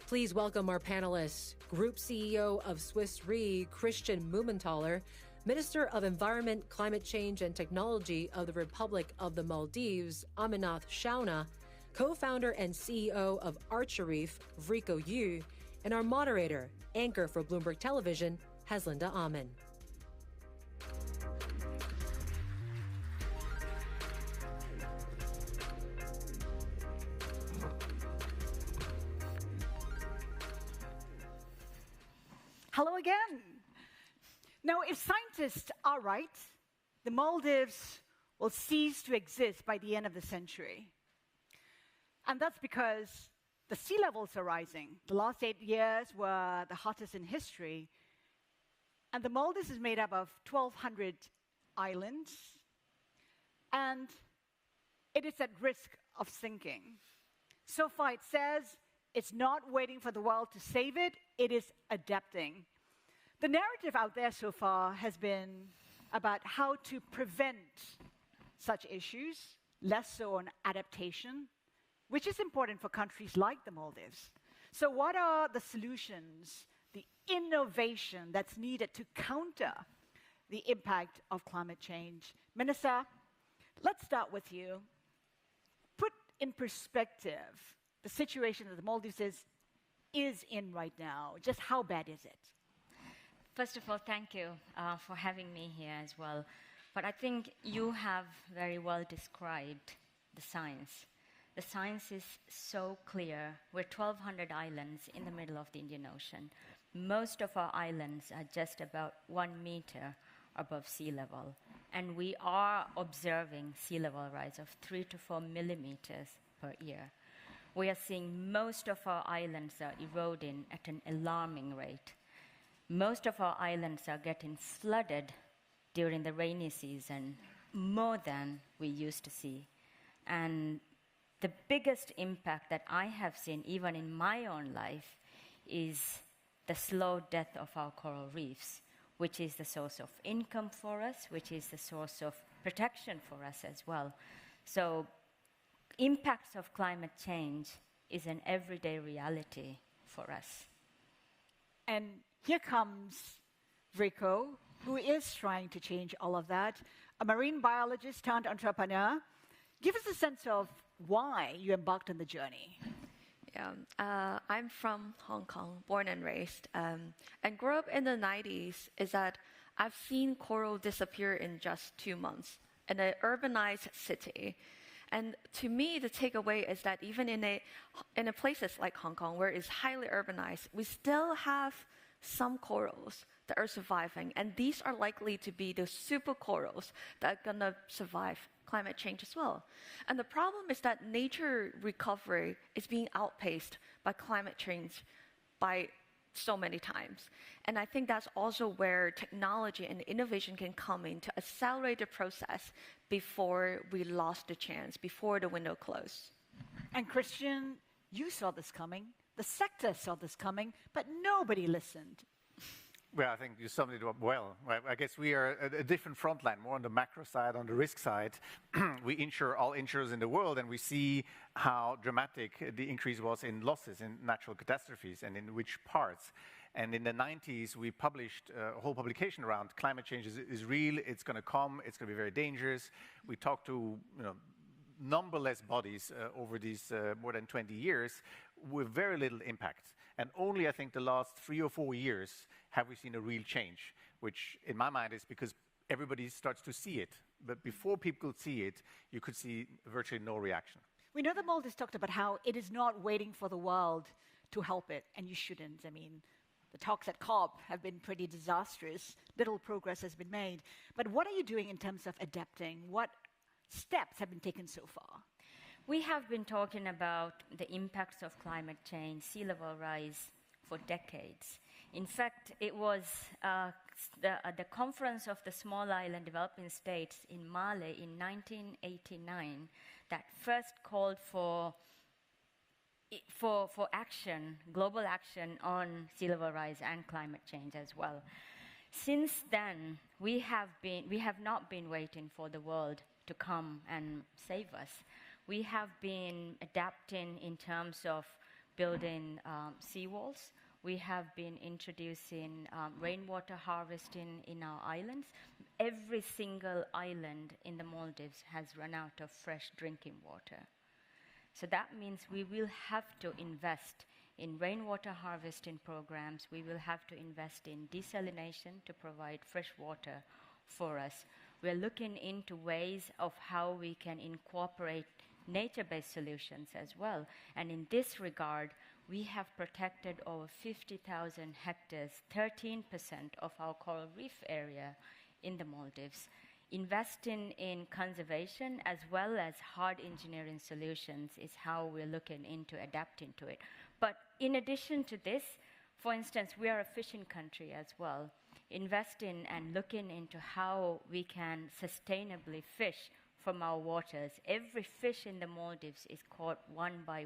Please welcome our panelists, Group CEO of Swiss Re, Christian Mumenthaler, Minister of Environment, Climate Change and Technology of the Republic of the Maldives, Aminath Shauna, co-founder and CEO of Archerreef, Vrico Yu, and our moderator, anchor for Bloomberg Television, Haslinda Amin. Hello again. Now, if scientists are right, the Maldives will cease to exist by the end of the century. And that's because the sea levels are rising. The last 8 years were the hottest in history. And the Maldives is made up of 1,200 islands. And it is at risk of sinking. So far, it says it's not waiting for the world to save it, it is adapting. The narrative out there so far has been about how to prevent such issues, less so on adaptation, which is important for countries like the Maldives. So what are the solutions, the innovation that's needed to counter the impact of climate change? Minister, let's start with you. Put in perspective the situation that the Maldives is in right now. Just how bad is it? First of all, thank you for having me here as well. But I think you have very well described the science. The science is so clear. We're 1,200 islands in the middle of the Indian Ocean. Most of our islands are just about 1 meter above sea level. And we are observing sea level rise of 3 to 4 millimeters per year. We are seeing most of our islands are eroding at an alarming rate. Most of our islands are getting flooded during the rainy season, more than we used to see. And the biggest impact that I have seen, even in my own life, is the slow death of our coral reefs, which is the source of income for us, which is the source of protection for us as well. So impacts of climate change is an everyday reality for us. And here comes Rico, who is trying to change all of that, a marine biologist turned entrepreneur. Give us a sense of why you embarked on the journey. Yeah, I'm from Hong Kong, born and raised, and grew up in the 90s. Is that I've seen coral disappear in just 2 months in an urbanized city. And to me, the takeaway is that even in a places like Hong Kong, where it's highly urbanized, we still have some corals that are surviving. And these are likely to be the super corals that are going to survive climate change as well. And the problem is that nature recovery is being outpaced by climate change by so many times. And I think that's also where technology and innovation can come in to accelerate the process before we lost the chance, before the window closed. And Christian, you saw this coming, the sector saw this coming, but nobody listened. Well, I think you summed it up well. I guess we are a different front line, more on the macro side, on the risk side. We insure all insurers in the world, and we see how dramatic the increase was in losses in natural catastrophes and in which parts. And in the 90s, we published a whole publication around climate change is real, it's going to come, it's going to be very dangerous. We talked to numberless bodies over these more than 20 years with very little impact. And only, I think, the last 3 or 4 years have we seen a real change, which in my mind is because everybody starts to see it. But before people could see it, you could see virtually no reaction. We know the mold has talked about how it is not waiting for the world to help it, and you shouldn't. I mean, the talks at COP have been pretty disastrous. Little progress has been made. But what are you doing in terms of adapting? What steps have been taken so far? We have been talking about the impacts of climate change, sea level rise, for decades. In fact, it was the conference of the Small Island Developing States in Mali in 1989 that first called for action, global action on sea level rise and climate change as well. Since then, we have not been waiting for the world to come and save us. We have been adapting in terms of building seawalls. We have been introducing rainwater harvesting in our islands. Every single island in the Maldives has run out of fresh drinking water. So that means we will have to invest in rainwater harvesting programs. We will have to invest in desalination to provide fresh water for us. We're looking into ways of how we can incorporate nature-based solutions as well. And in this regard, we have protected over 50,000 hectares, 13% of our coral reef area in the Maldives. Investing in conservation as well as hard engineering solutions is how we're looking into adapting to it. But in addition to this, for instance, we are a fishing country as well. Investing and looking into how we can sustainably fish from our waters. Every fish in the Maldives is caught one by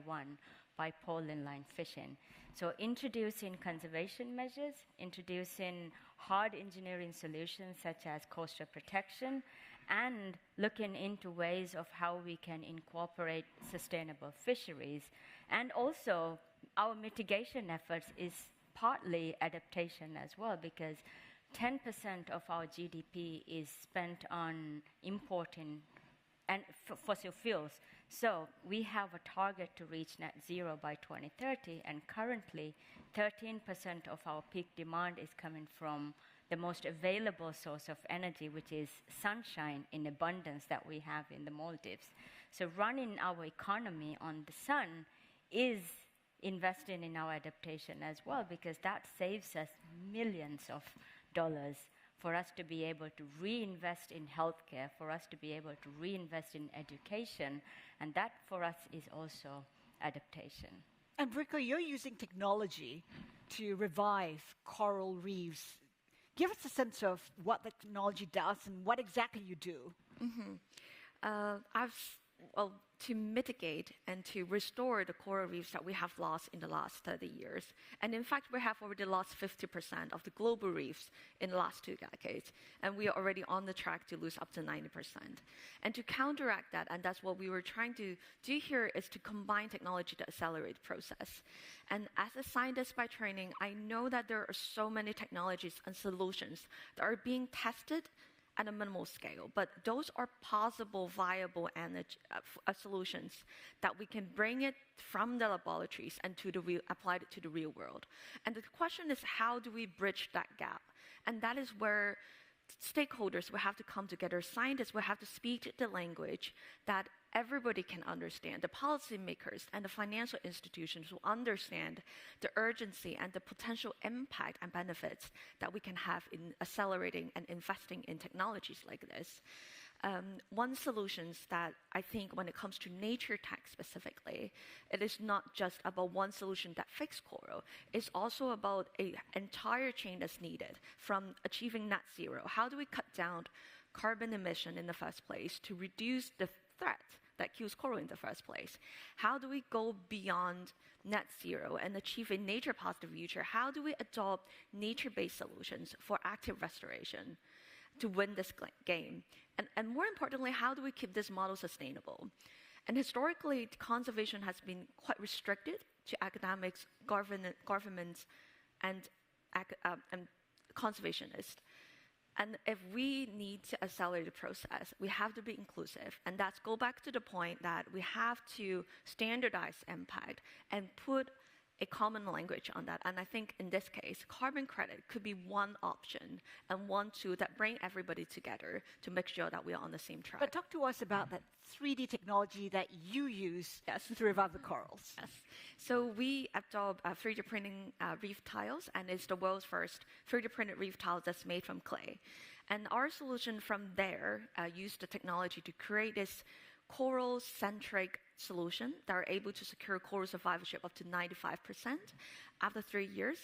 pole and line fishing. So introducing conservation measures, introducing hard engineering solutions such as coastal protection, and looking into ways of how we can incorporate sustainable fisheries. And also our mitigation efforts is partly adaptation as well, because 10% of our GDP is spent on importing and fossil fuels. So we have a target to reach net zero by 2030, and currently 13% of our peak demand is coming from the most available source of energy, which is sunshine in abundance that we have in the Maldives. So running our economy on the sun is investing in our adaptation as well, because that saves us millions of dollars for us to be able to reinvest in healthcare, for us to be able to reinvest in education, and that for us is also adaptation. And Rico, you're using technology to revive coral reefs. Give us a sense of what the technology does and what exactly you do. To mitigate and to restore the coral reefs that we have lost in the last 30 years. And in fact, we have already lost 50% of the global reefs in the last 2 decades. And we are already on the track to lose up to 90%. And to counteract that, and that's what we were trying to do here, is to combine technology to accelerate the process. And as a scientist by training, I know that there are so many technologies and solutions that are being tested at a minimal scale, but those are possible, viable solutions that we can bring it from the laboratories and apply it to the real world. And the question is, how do we bridge that gap? And that is where stakeholders will have to come together. Scientists will have to speak the language that everybody can understand. The policymakers and the financial institutions will understand the urgency and the potential impact and benefits that we can have in accelerating and investing in technologies like this. One solution that I think when it comes to nature tech specifically, it is not just about one solution that fixes coral. It's also about an entire chain that's needed, from achieving net zero. How do we cut down carbon emission in the first place to reduce the threat that kills coral in the first place? How do we go beyond net zero and achieve a nature-positive future? How do we adopt nature-based solutions for active restoration to win this game? And more importantly, how do we keep this model sustainable? And historically, conservation has been quite restricted to academics, governments, and conservationists. And if we need to accelerate the process, we have to be inclusive. And that's go back to the point that we have to standardize impact and put a common language on that. And I think in this case, carbon credit could be one option and one tool that bring everybody together to make sure that we are on the same track. But talk to us about that 3D technology that you use to revive the corals. Yes. So we adopt 3D printing reef tiles, and it's the world's first 3D printed reef tiles that's made from clay. And our solution from there used the technology to create this coral-centric solution that are able to secure coral survivorship up to 95% after 3 years,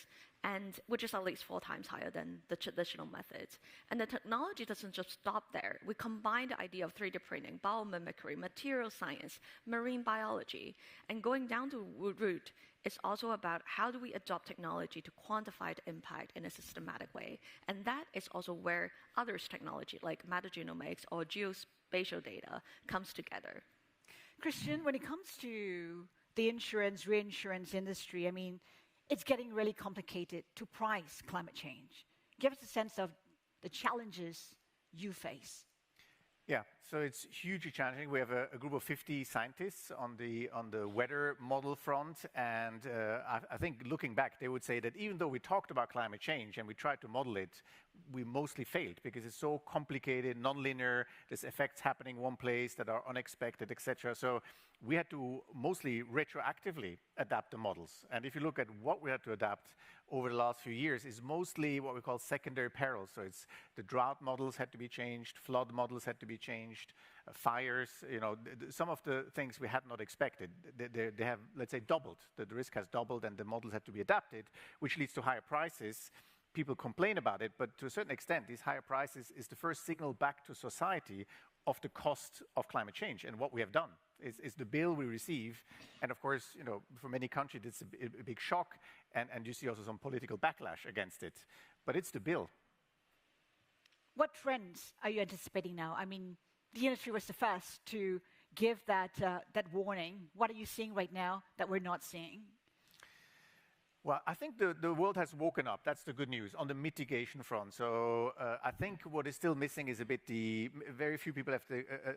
and which is at least 4 times higher than the traditional methods. And the technology doesn't just stop there. We combine the idea of 3D printing, biomimicry, material science, marine biology, and going down to root is also about how do we adopt technology to quantify the impact in a systematic way. And that is also where others' technology, like metagenomics or geospatial data, comes together. Christian, when it comes to the insurance, reinsurance industry, I mean, it's getting really complicated to price climate change. Give us a sense of the challenges you face. Yeah, so it's hugely challenging. We have a group of 50 scientists on the weather model front, and I think looking back, they would say that even though we talked about climate change and we tried to model it, we mostly failed because it's so complicated, non-linear. There's effects happening one place that are unexpected, etc. So we had to mostly retroactively adapt the models. And if you look at what we had to adapt over the last few years, is mostly what we call secondary perils. So it's the drought models had to be changed, flood models had to be changed, fires. Some of the things we had not expected, they have, let's say, doubled. The risk has doubled, and the models had to be adapted, which leads to higher prices. People complain about it, but to a certain extent, these higher prices is the first signal back to society of the cost of climate change. And what we have done is the bill we receive. And of course, for many countries, it's a big shock. And you see also some political backlash against it. But it's the bill. What trends are you anticipating now? I mean, the industry was the first to give that warning. What are you seeing right now that we're not seeing? Well, I think the world has woken up. That's the good news on the mitigation front. So I think what is still missing is a bit very few people have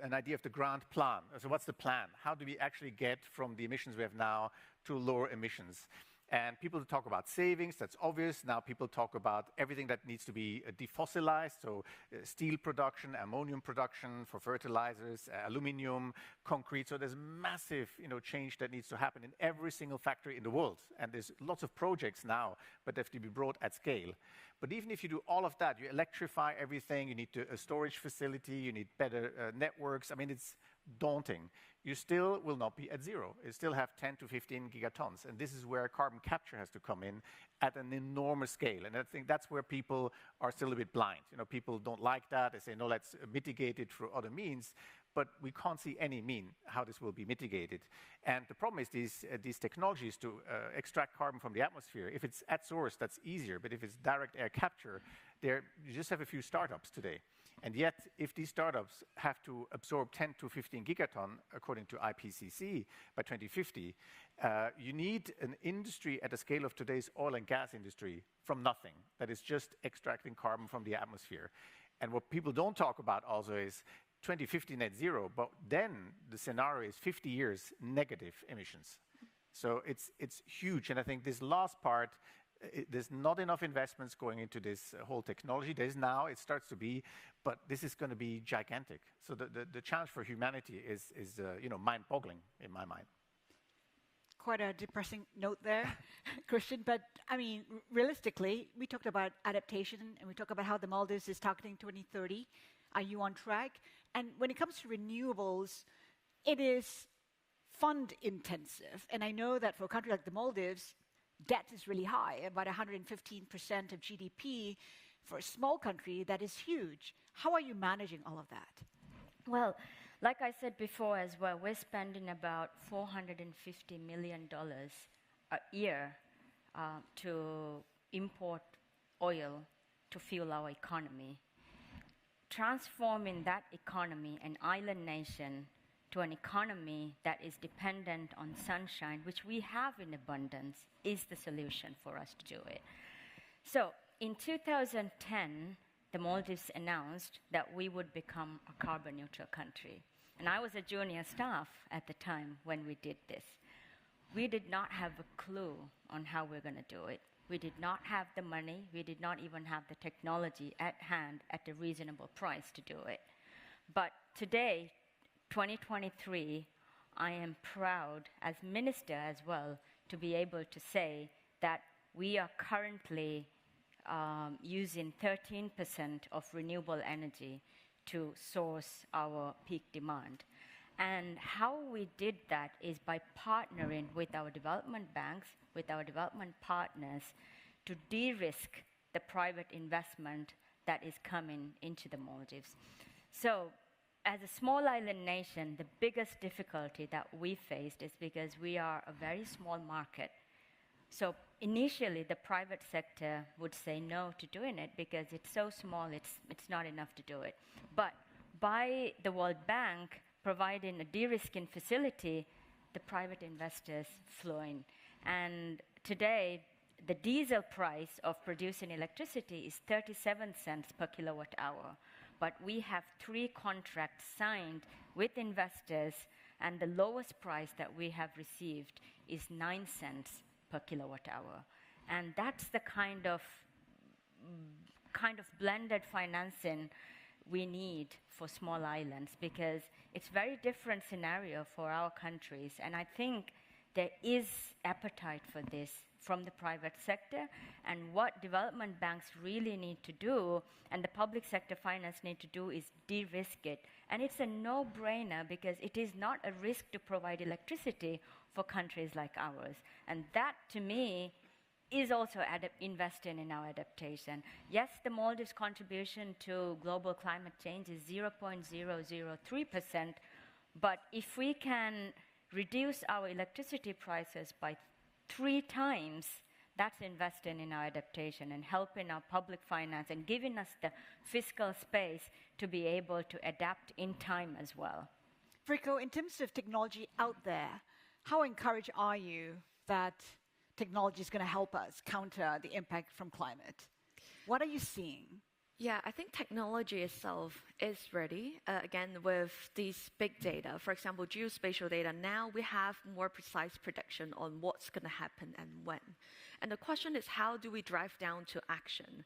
an idea of the grand plan. So what's the plan? How do we actually get from the emissions we have now to lower emissions? And people talk about savings, that's obvious. Now people talk about everything that needs to be defossilized, so steel production, ammonium production for fertilizers, aluminium, concrete. So there's massive change that needs to happen in every single factory in the world. And there's lots of projects now, but they have to be brought at scale. But even if you do all of that, you electrify everything, you need a storage facility, you need better networks. I mean, it's daunting. You still will not be at zero. You still have 10 to 15 gigatons. And this is where carbon capture has to come in at an enormous scale. And I think that's where people are still a bit blind. People don't like that. They say, no, let's mitigate it through other means. But we can't see any mean how this will be mitigated. And the problem is these technologies to extract carbon from the atmosphere, if it's at source, that's easier. But if it's direct air capture, you just have a few startups today. And yet, if these startups have to absorb 10 to 15 gigaton, according to IPCC, by 2050, you need an industry at the scale of today's oil and gas industry from nothing, that is just extracting carbon from the atmosphere. And what people don't talk about also is 2050 net zero, but then the scenario is 50 years negative emissions. So it's huge. And I think this last part, there's not enough investments going into this whole technology. There's now, it starts to be, but this is going to be gigantic. So the challenge for humanity is mind-boggling in my mind. Quite a depressing note there, Christian. But I mean, realistically, we talked about adaptation and we talked about how the Maldives is targeting 2030. Are you on track? And when it comes to renewables, it is fund intensive. And I know that for a country like the Maldives, debt is really high, about 115% of GDP. For a small country, that is huge. How are you managing all of that? Well, like I said before as well, we're spending about $450 million a year to import oil to fuel our economy. Transforming that economy, an island nation, to an economy that is dependent on sunshine, which we have in abundance, is the solution for us to do it. So in 2010, the Maldives announced that we would become a carbon neutral country. And I was a junior staff at the time when we did this. We did not have a clue on how we're going to do it. We did not have the money. We did not even have the technology at hand at a reasonable price to do it. But today, 2023, I am proud as minister as well to be able to say that we are currently using 13% of renewable energy to source our peak demand. And how we did that is by partnering with our development banks, with our development partners, to de-risk the private investment that is coming into the Maldives. So, as a small island nation, the biggest difficulty that we faced is because we are a very small market. So initially, the private sector would say no to doing it because it's so small, it's not enough to do it. But by the World Bank providing a de-risking facility, the private investors flow in. And today, the diesel price of producing electricity is 37 cents per kilowatt hour. But we have 3 contracts signed with investors, and the lowest price that we have received is 9 cents per kilowatt hour. And that's the kind of blended financing we need for small islands, because it's a very different scenario for our countries. And I think there is appetite for this from the private sector, and what development banks really need to do and the public sector finance need to do is de-risk it. And it's a no-brainer because it is not a risk to provide electricity for countries like ours. And that, to me, is also investing in our adaptation. Yes, the Maldives' contribution to global climate change is 0.003%, but if we can reduce our electricity prices by 3 times, that's investing in our adaptation and helping our public finance and giving us the fiscal space to be able to adapt in time as well. Frico, in terms of technology out there, how encouraged are you that technology is going to help us counter the impact from climate? What are you seeing? Yeah, I think technology itself is ready. Again, with these big data, for example, geospatial data, now we have more precise prediction on what's going to happen and when. And the question is, how do we drive down to action?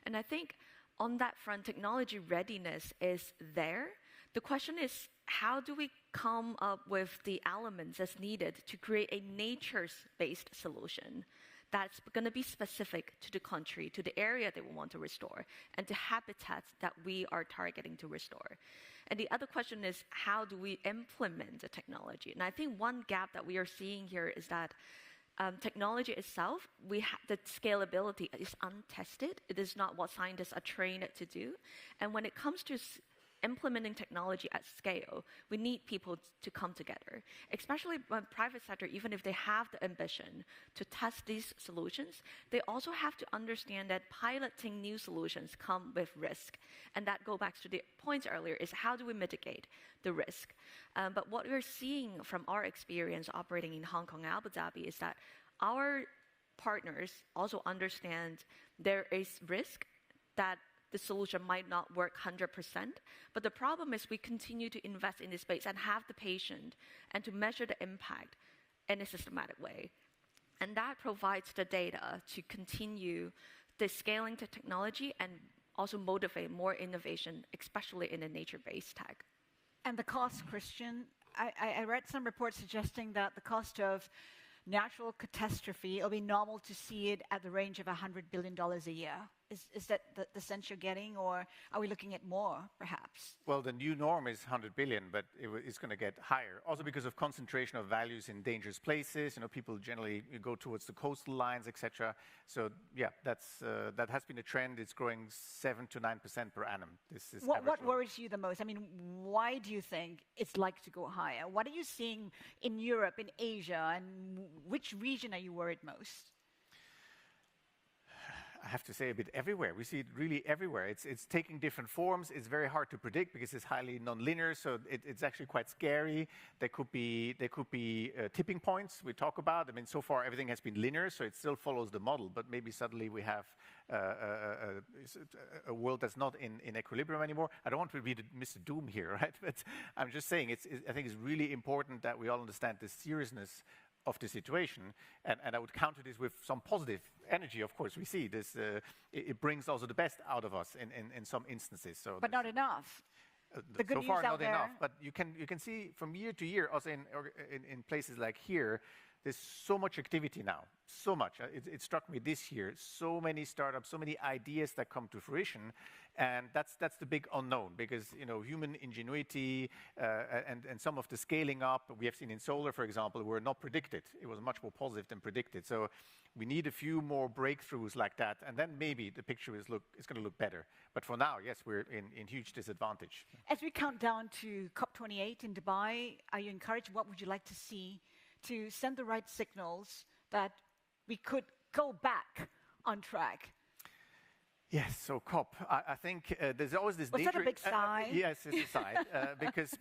And I think on that front, technology readiness is there. The question is, how do we come up with the elements that's needed to create a nature-based solution that's going to be specific to the country, to the area that we want to restore, and the habitats that we are targeting to restore. And the other question is, how do we implement the technology? And I think one gap that we are seeing here is that technology itself, the scalability is untested. It is not what scientists are trained to do. And when it comes to implementing technology at scale, we need people to come together, especially when private sector, even if they have the ambition to test these solutions, they also have to understand that piloting new solutions come with risk. And that goes back to the points earlier, is how do we mitigate the risk? But what we're seeing from our experience operating in Hong Kong and Abu Dhabi is that our partners also understand there is risk, that the solution might not work 100%, but the problem is we continue to invest in this space and have the patience and to measure the impact in a systematic way. And that provides the data to continue the scaling to technology and also motivate more innovation, especially in the nature-based tech. And the cost, Christian, I read some reports suggesting that the cost of natural catastrophe, it'll be normal to see it at the range of $100 billion a year. Is that the sense you're getting, or are we looking at more, perhaps? Well, the new norm is 100 billion, but it's going to get higher. Also because of concentration of values in dangerous places. You know, people generally go towards the coastal lines, etc. So, yeah, that has been a trend. It's growing 7 to 9% per annum. This is what worries you the most? I mean, why do you think it's likely to go higher? What are you seeing in Europe, in Asia, and which region are you worried most? I have to say a bit everywhere. We see it really everywhere. It's taking different forms. It's very hard to predict because it's highly nonlinear. So it's actually quite scary. There could be tipping points we talk about. I mean, so far everything has been linear, so it still follows the model. But maybe suddenly we have a world that's not in equilibrium anymore. I don't want to be Mr. Doom here, right? But I'm just saying I think it's really important that we all understand the seriousness of the situation, and I would counter this with some positive energy. Of course, we see this. It brings also the best out of us in some instances. So, but not enough. The good so news far, out not there. enough. But you can see from year to year, also in places like here, there's so much activity now. So much. It struck me this year. So many startups, so many ideas that come to fruition, and that's the big unknown, because human ingenuity and some of the scaling up we have seen in solar, for example, were not predicted. It was much more positive than predicted. So we need a few more breakthroughs like that, and then maybe the picture is going to look better. But for now, yes, we're in huge disadvantage. As we count down to COP28 in Dubai, are you encouraged? What would you like to see to send the right signals that we could go back on track? Yes, so COP. I think there's always this danger. Was that a big sigh? Yes, it's a sigh because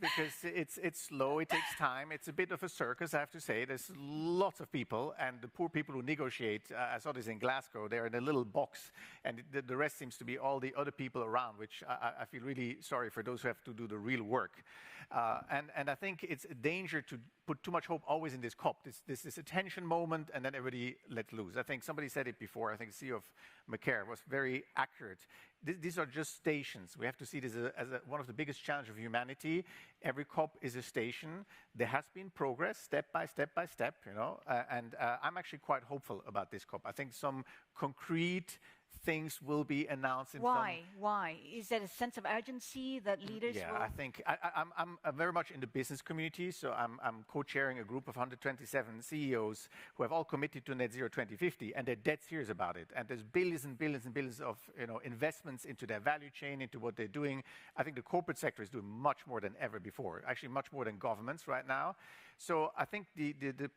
it's slow. It takes time. It's a bit of a circus, I have to say. There's lots of people, and the poor people who negotiate. I saw this in Glasgow. They're in a little box, and the rest seems to be all the other people around. Which I feel really sorry for those who have to do the real work. And I think it's a danger to put too much hope always in this COP. This attention moment, and then everybody let loose. I think somebody said it before. I think CEO of Methane was very accurate. These are just stations. We have to see this as one of the biggest challenges of humanity. Every COP is a station. There has been progress, step by step, and I'm actually quite hopeful about this COP. I think some concrete things will be announced. Why? Is there a sense of urgency that leaders will... I think I'm very much in the business community, so I'm co-chairing a group of 127 CEOs who have all committed to net zero 2050, and they're dead serious about it. And there's billions and billions and billions of investments into their value chain, into what they're doing. I think the corporate sector is doing much more than ever before, actually much more than governments right now. So I think the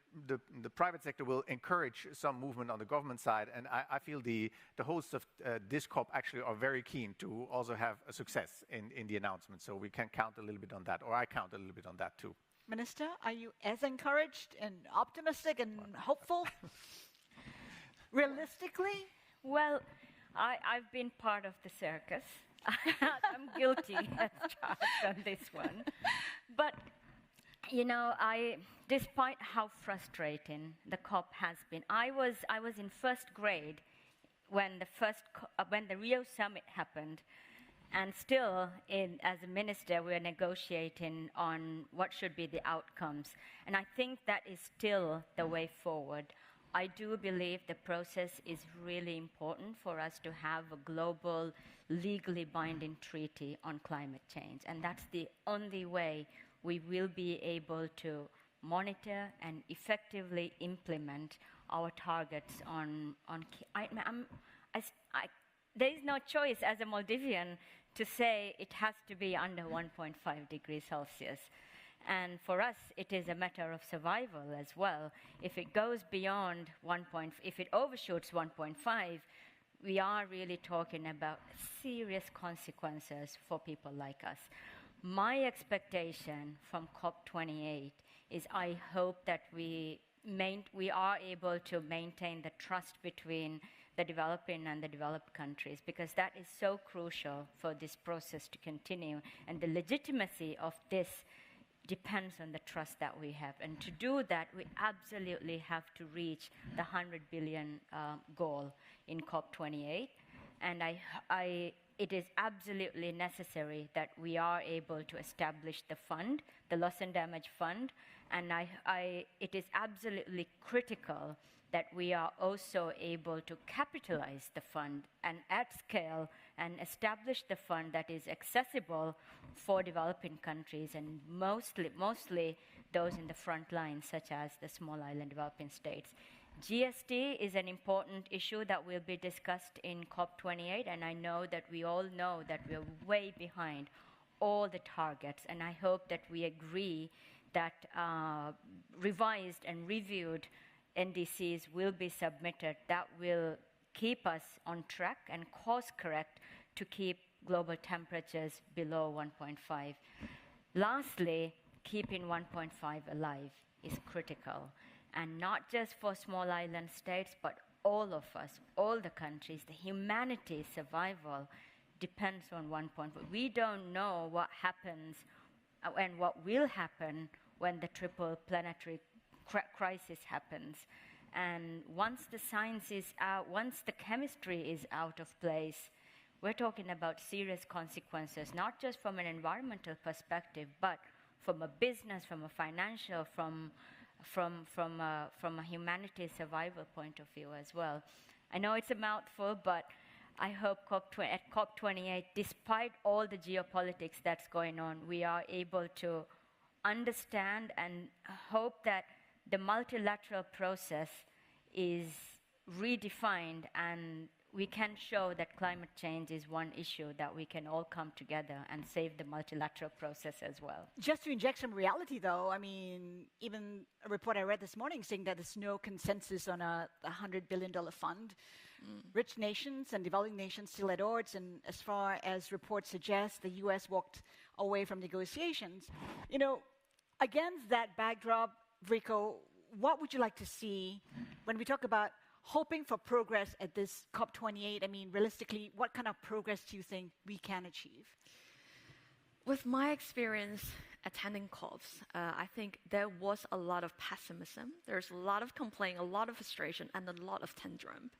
private sector will encourage some movement on the government side, and I feel the hosts of this COP actually are very keen to also have a success in the announcement. So we can count a little bit on that, or I count a little bit on that too. Minister, are you as encouraged and optimistic and hopeful? Realistically? Well, I've been part of the circus. I'm guilty as charged on this one. But, you know, despite how frustrating the COP has been, I was in first grade when the Rio summit happened, and still, as a minister, we're negotiating on what should be the outcomes. And I think that is still the way forward. I do believe the process is really important for us to have a global, legally binding treaty on climate change. And that's the only way we will be able to monitor and effectively implement our targets on there is no choice as a Maldivian to say it has to be under 1.5 degrees Celsius. And for us, it is a matter of survival as well. If it goes beyond if it overshoots 1.5, we are really talking about serious consequences for people like us. My expectation from COP28 is I hope that we are able to maintain the trust between the developing and the developed countries, because that is so crucial for this process to continue. And the legitimacy of this depends on the trust that we have. And to do that, we absolutely have to reach the 100 billion goal in COP28. And it is absolutely necessary that we are able to establish the fund, the loss and damage fund. And it is absolutely critical that we are also able to capitalize the fund and at scale and establish the fund that is accessible for developing countries, and mostly those in the front line, such as the small island developing states. GST is an important issue that will be discussed in COP28, and I know that we all know that we're way behind all the targets, and I hope that we agree that revised and reviewed NDCs will be submitted that will keep us on track and course correct to keep global temperatures below 1.5. Lastly, keeping 1.5 alive is critical, and not just for small island states, but all of us, all the countries. The humanity's survival depends on 1.5. We don't know what happens and what will happen when the triple planetary crisis happens. And once the science is out, once the chemistry is out of place, we're talking about serious consequences, not just from an environmental perspective, but from a business, from a financial, from a humanity survival point of view as well. I know it's a mouthful, but I hope at COP28, despite all the geopolitics that's going on, we are able to understand and hope that the multilateral process is redefined, and we can show that climate change is one issue that we can all come together and save the multilateral process as well. Just to inject some reality, though, I mean, even a report I read this morning saying that there's no consensus on a $100 billion fund. Rich nations and developing nations still at odds, and as far as reports suggest, the U.S. walked away from negotiations. You know, against that backdrop, Rico, what would you like to see when we talk about hoping for progress at this COP28? I mean, realistically, what kind of progress do you think we can achieve? With my experience attending COPs, I think there was a lot of pessimism. There's a lot of complaint, a lot of frustration, and a lot of tantrum.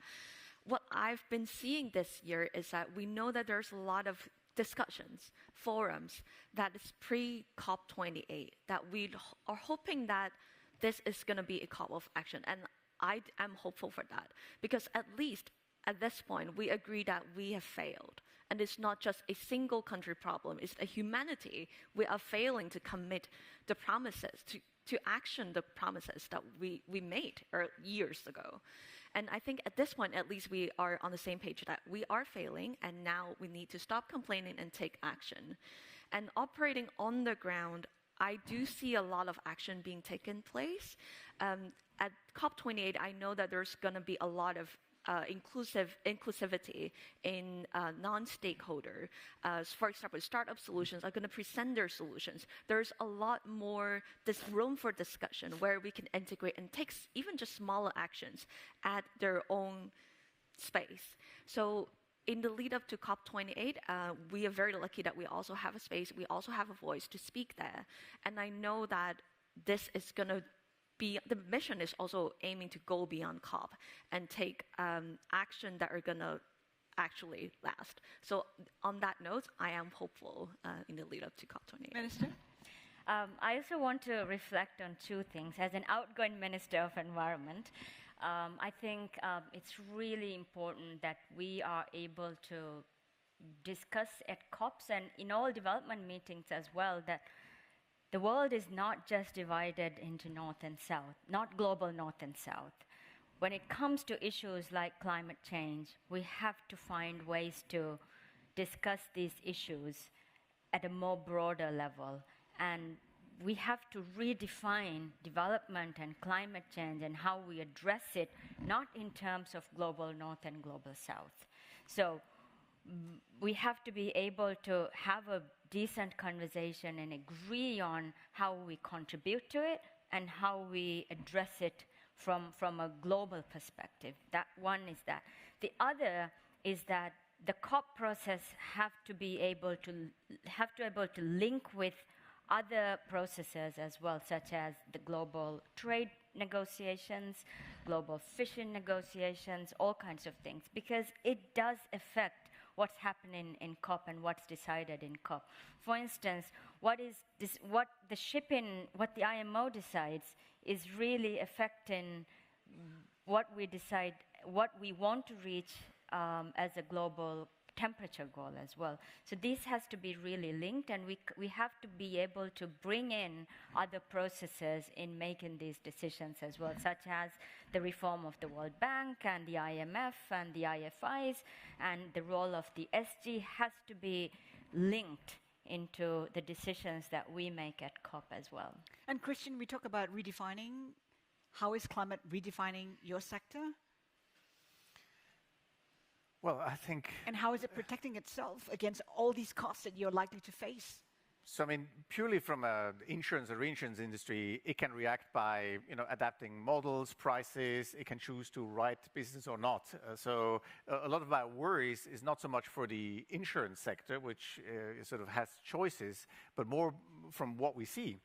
What I've been seeing this year is that we know that there's a lot of discussions, forums, that is pre-COP28, that we are hoping that this is going to be a COP of action. And I am hopeful for that, because at least at this point, we agree that we have failed. And it's not just a single country problem, it's a humanity. We are failing to commit the promises, to action the promises that we made years ago. And I think at this point, at least we are on the same page that we are failing, and now we need to stop complaining and take action. And operating on the ground, I do see a lot of action being taken place. At COP28, I know that there's going to be a lot of inclusivity in non-stakeholder. For example, startup solutions are going to present their solutions. There's a lot more room for discussion where we can integrate and take even just smaller actions at their own space. So in the lead up to COP28, we are very lucky that we also have a space, we also have a voice to speak there. And I know that this is going to be, the mission is also aiming to go beyond COP and take action that are going to actually last. So on that note, I am hopeful in the lead up to COP28. Minister? I also want to reflect on two things. As an outgoing Minister of Environment, I think it's really important that we are able to discuss at COPs and in all development meetings as well that the world is not just divided into North and South, not global North and South. When it comes to issues like climate change, we have to find ways to discuss these issues at a more broader level. And we have to redefine development and climate change and how we address it, not in terms of global North and global South. So we have to be able to have a decent conversation and agree on how we contribute to it and how we address it from a global perspective. That one is that. The other is that the COP process have to be able to link with other processes as well, such as the global trade negotiations, global fishing negotiations, all kinds of things, because it does affect what's happening in COP and what's decided in COP. For instance, what the IMO decides is really affecting what we decide, what we want to reach as a global temperature goal as well. So this has to be really linked, and we have to be able to bring in other processes in making these decisions as well, such as the reform of the World Bank and the IMF and the IFIs, and the role of the SG has to be linked into the decisions that we make at COP as well. And Christian, we talk about redefining. How is climate redefining your sector? Well, I think... And how is it protecting itself against all these costs that you're likely to face? So, I mean, purely from an insurance or reinsurance industry, it can react by, adapting models, prices. It can choose to write business or not. So a lot of our worries is not so much for the insurance sector, which sort of has choices, but more from what we see.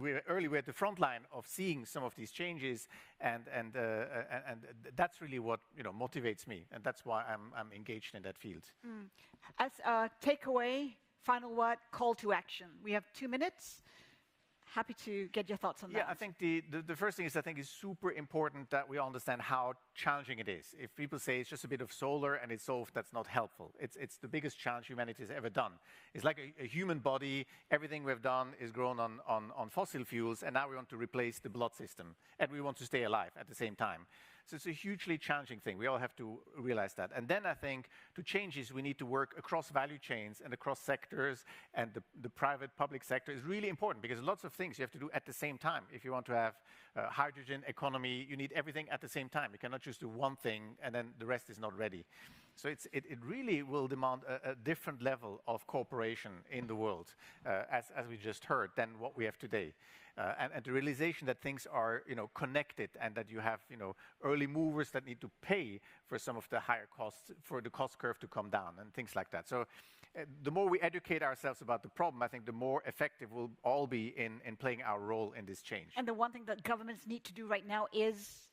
We're at the front line of seeing some of these changes, and that's really what motivates me, and that's why I'm engaged in that field. As a takeaway, final word, call to action. We have 2 minutes. Happy to get your thoughts on that. Yeah, I think the first thing is I think it's super important that we understand how challenging it is. If people say it's just a bit of solar and it's solved, that's not helpful. It's the biggest challenge humanity has ever done. It's like a human body. Everything we've done is grown on fossil fuels, and now we want to replace the blood system, and we want to stay alive at the same time. So it's a hugely challenging thing. We all have to realize that. And then I think to change this, we need to work across value chains and across sectors, and the private public sector is really important, because lots of things you have to do at the same time. If you want to have hydrogen economy, you need everything at the same time. You cannot just do one thing and then the rest is not ready. So it really will demand a different level of cooperation in the world, as we just heard, than what we have today. And the realization that things are connected, and that you have early movers that need to pay for some of the higher costs, for the cost curve to come down and things like that. So the more we educate ourselves about the problem, I think the more effective we'll all be in playing our role in this change. And the one thing that governments need to do right now is?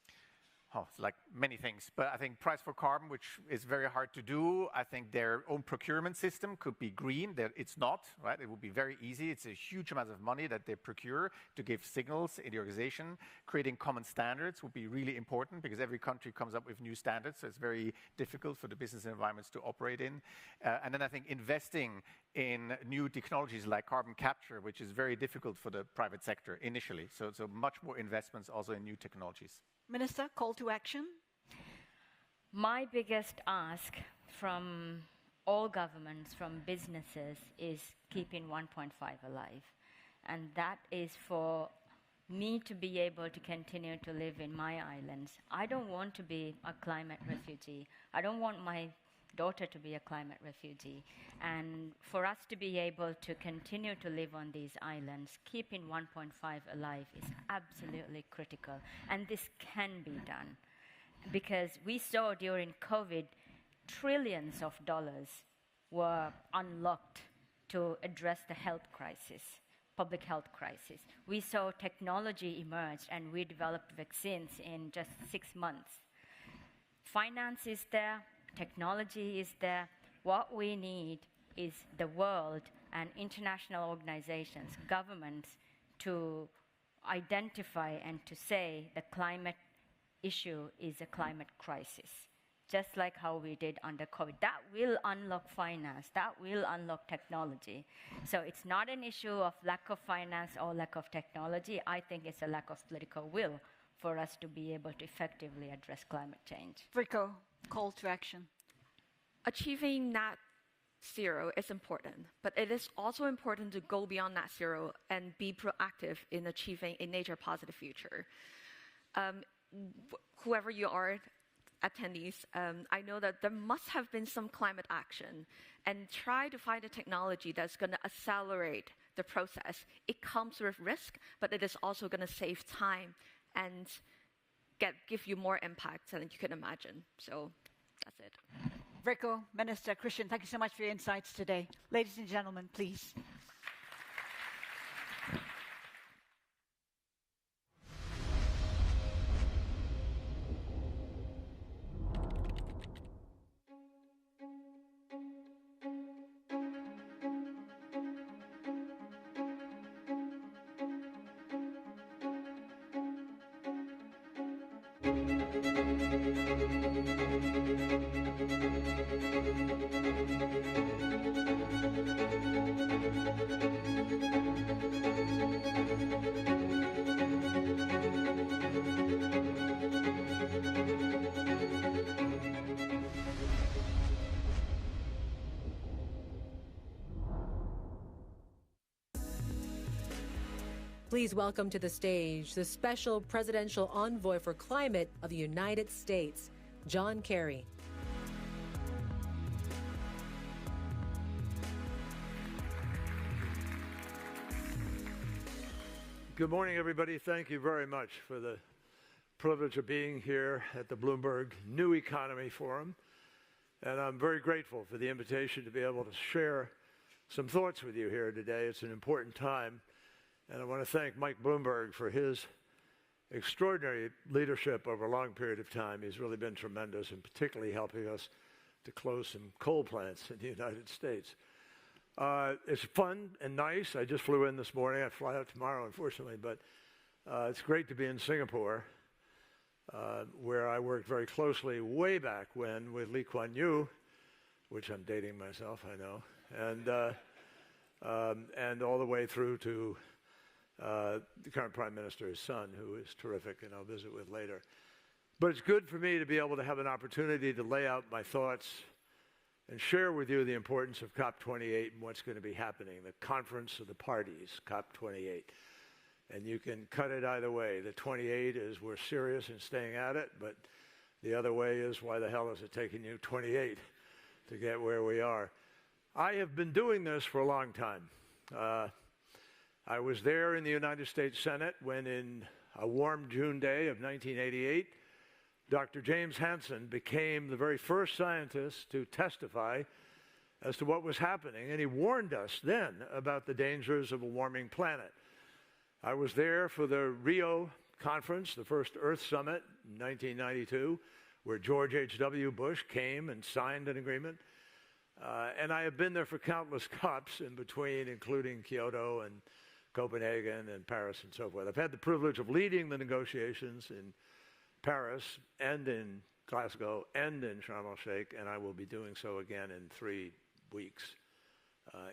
Oh, it's like many things, but I think price for carbon, which is very hard to do. I think their own procurement system could be green. It's not, right? It would be very easy. It's a huge amount of money that they procure to give signals in the organization. Creating common standards would be really important, because every country comes up with new standards, so it's very difficult for the business environments to operate in. And then I think investing in new technologies like carbon capture, which is very difficult for the private sector initially. So much more investments also in new technologies. Minister, call to action? My biggest ask from all governments, from businesses, is keeping 1.5 alive. And that is for me to be able to continue to live in my islands. I don't want to be a climate refugee. I don't want my daughter to be a climate refugee. And for us to be able to continue to live on these islands, keeping 1.5 alive is absolutely critical. And this can be done. Because we saw during COVID, trillions of dollars were unlocked to address the health crisis, public health crisis. We saw technology emerge and we developed vaccines in just 6 months. Finance is there, technology is there. What we need is the world and international organizations, governments, to identify and to say the climate issue is a climate crisis, just like how we did under COVID. That will unlock finance, that will unlock technology. So it's not an issue of lack of finance or lack of technology. I think it's a lack of political will for us to be able to effectively address climate change. Rico, call to action. Achieving net zero is important, but it is also important to go beyond net zero and be proactive in achieving a nature positive future. Whoever you are, attendees, I know that there must have been some climate action, and try to find a technology that's going to accelerate the process. It comes with risk, but it is also going to save time and give you more impact than you can imagine. So that's it. Rico, Minister, Christian, thank you so much for your insights today. Ladies and gentlemen, please. Please welcome to the stage the Special Presidential Envoy for Climate of the United States, John Kerry. Good morning, everybody. Thank you very much for the privilege of being here at the Bloomberg New Economy Forum. And I'm very grateful for the invitation to be able to share some thoughts with you here today. It's an important time. And I want to thank Mike Bloomberg for his extraordinary leadership over a long period of time. He's really been tremendous, and particularly helping us to close some coal plants in the United States. It's fun and nice. I just flew in this morning. I fly out tomorrow, unfortunately, but it's great to be in Singapore, where I worked very closely way back when with Lee Kuan Yew, which I'm dating myself, I know, and all the way through to the current Prime Minister's son, who is terrific, and I'll visit with later. But it's good for me to be able to have an opportunity to lay out my thoughts and share with you the importance of COP28 and what's going to be happening, the Conference of the Parties, COP28. And you can cut it either way. The 28 is we're serious in staying at it, but the other way is why the hell is it taking you 28 to get where we are? I have been doing this for a long time. I was there in the United States Senate when, in a warm June day of 1988, Dr. James Hansen became the very first scientist to testify as to what was happening, and he warned us then about the dangers of a warming planet. I was there for the Rio Conference, the first Earth Summit in 1992, where George H.W. Bush came and signed an agreement. And I have been there for countless COPs in between, including Kyoto and Copenhagen and Paris and so forth. I've had the privilege of leading the negotiations in Paris and in Glasgow and in Sharm el-Sheikh, and I will be doing so again in 3 weeks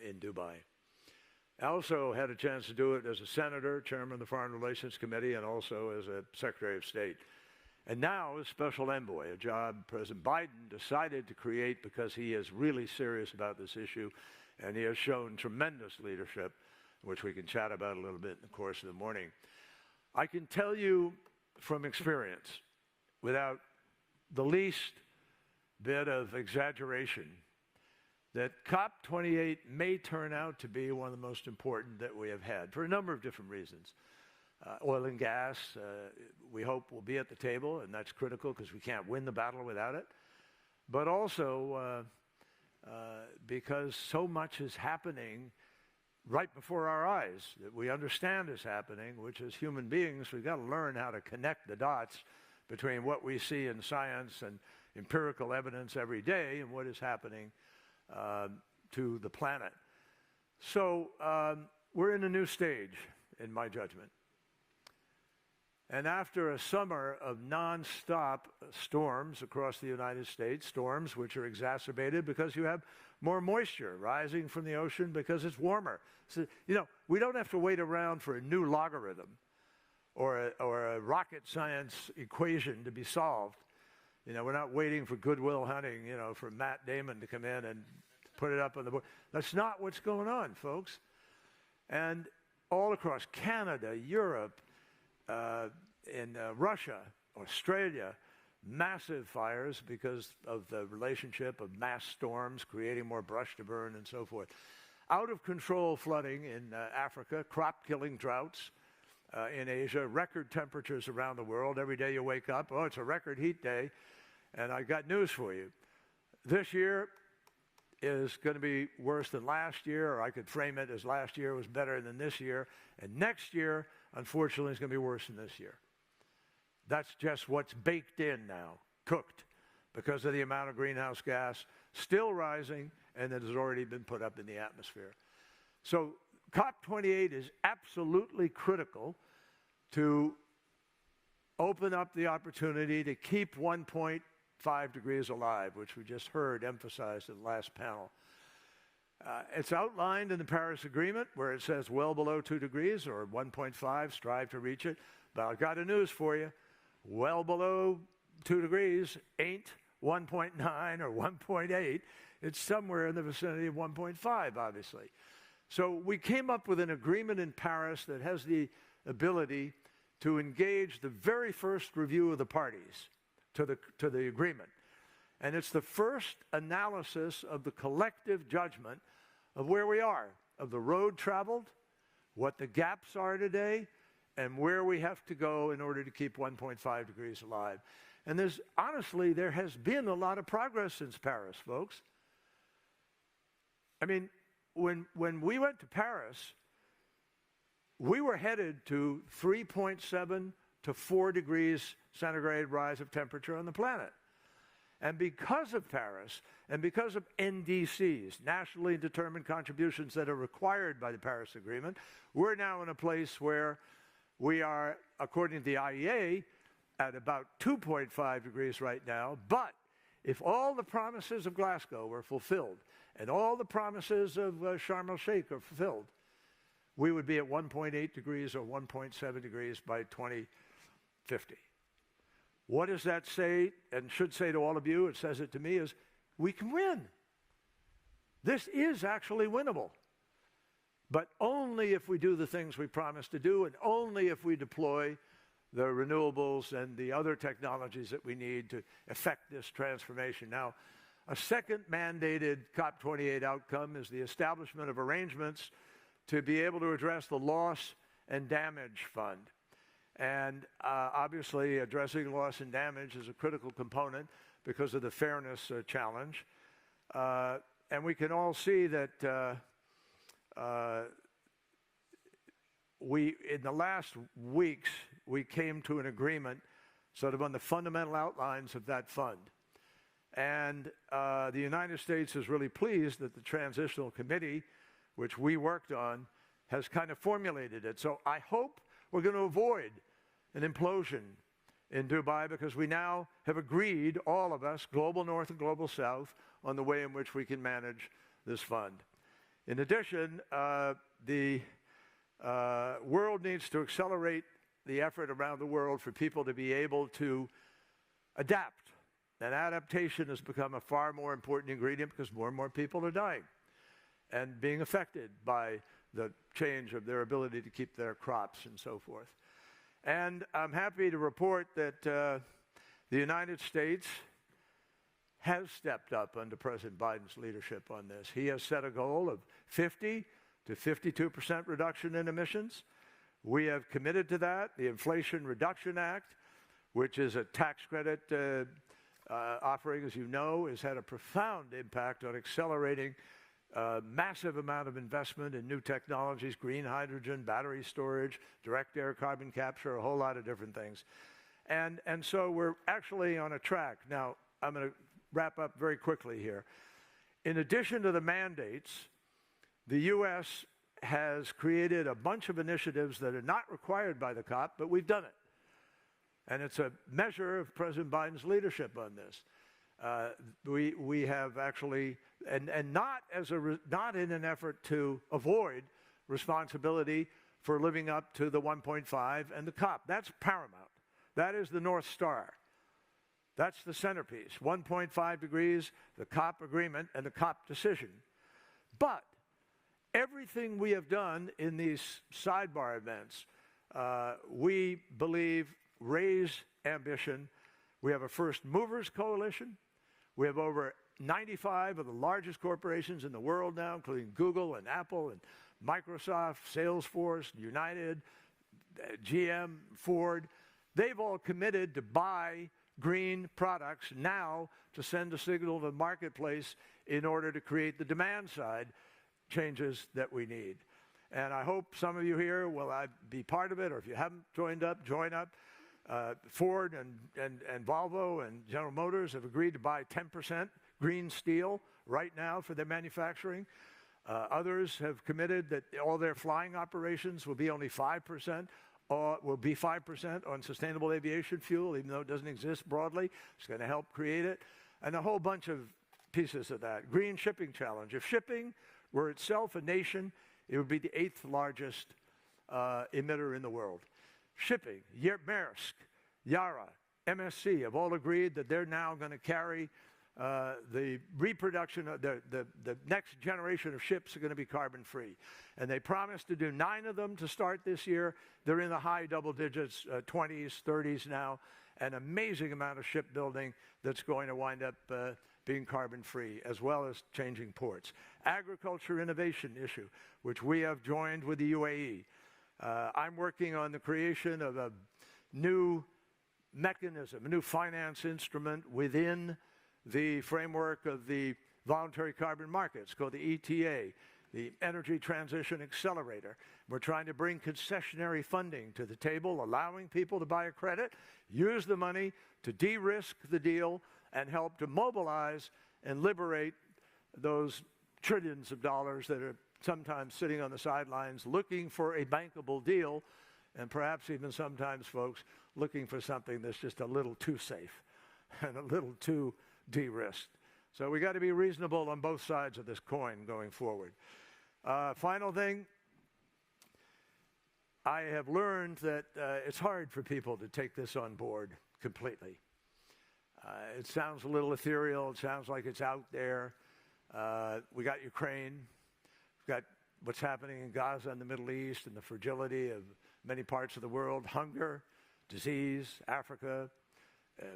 in Dubai. I also had a chance to do it as a senator, chairman of the Foreign Relations Committee, and also as a Secretary of State. And now as Special Envoy, a job President Biden decided to create because he is really serious about this issue, and he has shown tremendous leadership, which we can chat about a little bit in the course of the morning. I can tell you from experience, without the least bit of exaggeration, that COP28 may turn out to be one of the most important that we have had for a number of different reasons. Oil and gas, we hope, will be at the table, and that's critical because we can't win the battle without it. but also because so much is happening right before our eyes that we understand is happening, which as human beings, we've got to learn how to connect the dots between what we see in science and empirical evidence every day and what is happening to the planet. So we're in a new stage, in my judgment. And after a summer of nonstop storms across the United States, storms which are exacerbated because you have more moisture rising from the ocean because it's warmer. So, you know, we don't have to wait around for a new logarithm or a rocket science equation to be solved. You know, we're not waiting for Goodwill Hunting, you know, for Matt Damon to come in and put it up on the board. That's not what's going on, folks. And all across Canada, Europe, in Russia, Australia, massive fires because of the relationship of mass storms creating more brush to burn and so forth. Out of control flooding in Africa, crop-killing droughts in Asia, record temperatures around the world. Every day you wake up, oh, it's a record heat day. And I got news for you. This year is going to be worse than last year, or I could frame it as last year was better than this year. And next year, unfortunately, is going to be worse than this year. That's just what's baked in now, cooked, because of the amount of greenhouse gas still rising and that has already been put up in the atmosphere. So COP28 is absolutely critical to open up the opportunity to keep 1.5 degrees alive, which we just heard emphasized in the last panel. It's outlined in the Paris Agreement where it says well below 2 degrees or 1.5, strive to reach it. But I've got a news for you. Well below 2 degrees ain't 1.9 or 1.8. It's somewhere in the vicinity of 1.5, obviously. So we came up with an agreement in Paris that has the ability to engage the very first review of the parties to the agreement. And it's the first analysis of the collective judgment of where we are, of the road traveled, what the gaps are today, and where we have to go in order to keep 1.5 degrees alive. And honestly, there has been a lot of progress since Paris, folks. I mean, when we went to Paris, we were headed to 3.7 to 4 degrees centigrade rise of temperature on the planet. And because of Paris, and because of NDCs, nationally determined contributions that are required by the Paris Agreement, we're now in a place where we are, according to the IEA, at about 2.5 degrees right now. But if all the promises of Glasgow were fulfilled, and all the promises of Sharm el-Sheikh are fulfilled, we would be at 1.8 degrees or 1.7 degrees by 2050. What does that say, and should say to all of you, it says it to me, is we can win. This is actually winnable. But only if we do the things we promised to do, and only if we deploy the renewables and the other technologies that we need to effect this transformation. Now, a second mandated COP28 outcome is the establishment of arrangements to be able to address the loss and damage fund. And obviously, addressing loss and damage is a critical component because of the fairness challenge. And we can all see that in the last weeks, we came to an agreement sort of on the fundamental outlines of that fund. And the United States is really pleased that the Transitional Committee, which we worked on, has kind of formulated it. So I hope we're going to avoid an implosion in Dubai because we now have agreed, all of us, Global North and Global South, on the way in which we can manage this fund. In addition, the world needs to accelerate the effort around the world for people to be able to adapt. And adaptation has become a far more important ingredient because more and more people are dying and being affected by the change of their ability to keep their crops and so forth. And I'm happy to report that the United States has stepped up under President Biden's leadership on this. He has set a goal of 50 to 52% reduction in emissions. We have committed to that. The Inflation Reduction Act, which is a tax credit offering, as you know, has had a profound impact on accelerating massive amount of investment in new technologies, green hydrogen, battery storage, direct air carbon capture, a whole lot of different things. And so we're actually on a track. Now, I'm going to wrap up very quickly here. In addition to the mandates, the U.S. has created a bunch of initiatives that are not required by the COP, but we've done it. And it's a measure of President Biden's leadership on this. We have actually, and not in an effort to avoid responsibility for living up to the 1.5 and the COP. That's paramount. That is the North Star. That's the centerpiece. 1.5 degrees, the COP agreement, and the COP decision. But everything we have done in these sidebar events, we believe raise ambition. We have a first movers coalition. We have over 95 of the largest corporations in the world now, including Google and Apple and Microsoft, Salesforce, United, GM, Ford. They've all committed to buy green products now to send a signal to the marketplace in order to create the demand side changes that we need. And I hope some of you here will be part of it, or if you haven't joined up, join up. Ford and Volvo and General Motors have agreed to buy 10% green steel right now for their manufacturing. Others have committed that all their flying operations will be only 5%. Will be 5% on sustainable aviation fuel, even though it doesn't exist broadly. It's going to help create it. And a whole bunch of pieces of that. Green shipping challenge. If shipping were itself a nation, it would be the 8th largest emitter in the world. Shipping, Maersk, Yara, MSC have all agreed that they're now going to carry the reproduction of the next generation of ships are going to be carbon free. And they promised to do 9 of them to start this year. They're in the high double digits, 20s, 30s now. An amazing amount of shipbuilding that's going to wind up being carbon free, as well as changing ports. Agriculture innovation issue, which we have joined with the UAE. I'm working on the creation of a new mechanism, a new finance instrument within the framework of the voluntary carbon markets called the ETA, the Energy Transition Accelerator. We're trying to bring concessionary funding to the table, allowing people to buy a credit, use the money to de-risk the deal, and help to mobilize and liberate those trillions of dollars that are sometimes sitting on the sidelines looking for a bankable deal, and perhaps even sometimes, folks, looking for something that's just a little too safe and a little too de-risked. So we got to be reasonable on both sides of this coin going forward. Final thing, I have learned that it's hard for people to take this on board completely. It sounds a little ethereal. It sounds like it's out there. We got Ukraine. We've got what's happening in Gaza and the Middle East and the fragility of many parts of the world, hunger, disease, Africa,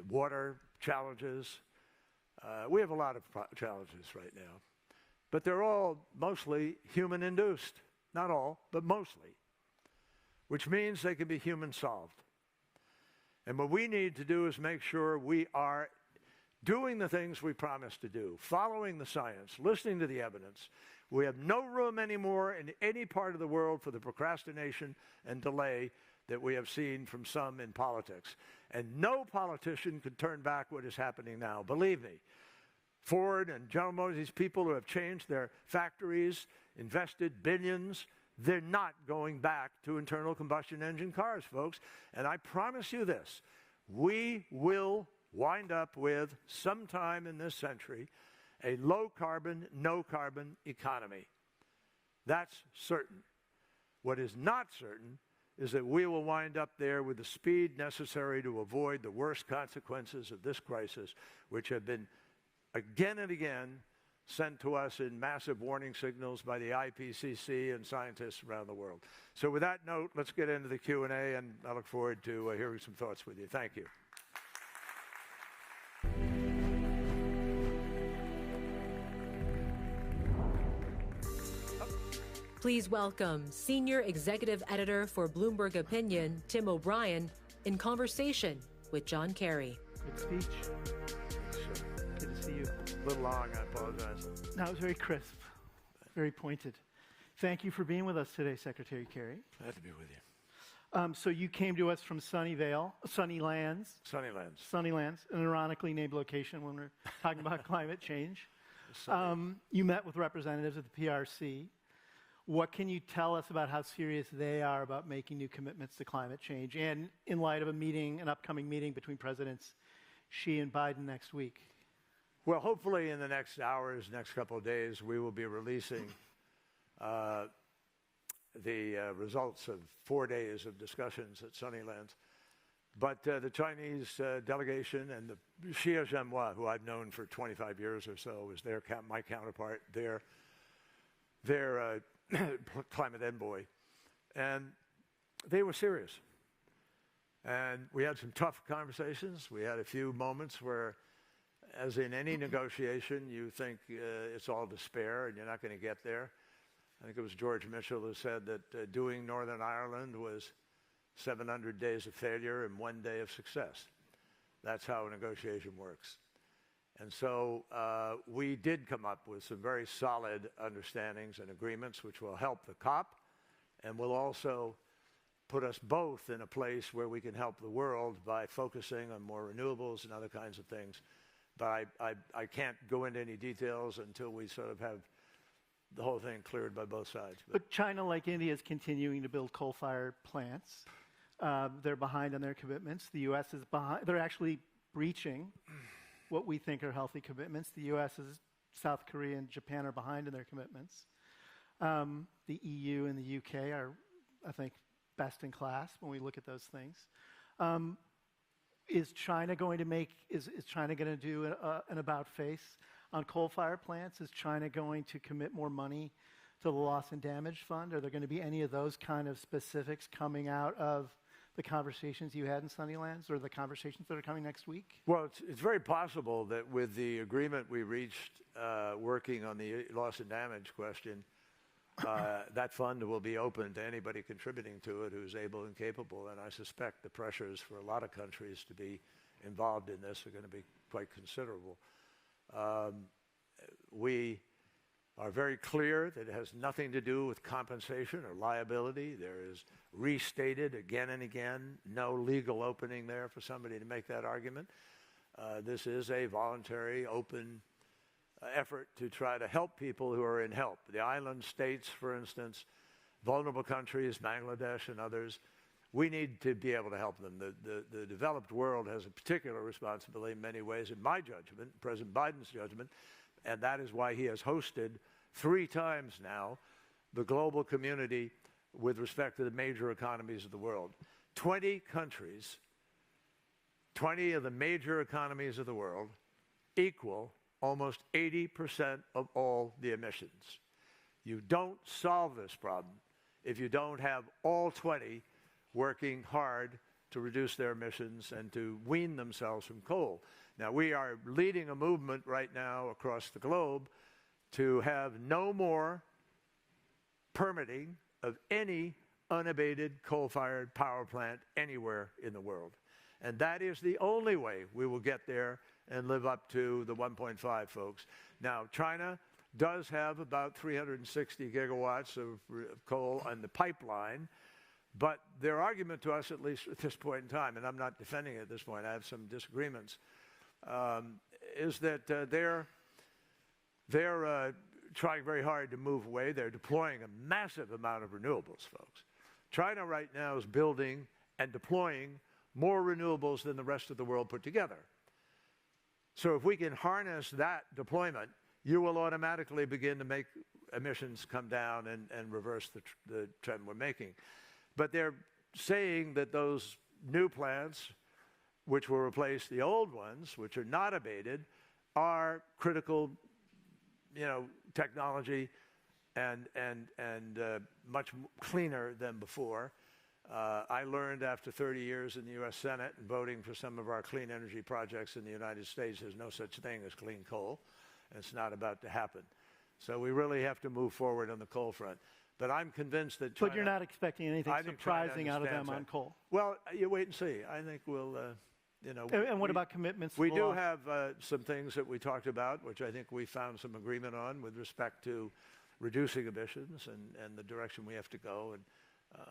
water challenges. We have a lot of challenges right now. But they're all mostly human-induced. Not all, but mostly. Which means they can be human-solved. And what we need to do is make sure we are doing the things we promised to do, following the science, listening to the evidence. We have no room anymore in any part of the world for the procrastination and delay that we have seen from some in politics. And no politician could turn back what is happening now. Believe me, Ford and General Motors, these people who have changed their factories, invested billions, they're not going back to internal combustion engine cars, folks. And I promise you this, we will wind up with, sometime in this century, a low-carbon, no-carbon economy. That's certain. What is not certain is that we will wind up there with the speed necessary to avoid the worst consequences of this crisis, which have been again and again sent to us in massive warning signals by the IPCC and scientists around the world. So with that note, let's get into the Q&A, and I look forward to hearing some thoughts with you. Thank you. Please welcome Senior Executive Editor for Bloomberg Opinion, Tim O'Brien, in conversation with John Kerry. Good speech. little long, I apologize. No, it was very crisp, very pointed. Thank you for being with us today, Secretary Kerry. Glad to be with you. So you came to us from Sunnylands, an ironically named location when we're talking about climate change. You met with representatives of the PRC. What can you tell us about how serious they are about making new commitments to climate change, and in light of an upcoming meeting between Presidents Xi and Biden next week? Well, hopefully in the next hours, next couple of days, we will be releasing the results of 4 days of discussions at Sunnylands. But the Chinese delegation and the Xi Jinping, who I've known for 25 years or so, is my counterpart, their climate envoy. And they were serious. And we had some tough conversations. We had a few moments where, as in any negotiation, you think it's all despair and you're not going to get there. I think it was George Mitchell who said that doing Northern Ireland was 700 days of failure and 1 day of success. That's how a negotiation works. And so we did come up with some very solid understandings and agreements which will help the COP and will also put us both in a place where we can help the world by focusing on more renewables and other kinds of things. But I can't go into any details until we sort of have the whole thing cleared by both sides. But China, like India, is continuing to build coal-fired plants. They're behind on their commitments. The U.S. is behind. They're actually breaching what we think are healthy commitments. The U.S., South Korea, and Japan are behind in their commitments. The EU and the U.K. are, I think, best in class when we look at those things. Is China going to do an about-face on coal-fired plants? Is China going to commit more money to the Loss and Damage Fund? Are there going to be any of those kind of specifics coming out of the conversations you had in Sunnylands, or the conversations that are coming next week? Well, it's very possible that with the agreement we reached working on the loss and damage question, that fund will be open to anybody contributing to it who's able and capable. And I suspect the pressures for a lot of countries to be involved in this are going to be quite considerable. We are very clear that it has nothing to do with compensation or liability. There is restated again and again, no legal opening there for somebody to make that argument. This is a voluntary, open effort to try to help people who are in help. The island states, for instance, vulnerable countries, Bangladesh and others, we need to be able to help them. The developed world has a particular responsibility in many ways, in my judgment, President Biden's judgment, and that is why he has hosted 3 times now the global community with respect to the major economies of the world. 20 countries, 20 of the major economies of the world equal almost 80% of all the emissions. You don't solve this problem if you don't have all 20 working hard to reduce their emissions and to wean themselves from coal. Now, we are leading a movement right now across the globe to have no more permitting of any unabated coal-fired power plant anywhere in the world. And that is the only way we will get there and live up to the 1.5, folks. Now, China does have about 360 gigawatts of coal on the pipeline, but their argument to us, at least at this point in time, and I'm not defending it at this point, I have some disagreements, is that they're trying very hard to move away. They're deploying a massive amount of renewables, folks. China right now is building and deploying more renewables than the rest of the world put together. So if we can harness that deployment, you will automatically begin to make emissions come down and reverse the trend we're making. But they're saying that those new plants, which will replace the old ones, which are not abated, are critical, technology and much cleaner than before. I learned after 30 years in the U.S. Senate and voting for some of our clean energy projects in the United States, there's no such thing as clean coal, and it's not about to happen. So we really have to move forward on the coal front. But I'm convinced that China... But you're not expecting anything surprising out of them on coal? Well, you wait and see. I think we'll you know. And what about commitments? We do have some things that we talked about, which I think we found some agreement on with respect to reducing emissions and the direction we have to go, and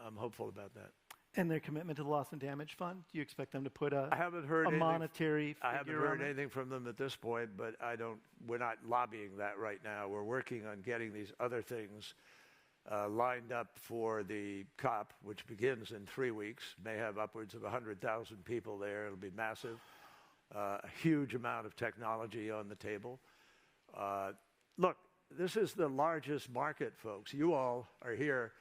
I'm hopeful about that. And their commitment to the loss and damage fund? Do you expect them to put a I monetary figure haven't heard on it? anything from them at this point, but we're not lobbying that right now. We're working on getting these other things lined up for the COP, which begins in 3 weeks. May have upwards of 100,000 people there. It'll be massive. A huge amount of technology on the table. Look, this is the largest market, folks. You all are here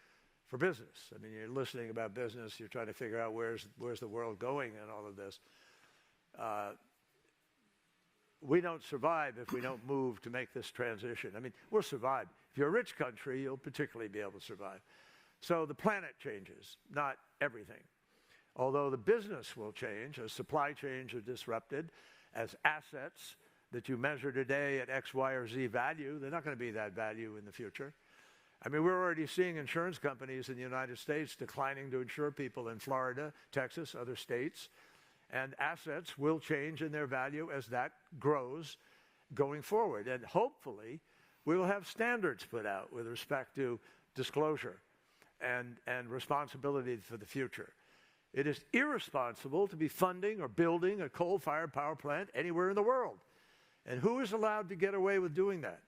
for business. I mean, you're listening about business. You're trying to figure out where's the world going and all of this. We don't survive if we don't move to make this transition. I mean, we'll survive. If you're a rich country, you'll particularly be able to survive. So the planet changes, not everything. Although the business will change, as supply chains are disrupted, as assets that you measure today at X, Y, or Z value, they're not going to be that value in the future. I mean, we're already seeing insurance companies in the United States declining to insure people in Florida, Texas, other states. And assets will change in their value as that grows going forward. And hopefully, we will have standards put out with respect to disclosure and responsibility for the future. It is irresponsible to be funding or building a coal-fired power plant anywhere in the world. And who is allowed to get away with doing that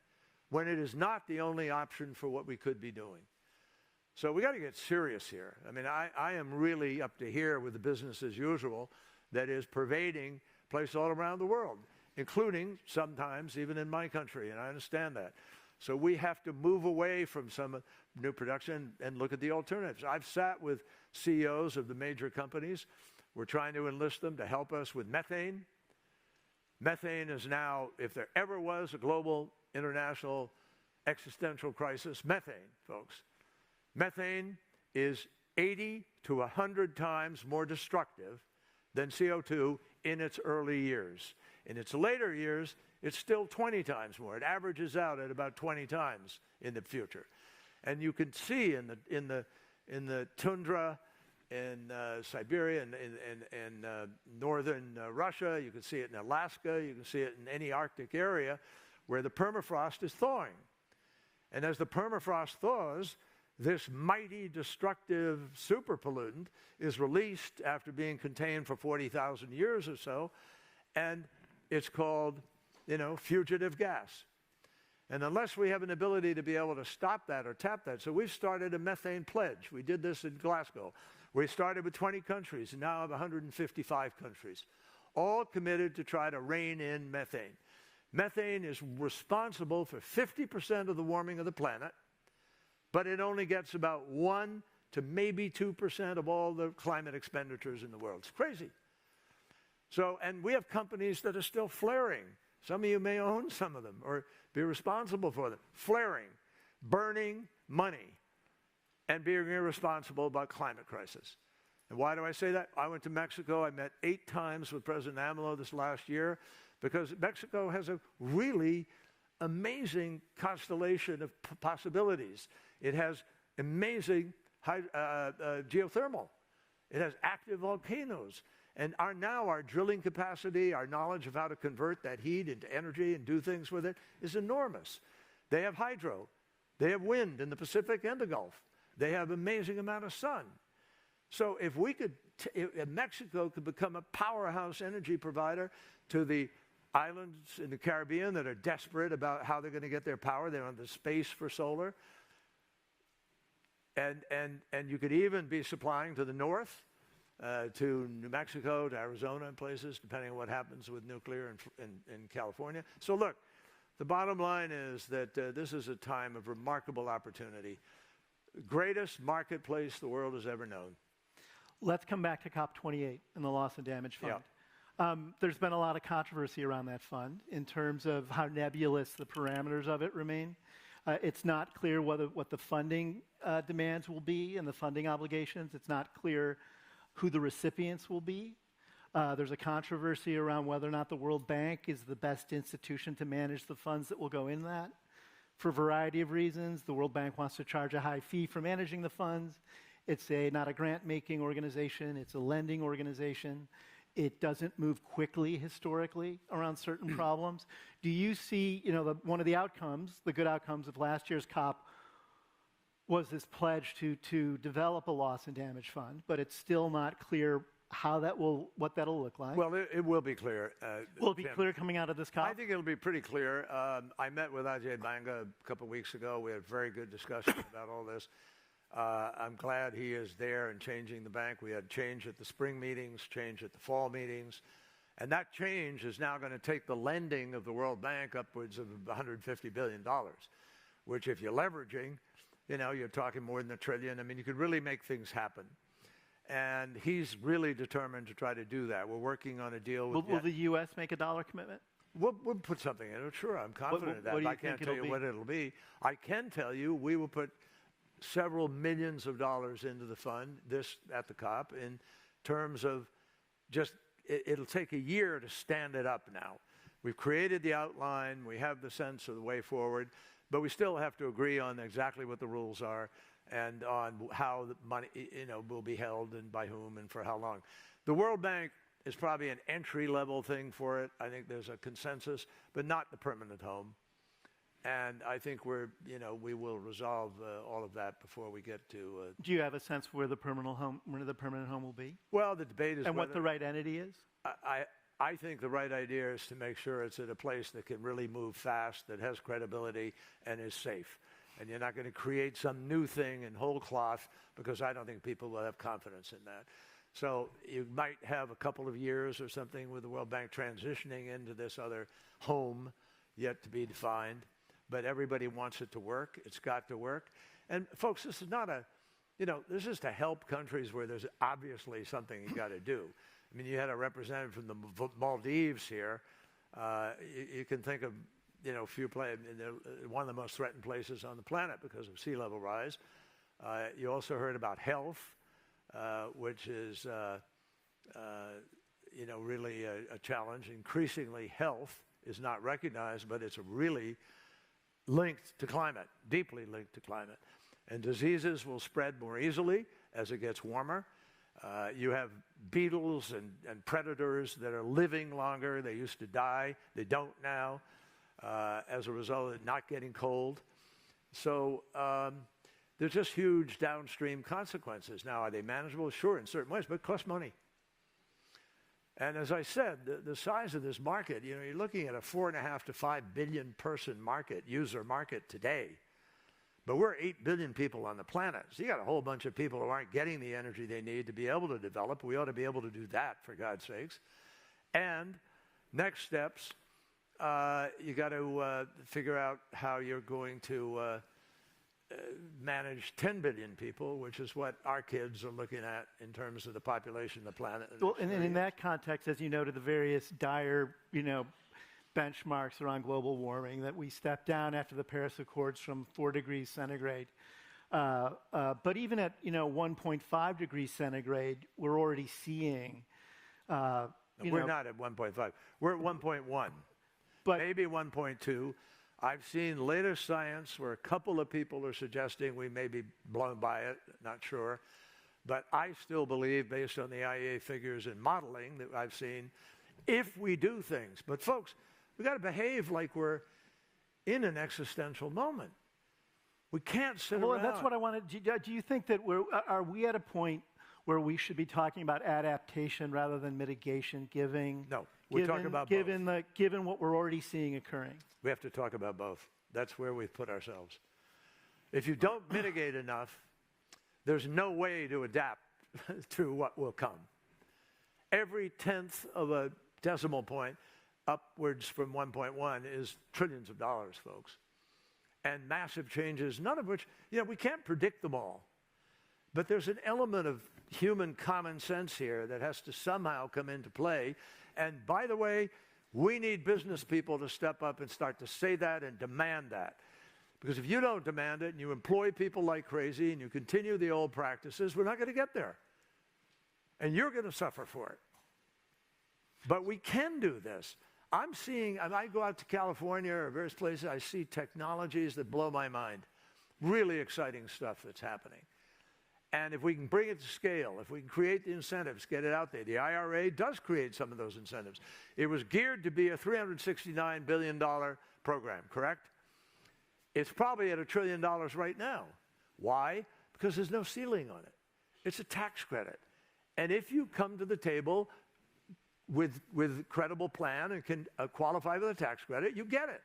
when it is not the only option for what we could be doing? So we got to get serious here. I mean, I am really up to here with the business as usual that is pervading places all around the world, including sometimes even in my country, and I understand that. So we have to move away from some new production and look at the alternatives. I've sat with CEOs of the major companies. We're trying to enlist them to help us with methane. Methane is now, if there ever was a global, international, existential crisis, methane, folks. Methane is 80 to 100 times more destructive than CO2 in its early years. In its later years, it's still 20 times more. It averages out at about 20 times in the future. And you can see in the tundra in Siberia and northern Russia, you can see it in Alaska, you can see it in any Arctic area where the permafrost is thawing. And as the permafrost thaws, this mighty destructive super pollutant is released after being contained for 40,000 years or so, and it's called, fugitive gas. And unless we have an ability to be able to stop that or tap that, so we've started a methane pledge. We did this in Glasgow. We started with 20 countries and now have 155 countries, all committed to try to rein in methane. Methane is responsible for 50% of the warming of the planet, but it only gets about 1 to maybe 2% of all the climate expenditures in the world. It's crazy. So, and we have companies that are still flaring. Some of you may own some of them or be responsible for them. Flaring, burning money, and being irresponsible about climate crisis. And why do I say that? I went to Mexico. I met 8 times with President AMLO this last year because Mexico has a really amazing constellation of possibilities. It has amazing geothermal. It has active volcanoes. And our drilling capacity, our knowledge of how to convert that heat into energy and do things with it is enormous. They have hydro. They have wind in the Pacific and the Gulf. They have amazing amount of sun. So if we could, if Mexico could become a powerhouse energy provider to the islands in the Caribbean that are desperate about how they're going to get their power, they don't have the space for solar. And you could even be supplying to the north, to New Mexico, to Arizona and places, depending on what happens with nuclear in California. So look, the bottom line is that this is a time of remarkable opportunity. Greatest marketplace the world has ever known. Let's come back to COP28 and the loss and damage fund. Yeah. There's been a lot of controversy around that fund in terms of how nebulous the parameters of it remain. It's not clear what the funding demands will be and the funding obligations. It's not clear who the recipients will be. There's a controversy around whether or not the World Bank is the best institution to manage the funds that will go in that. For a variety of reasons, the World Bank wants to charge a high fee for managing the funds. It's not a grant-making organization. It's a lending organization. it doesn't move quickly historically around certain problems. Do you see, one of the outcomes, the good outcomes of last year's COP was this pledge to develop a loss and damage fund, but it's still not clear what that'll look like. Well, it will be clear. Will it be clear coming out of this COP? I think it'll be pretty clear. I met with Ajay Banga a couple of weeks ago. We had a very good discussion about all this. I'm glad he is there and changing the bank. We had change at the spring meetings, change at the fall meetings. And that change is now going to take the lending of the World Bank upwards of $150 billion, which if you're leveraging, you're talking more than $1 trillion. I mean, you could really make things happen. And he's really determined to try to do that. We're working on a deal with... Will the U.S. make a dollar commitment? We'll put something in it, sure. I'm confident of that. I can't tell you what it'll be. I can tell you we will put several millions of dollars into the fund at the COP in terms of it'll take a year to stand it up now. We've created the outline. We have the sense of the way forward. But we still have to agree on exactly what the rules are and on how the money will be held and by whom and for how long. The World Bank is probably an entry-level thing for it. I think there's a consensus, but not the permanent home. And I think we will resolve all of that before we get to... Do you have a sense where the permanent home will be? Well, the debate is... And what the right entity is? I think the right idea is to make sure it's at a place that can really move fast, that has credibility, and is safe. And you're not going to create some new thing in whole cloth because I don't think people will have confidence in that. So you might have a couple of years or something with the World Bank transitioning into this other home yet to be defined. But everybody wants it to work. It's got to work. And folks, this is not this is to help countries where there's obviously something you got to do. I mean, you had a representative from the Maldives here. You can think of, one of the most threatened places on the planet because of sea level rise. You also heard about health, which is, really a challenge. Increasingly, health is not recognized, but it's really linked to climate, deeply linked to climate. And diseases will spread more easily as it gets warmer. You have beetles and predators that are living longer. They used to die. They don't now as a result of it not getting cold. So there's just huge downstream consequences. Now, are they manageable? Sure, in certain ways, but it costs money. And as I said, the size of this market, you're looking at a 4.5 to 5 billion person market, user market today. But we're 8 billion people on the planet. So you got a whole bunch of people who aren't getting the energy they need to be able to develop. We ought to be able to do that, for God's sakes. And next steps, you got to figure out how you're going to manage 10 billion people, which is what our kids are looking at in terms of the population of the planet. Well, and in that context, as you noted, the various dire, benchmarks around global warming, that we stepped down after the Paris Accords from 4 degrees centigrade. But even at 1.5 degrees centigrade, we're already seeing. We're not at 1.5. We're at 1.1, but maybe 1.2. I've seen latest science where a couple of people are suggesting we may be blown by it. Not sure, but I still believe, based on the IEA figures and modeling that I've seen, if we do things. But folks, we got to behave like we're in an existential moment. We can't sit around. Well, that's what I wanted. Do you think that are we at a point where we should be talking about adaptation rather than mitigation? No, we're talking about both. Given what we're already seeing occurring. We have to talk about both. That's where we've put ourselves. If you don't mitigate enough, there's no way to adapt to what will come. Every tenth of a decimal point upwards from 1.1 is trillions of dollars, folks. And massive changes, none of which, we can't predict them all. But there's an element of human common sense here that has to somehow come into play. And by the way, we need business people to step up and start to say that and demand that. Because if you don't demand it and you employ people like crazy and you continue the old practices, we're not going to get there. And you're going to suffer for it. But we can do this. I'm seeing, I go out to California or various places, I see technologies that blow my mind. Really exciting stuff that's happening. And if we can bring it to scale, if we can create the incentives, get it out there, the IRA does create some of those incentives. It was geared to be a $369 billion program, correct? It's probably at $1 trillion right now. Why? Because there's no ceiling on it. It's a tax credit. And if you come to the table with a credible plan and can qualify for the tax credit, you get it.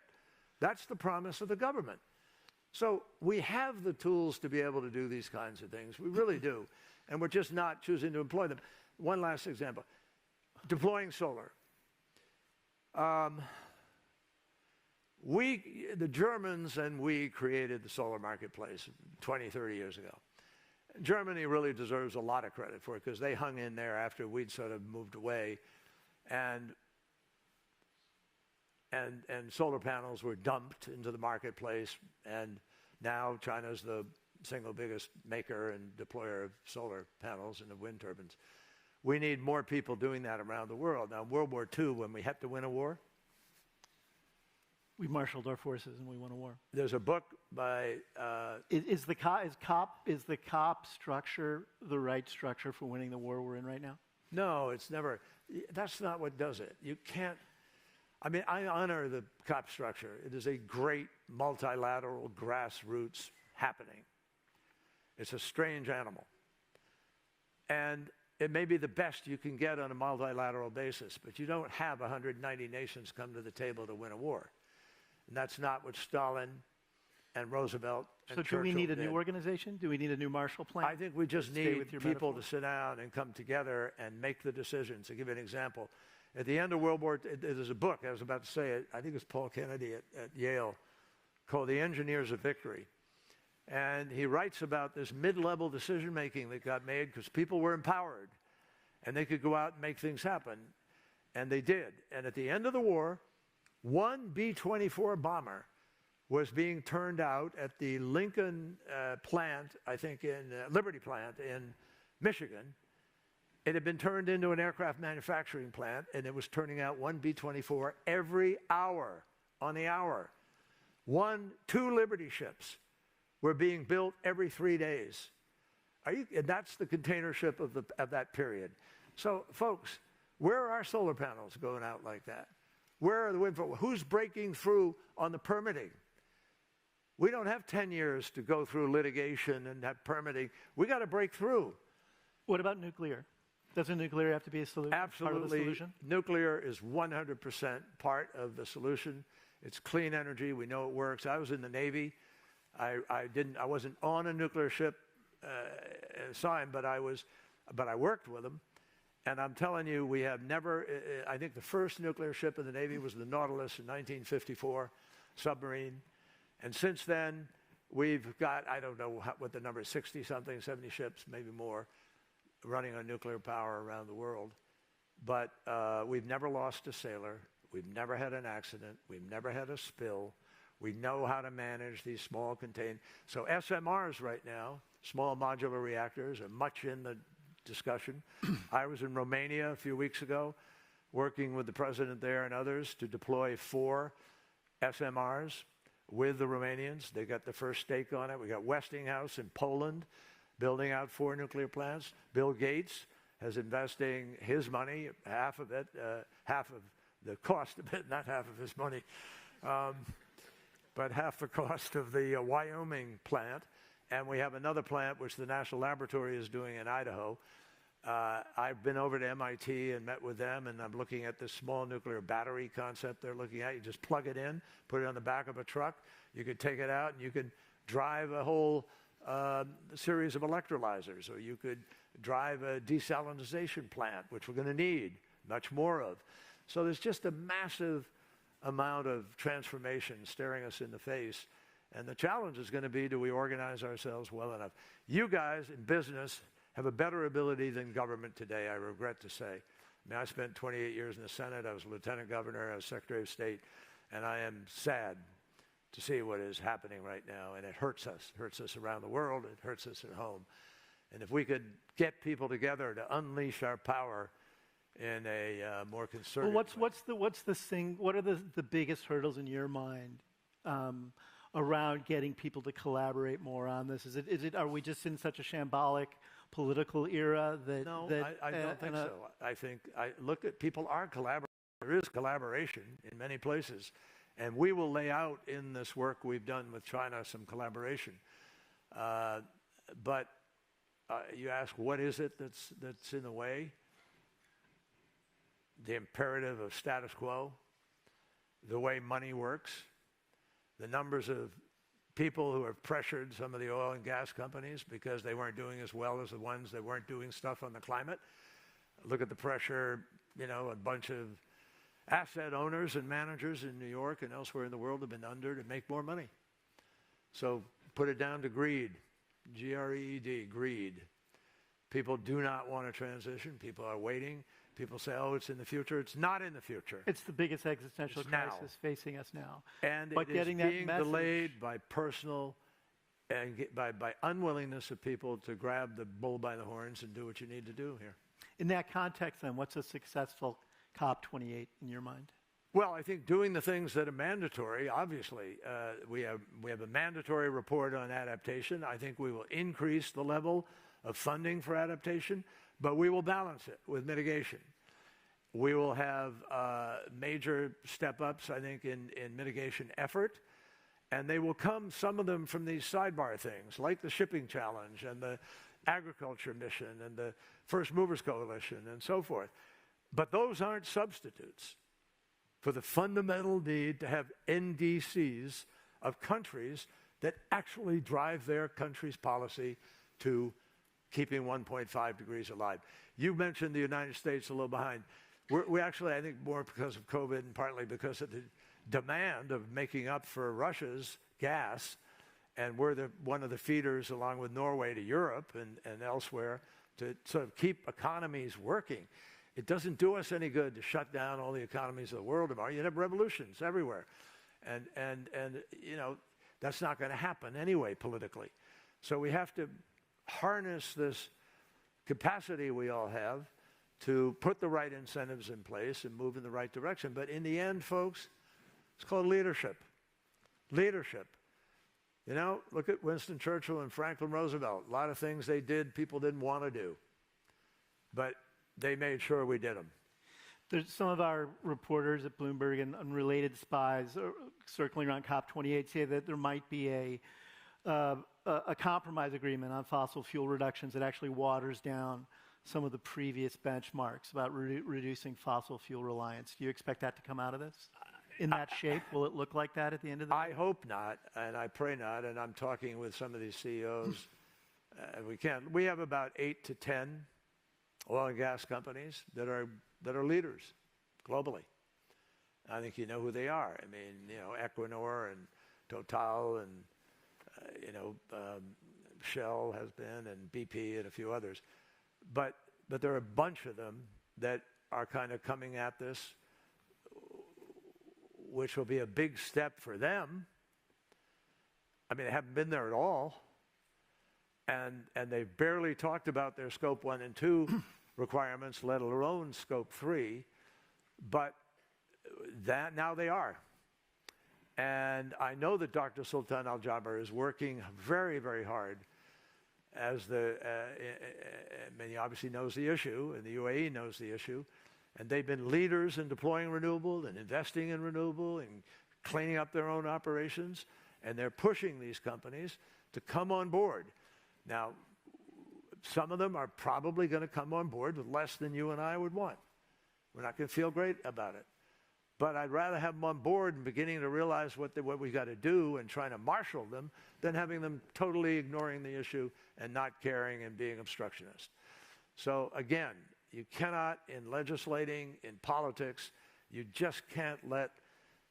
That's the promise of the government. So we have the tools to be able to do these kinds of things. We really do. And we're just not choosing to employ them. One last example. Deploying solar. The Germans and we created the solar marketplace 20, 30 years ago. Germany really deserves a lot of credit for it because they hung in there after we'd sort of moved away. And solar panels were dumped into the marketplace, and now China's the single biggest maker and deployer of solar panels and of wind turbines. We need more people doing that around the world. Now, in World War II, when we had to win a war, we marshaled our forces and we won a war. There's a book by... Is the COP structure the right structure for winning the war we're in right now? No, it's never. That's not what does it. You can't... I mean, I honor the COP structure. It is a great multilateral grassroots happening. It's a strange animal. And it may be the best you can get on a multilateral basis, but you don't have 190 nations come to the table to win a war. And that's not what Stalin and Roosevelt and Churchill do we need a did. new organization? Do we need a new Marshall Plan? I think we just need people to sit down and come together and make the decisions. To give you an example, at the end of World War II, there's a book, I was about to say it, I think it's Paul Kennedy at Yale, called The Engineers of Victory. And he writes about this mid-level decision-making that got made because people were empowered and they could go out and make things happen. And they did. And at the end of the war, one B-24 bomber was being turned out at the Lincoln plant, I think in Liberty plant in Michigan. It had been turned into an aircraft manufacturing plant, and it was turning out one B-24 every hour on the hour. 2 Liberty ships were being built every 3 days. And that's the container ship of that period. So, folks, where are our solar panels going out like that? Where are the wind farms? Who's breaking through on the permitting? We don't have 10 years to go through litigation and have permitting. We got to break through. What about nuclear? Doesn't nuclear have to be a solution? Absolutely. Part of the solution? Nuclear is 100% part of the solution. It's clean energy. We know it works. I was in the Navy. I wasn't on a nuclear ship assigned, but I worked with them. And I'm telling you, we have never, I think the first nuclear ship in the Navy was the Nautilus in 1954, submarine. And since then, we've got, I don't know what the number is, 60-something, 70 ships, maybe more, running on nuclear power around the world. But we've never lost a sailor. We've never had an accident. We've never had a spill. We know how to manage these small contained. So SMRs right now, small modular reactors, are much in the discussion. I was in Romania a few weeks ago working with the president there and others to deploy 4 SMRs with the Romanians. They got the first stake on it. We got Westinghouse in Poland building out 4 nuclear plants. Bill Gates is investing his money, half of it, half of the cost of it, not half of his money, but half the cost of the Wyoming plant. And we have another plant which the National Laboratory is doing in Idaho. I've been over to MIT and met with them, and I'm looking at this small nuclear battery concept they're looking at. You just plug it in, put it on the back of a truck. You could take it out, and you could drive a whole series of electrolyzers, or you could drive a desalinization plant, which we're going to need much more of. So there's just a massive amount of transformation staring us in the face. And the challenge is going to be, do we organize ourselves well enough? You guys in business have a better ability than government today, I regret to say. I mean, I spent 28 years in the Senate. I was lieutenant governor. I was Secretary of State. And I am sad to see what is happening right now. And it hurts us. It hurts us around the world. It hurts us at home. And if we could get people together to unleash our power in a more concerted way. What are the biggest hurdles in your mind around getting people to collaborate more on this? Are we just in such a shambolic political era that... No, that, I don't think so. I think, look at, people are collaborating. There is collaboration in many places. And we will lay out in this work we've done with China some collaboration. But you ask, what is it that's in the way? The imperative of status quo, the way money works, the numbers of people who have pressured some of the oil and gas companies because they weren't doing as well as the ones that weren't doing stuff on the climate. Look at the pressure, a bunch of asset owners and managers in New York and elsewhere in the world have been under to make more money. So put it down to greed, G-R-E-E-D, greed. People do not want to transition. People are waiting. People say, oh, it's in the future. It's not in the future. It's the biggest existential crisis facing us now. And but it is being that delayed by personal and by unwillingness of people to grab the bull by the horns and do what you need to do here. In that context, then, what's a successful COP28 in your mind? Well, I think doing the things that are mandatory, obviously. We have a mandatory report on adaptation. I think we will increase the level of funding for adaptation, but we will balance it with mitigation. We will have major step-ups, I think, in mitigation effort, and they will come, some of them, from these sidebar things, like the shipping challenge and the agriculture mission and the First Movers Coalition and so forth. But those aren't substitutes for the fundamental need to have NDCs of countries that actually drive their country's policy to keeping 1.5 degrees alive. You mentioned the United States a little behind. We actually, I think, more because of COVID and partly because of the demand of making up for Russia's gas, and we're one of the feeders, along with Norway, to Europe and elsewhere to sort of keep economies working. It doesn't do us any good to shut down all the economies of the world tomorrow. You'd have revolutions everywhere. And that's not going to happen anyway politically. So we have to harness this capacity we all have to put the right incentives in place and move in the right direction. But in the end, folks, it's called leadership. Leadership. Look at Winston Churchill and Franklin Roosevelt. A lot of things they did people didn't want to do. But they made sure we did them. There's some of our reporters at Bloomberg and unrelated spies circling around COP28 say that there might be a compromise agreement on fossil fuel reductions that actually waters down some of the previous benchmarks about reducing fossil fuel reliance. Do you expect that to come out of this? In that shape? Will it look like that at the end of the day? I hope not, and I pray not, and I'm talking with some of these CEOs. We have about 8 to 10 oil and gas companies that are leaders globally. I think you know who they are. I mean, Equinor and Total and Shell has been, and BP and a few others. But there are a bunch of them that are kind of coming at this, which will be a big step for them. I mean, they haven't been there at all. And they've barely talked about their Scope 1 and 2 requirements, let alone Scope 3. But that now they are. And I know that Dr. Sultan Al Jaber is working very, very hard as he obviously knows the issue, and the UAE knows the issue. And they've been leaders in deploying renewable and investing in renewable and cleaning up their own operations. And they're pushing these companies to come on board. Now, some of them are probably going to come on board with less than you and I would want. We're not going to feel great about it. But I'd rather have them on board and beginning to realize what we got to do and trying to marshal them than having them totally ignoring the issue and not caring and being obstructionist. So again, you cannot, in legislating, in politics, you just can't let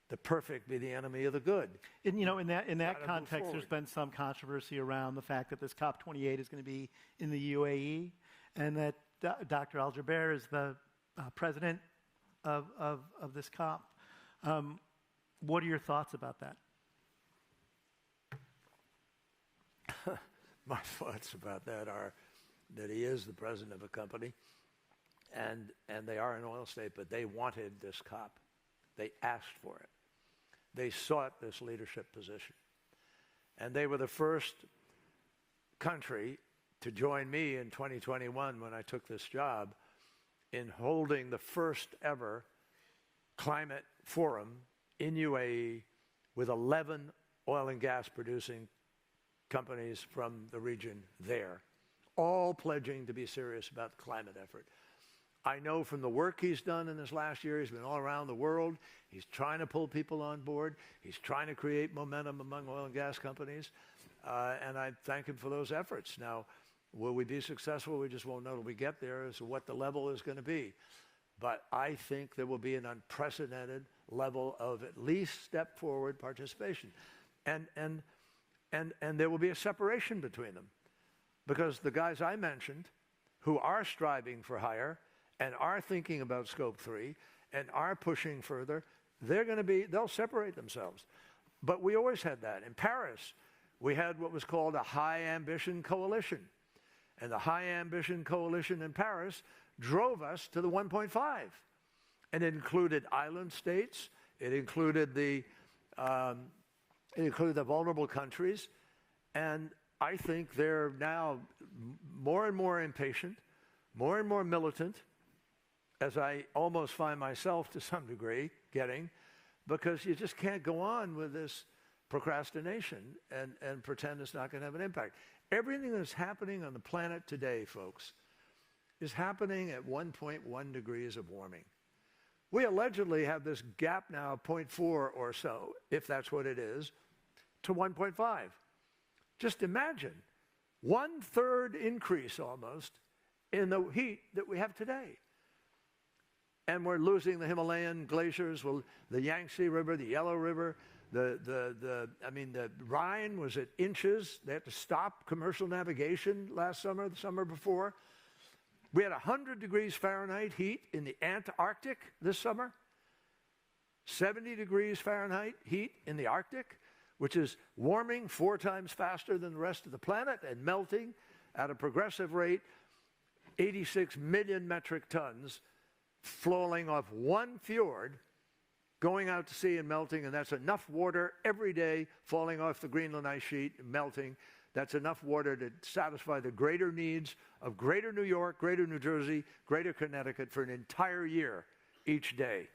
the perfect be the enemy of the good. And, in that context, there's been some controversy around the fact that this COP28 is going to be in the UAE, and that Dr. Al Jaber is the president of this COP. What are your thoughts about that? My thoughts about that are that he is the president of a company, and they are an oil state, but they wanted this COP. They asked for it. They sought this leadership position. And they were the first country to join me in 2021 when I took this job in holding the first ever climate forum in UAE with 11 oil and gas producing companies from the region there, all pledging to be serious about the climate effort. I know from the work he's done in this last year, he's been all around the world. He's trying to pull people on board. He's trying to create momentum among oil and gas companies. And I thank him for those efforts. Now, will we be successful? We just won't know till we get there as to what the level is going to be. But I think there will be an unprecedented level of at least step forward participation. And there will be a separation between them. Because the guys I mentioned who are striving for higher and are thinking about scope 3 and are pushing further, they'll separate themselves. But we always had that. In Paris, we had what was called a high ambition coalition. And the high ambition coalition in Paris drove us to the 1.5. And it included island states. It included the vulnerable countries. And I think they're now more and more impatient, more and more militant, as I almost find myself to some degree getting, because you just can't go on with this procrastination and pretend it's not going to have an impact. Everything that's happening on the planet today, folks, is happening at 1.1 degrees of warming. We allegedly have this gap now of 0.4 or so, if that's what it is, to 1.5. Just imagine, 1/3 increase almost in the heat that we have today. And we're losing the Himalayan glaciers, the Yangtze River, the Yellow River, the Rhine was at inches. They had to stop commercial navigation last summer, the summer before. We had 100 degrees Fahrenheit heat in the Antarctic this summer. 70 degrees Fahrenheit heat in the Arctic, which is warming 4 times faster than the rest of the planet and melting at a progressive rate, 86 million metric tons flowing off one fjord, going out to sea and melting, and that's enough water every day falling off the Greenland ice sheet and melting. That's enough water to satisfy the greater needs of greater New York, greater New Jersey, greater Connecticut for an entire year each day.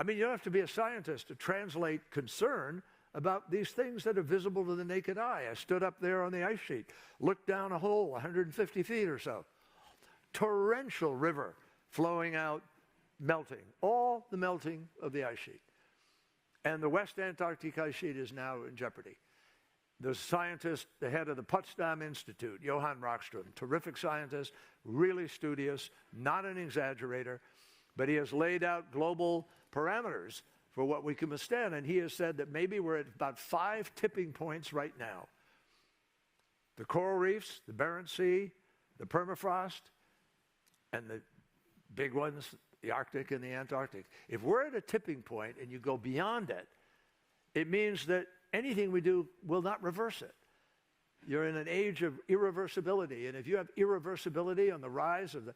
I mean, you don't have to be a scientist to translate concern about these things that are visible to the naked eye. I stood up there on the ice sheet, looked down a hole 150 feet or so. Torrential river flowing out, melting, all the melting of the ice sheet. And the West Antarctic ice sheet is now in jeopardy. The scientist, the head of the Potsdam Institute, Johann Rockström, terrific scientist, really studious, not an exaggerator, but he has laid out global parameters for what we can withstand. And he has said that maybe we're at about 5 tipping points right now. The coral reefs, the Barents Sea, the permafrost, and the big ones, the Arctic and the Antarctic. If we're at a tipping point and you go beyond it, it means that anything we do will not reverse it. You're in an age of irreversibility, and if you have irreversibility on the rise of the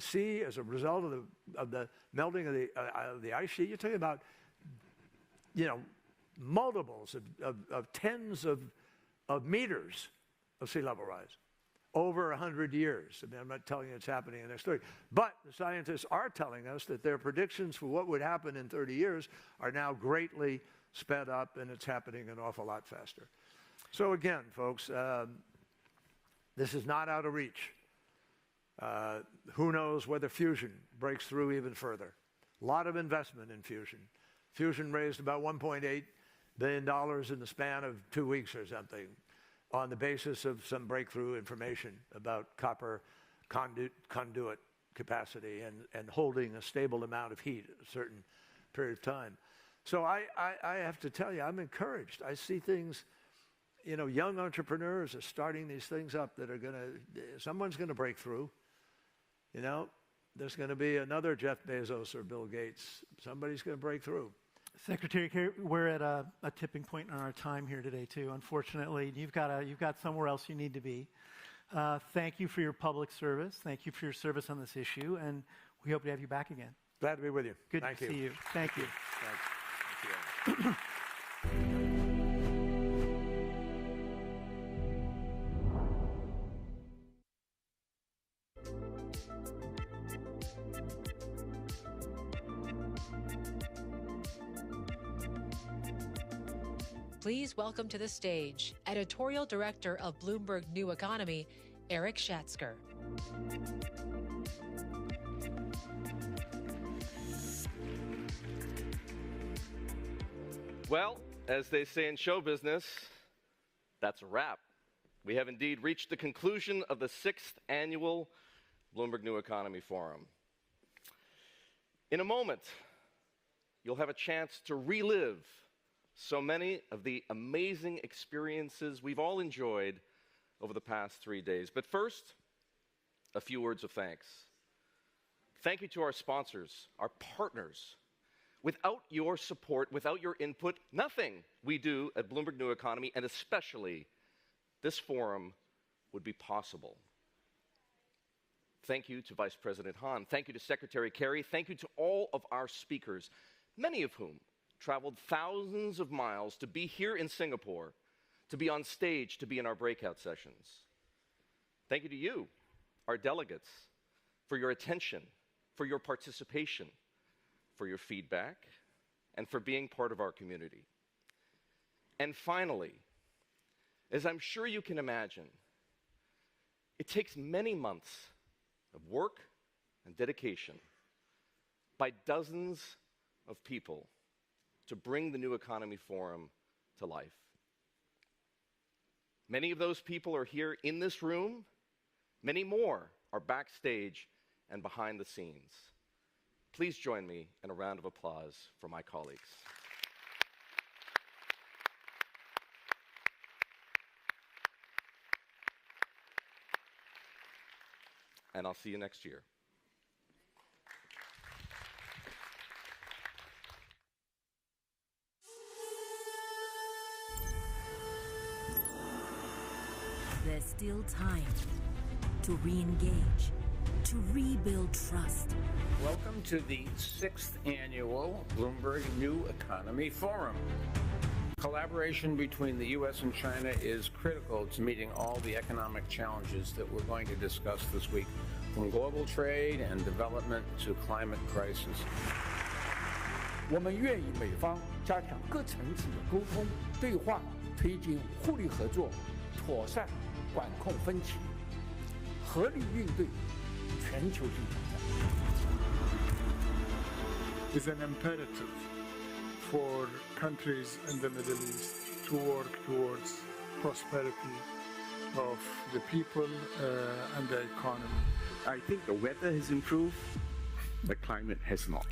sea as a result of the melting of the ice sheet, you're talking about, multiples of tens of meters of sea level rise over 100 years. I mean, I'm not telling you it's happening in the next 30, but the scientists are telling us that their predictions for what would happen in 30 years are now greatly sped up, and it's happening an awful lot faster. So again, folks, this is not out of reach. Who knows whether fusion breaks through even further. A lot of investment in fusion. Fusion raised about $1.8 billion in the span of 2 weeks or something on the basis of some breakthrough information about copper conduit capacity and holding a stable amount of heat at a certain period of time. So I have to tell you, I'm encouraged. I see things, young entrepreneurs are starting these things up that are someone's going to break through. There's going to be another Jeff Bezos or Bill Gates. Somebody's going to break through. Secretary, we're at a tipping point in our time here today, too. Unfortunately, you've got somewhere else you need to be. Thank you for your public service. Thank you for your service on this issue, and we hope to have you back again. Glad to be with you. Good to see you. Thank you. Thank you. Please welcome to the stage Editorial Director of Bloomberg New Economy, Eric Schatzker. Well, as they say in show business, that's a wrap. We have indeed reached the conclusion of the 6th annual Bloomberg New Economy Forum. In a moment, you'll have a chance to relive so many of the amazing experiences we've all enjoyed over the past 3 days. But first, a few words of thanks. Thank you to our sponsors, our partners. Without your support, without your input, nothing we do at Bloomberg New Economy, and especially this forum, would be possible. Thank you to Vice President Han. Thank you to Secretary Kerry. Thank you to all of our speakers, many of whom traveled thousands of miles to be here in Singapore, to be on stage, to be in our breakout sessions. Thank you to you, our delegates, for your attention, for your participation, for your feedback, and for being part of our community. And finally, as I'm sure you can imagine, it takes many months of work and dedication by dozens of people to bring the New Economy Forum to life. Many of those people are here in this room. Many more are backstage and behind the scenes. Please join me in a round of applause for my colleagues. And I'll see you next year. There's still time to re-engage, to rebuild trust. Welcome to the 6th annual Bloomberg New Economy Forum. Collaboration between the U.S. and China is critical to meeting all the economic challenges that we're going to discuss this week, from global trade and development to climate crisis. 我们愿意美方加强各层次的沟通、对话，推进互利合作，妥善管控分歧，合理应对全球性挑战。 is an imperative for countries in the Middle East to work towards prosperity of the people and the economy. I think the weather has improved, the climate has not.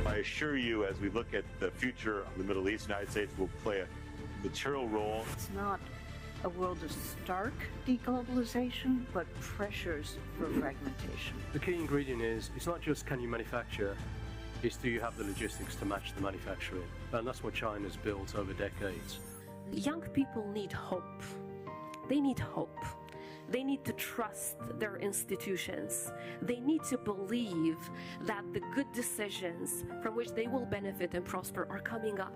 I assure you, as we look at the future of the Middle East, the United States will play a material role. It's not a world of stark deglobalization, but pressures for fragmentation. The key ingredient is, it's not just can you manufacture, it's do you have the logistics to match the manufacturing. And that's what China's built over decades. Young people need hope. They need hope. They need to trust their institutions. They need to believe that the good decisions from which they will benefit and prosper are coming up.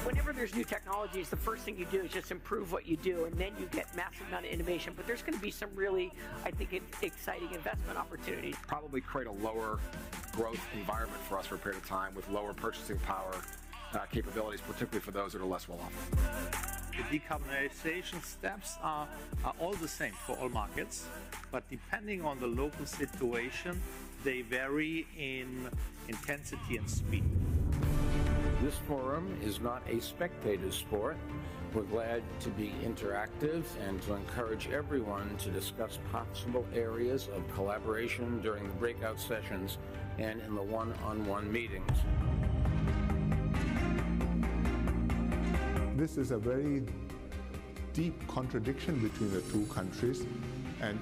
Whenever there's new technologies, the first thing you do is just improve what you do, and then you get massive amount of innovation. But there's going to be some really, I think, exciting investment opportunities. Probably create a lower growth environment for us for a period of time with lower purchasing power capabilities, particularly for those that are less well off. The decarbonization steps are all the same for all markets, but depending on the local situation, they vary in intensity and speed. This forum is not a spectator sport. We're glad to be interactive and to encourage everyone to discuss possible areas of collaboration during the breakout sessions and in the one-on-one meetings. This is a very deep contradiction between the two countries, and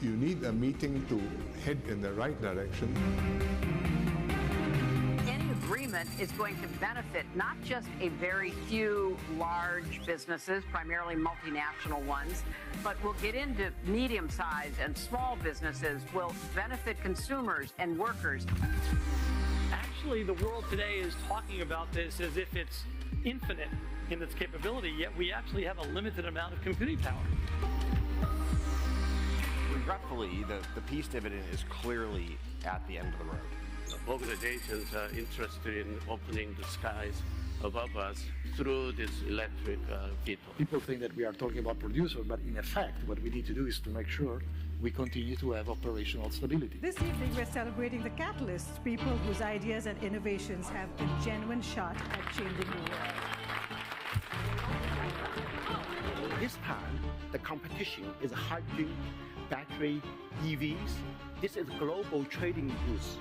you need a meeting to head in the right direction. Agreement is going to benefit not just a very few large businesses, primarily multinational ones, but will get into medium-sized and small businesses, will benefit consumers and workers. Actually, the world today is talking about this as if it's infinite in its capability, yet we actually have a limited amount of computing power. Regretfully, the peace dividend is clearly at the end of the road. Organizations are interested in opening the skies above us through this electric vehicle. People think that we are talking about producers, but in effect, what we need to do is to make sure we continue to have operational stability. This evening, we're celebrating the catalysts, people whose ideas and innovations have a genuine shot at changing the world. This time, the competition is hydrogen, battery, EVs. This is global trading goods.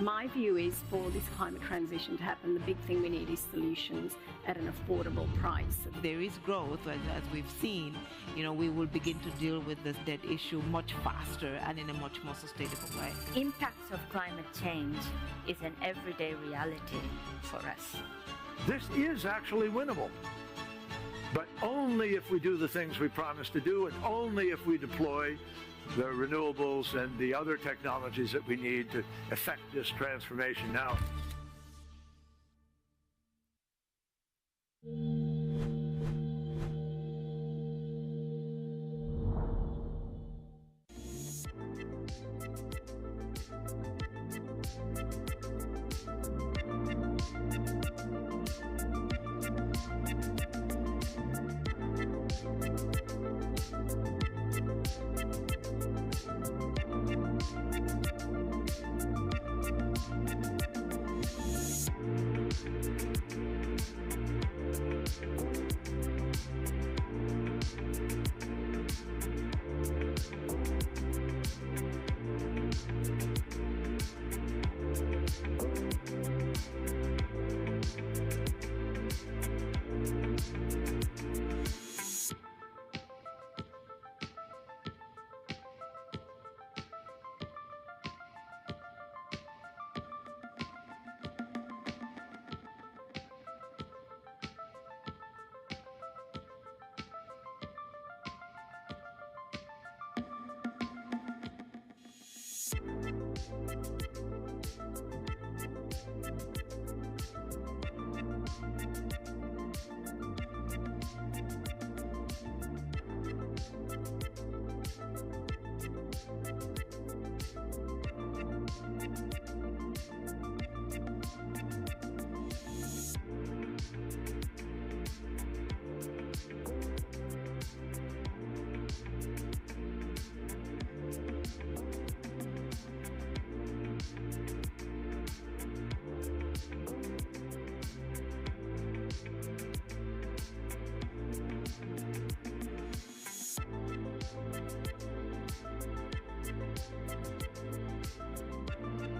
My view is for this climate transition to happen, the big thing we need is solutions at an affordable price. There is growth, as we've seen, we will begin to deal with this debt issue much faster and in a much more sustainable way. Impacts of climate change is an everyday reality for us. This is actually winnable, but only if we do the things we promise to do, and only if we deploy the renewables and the other technologies that we need to effect this transformation. Now,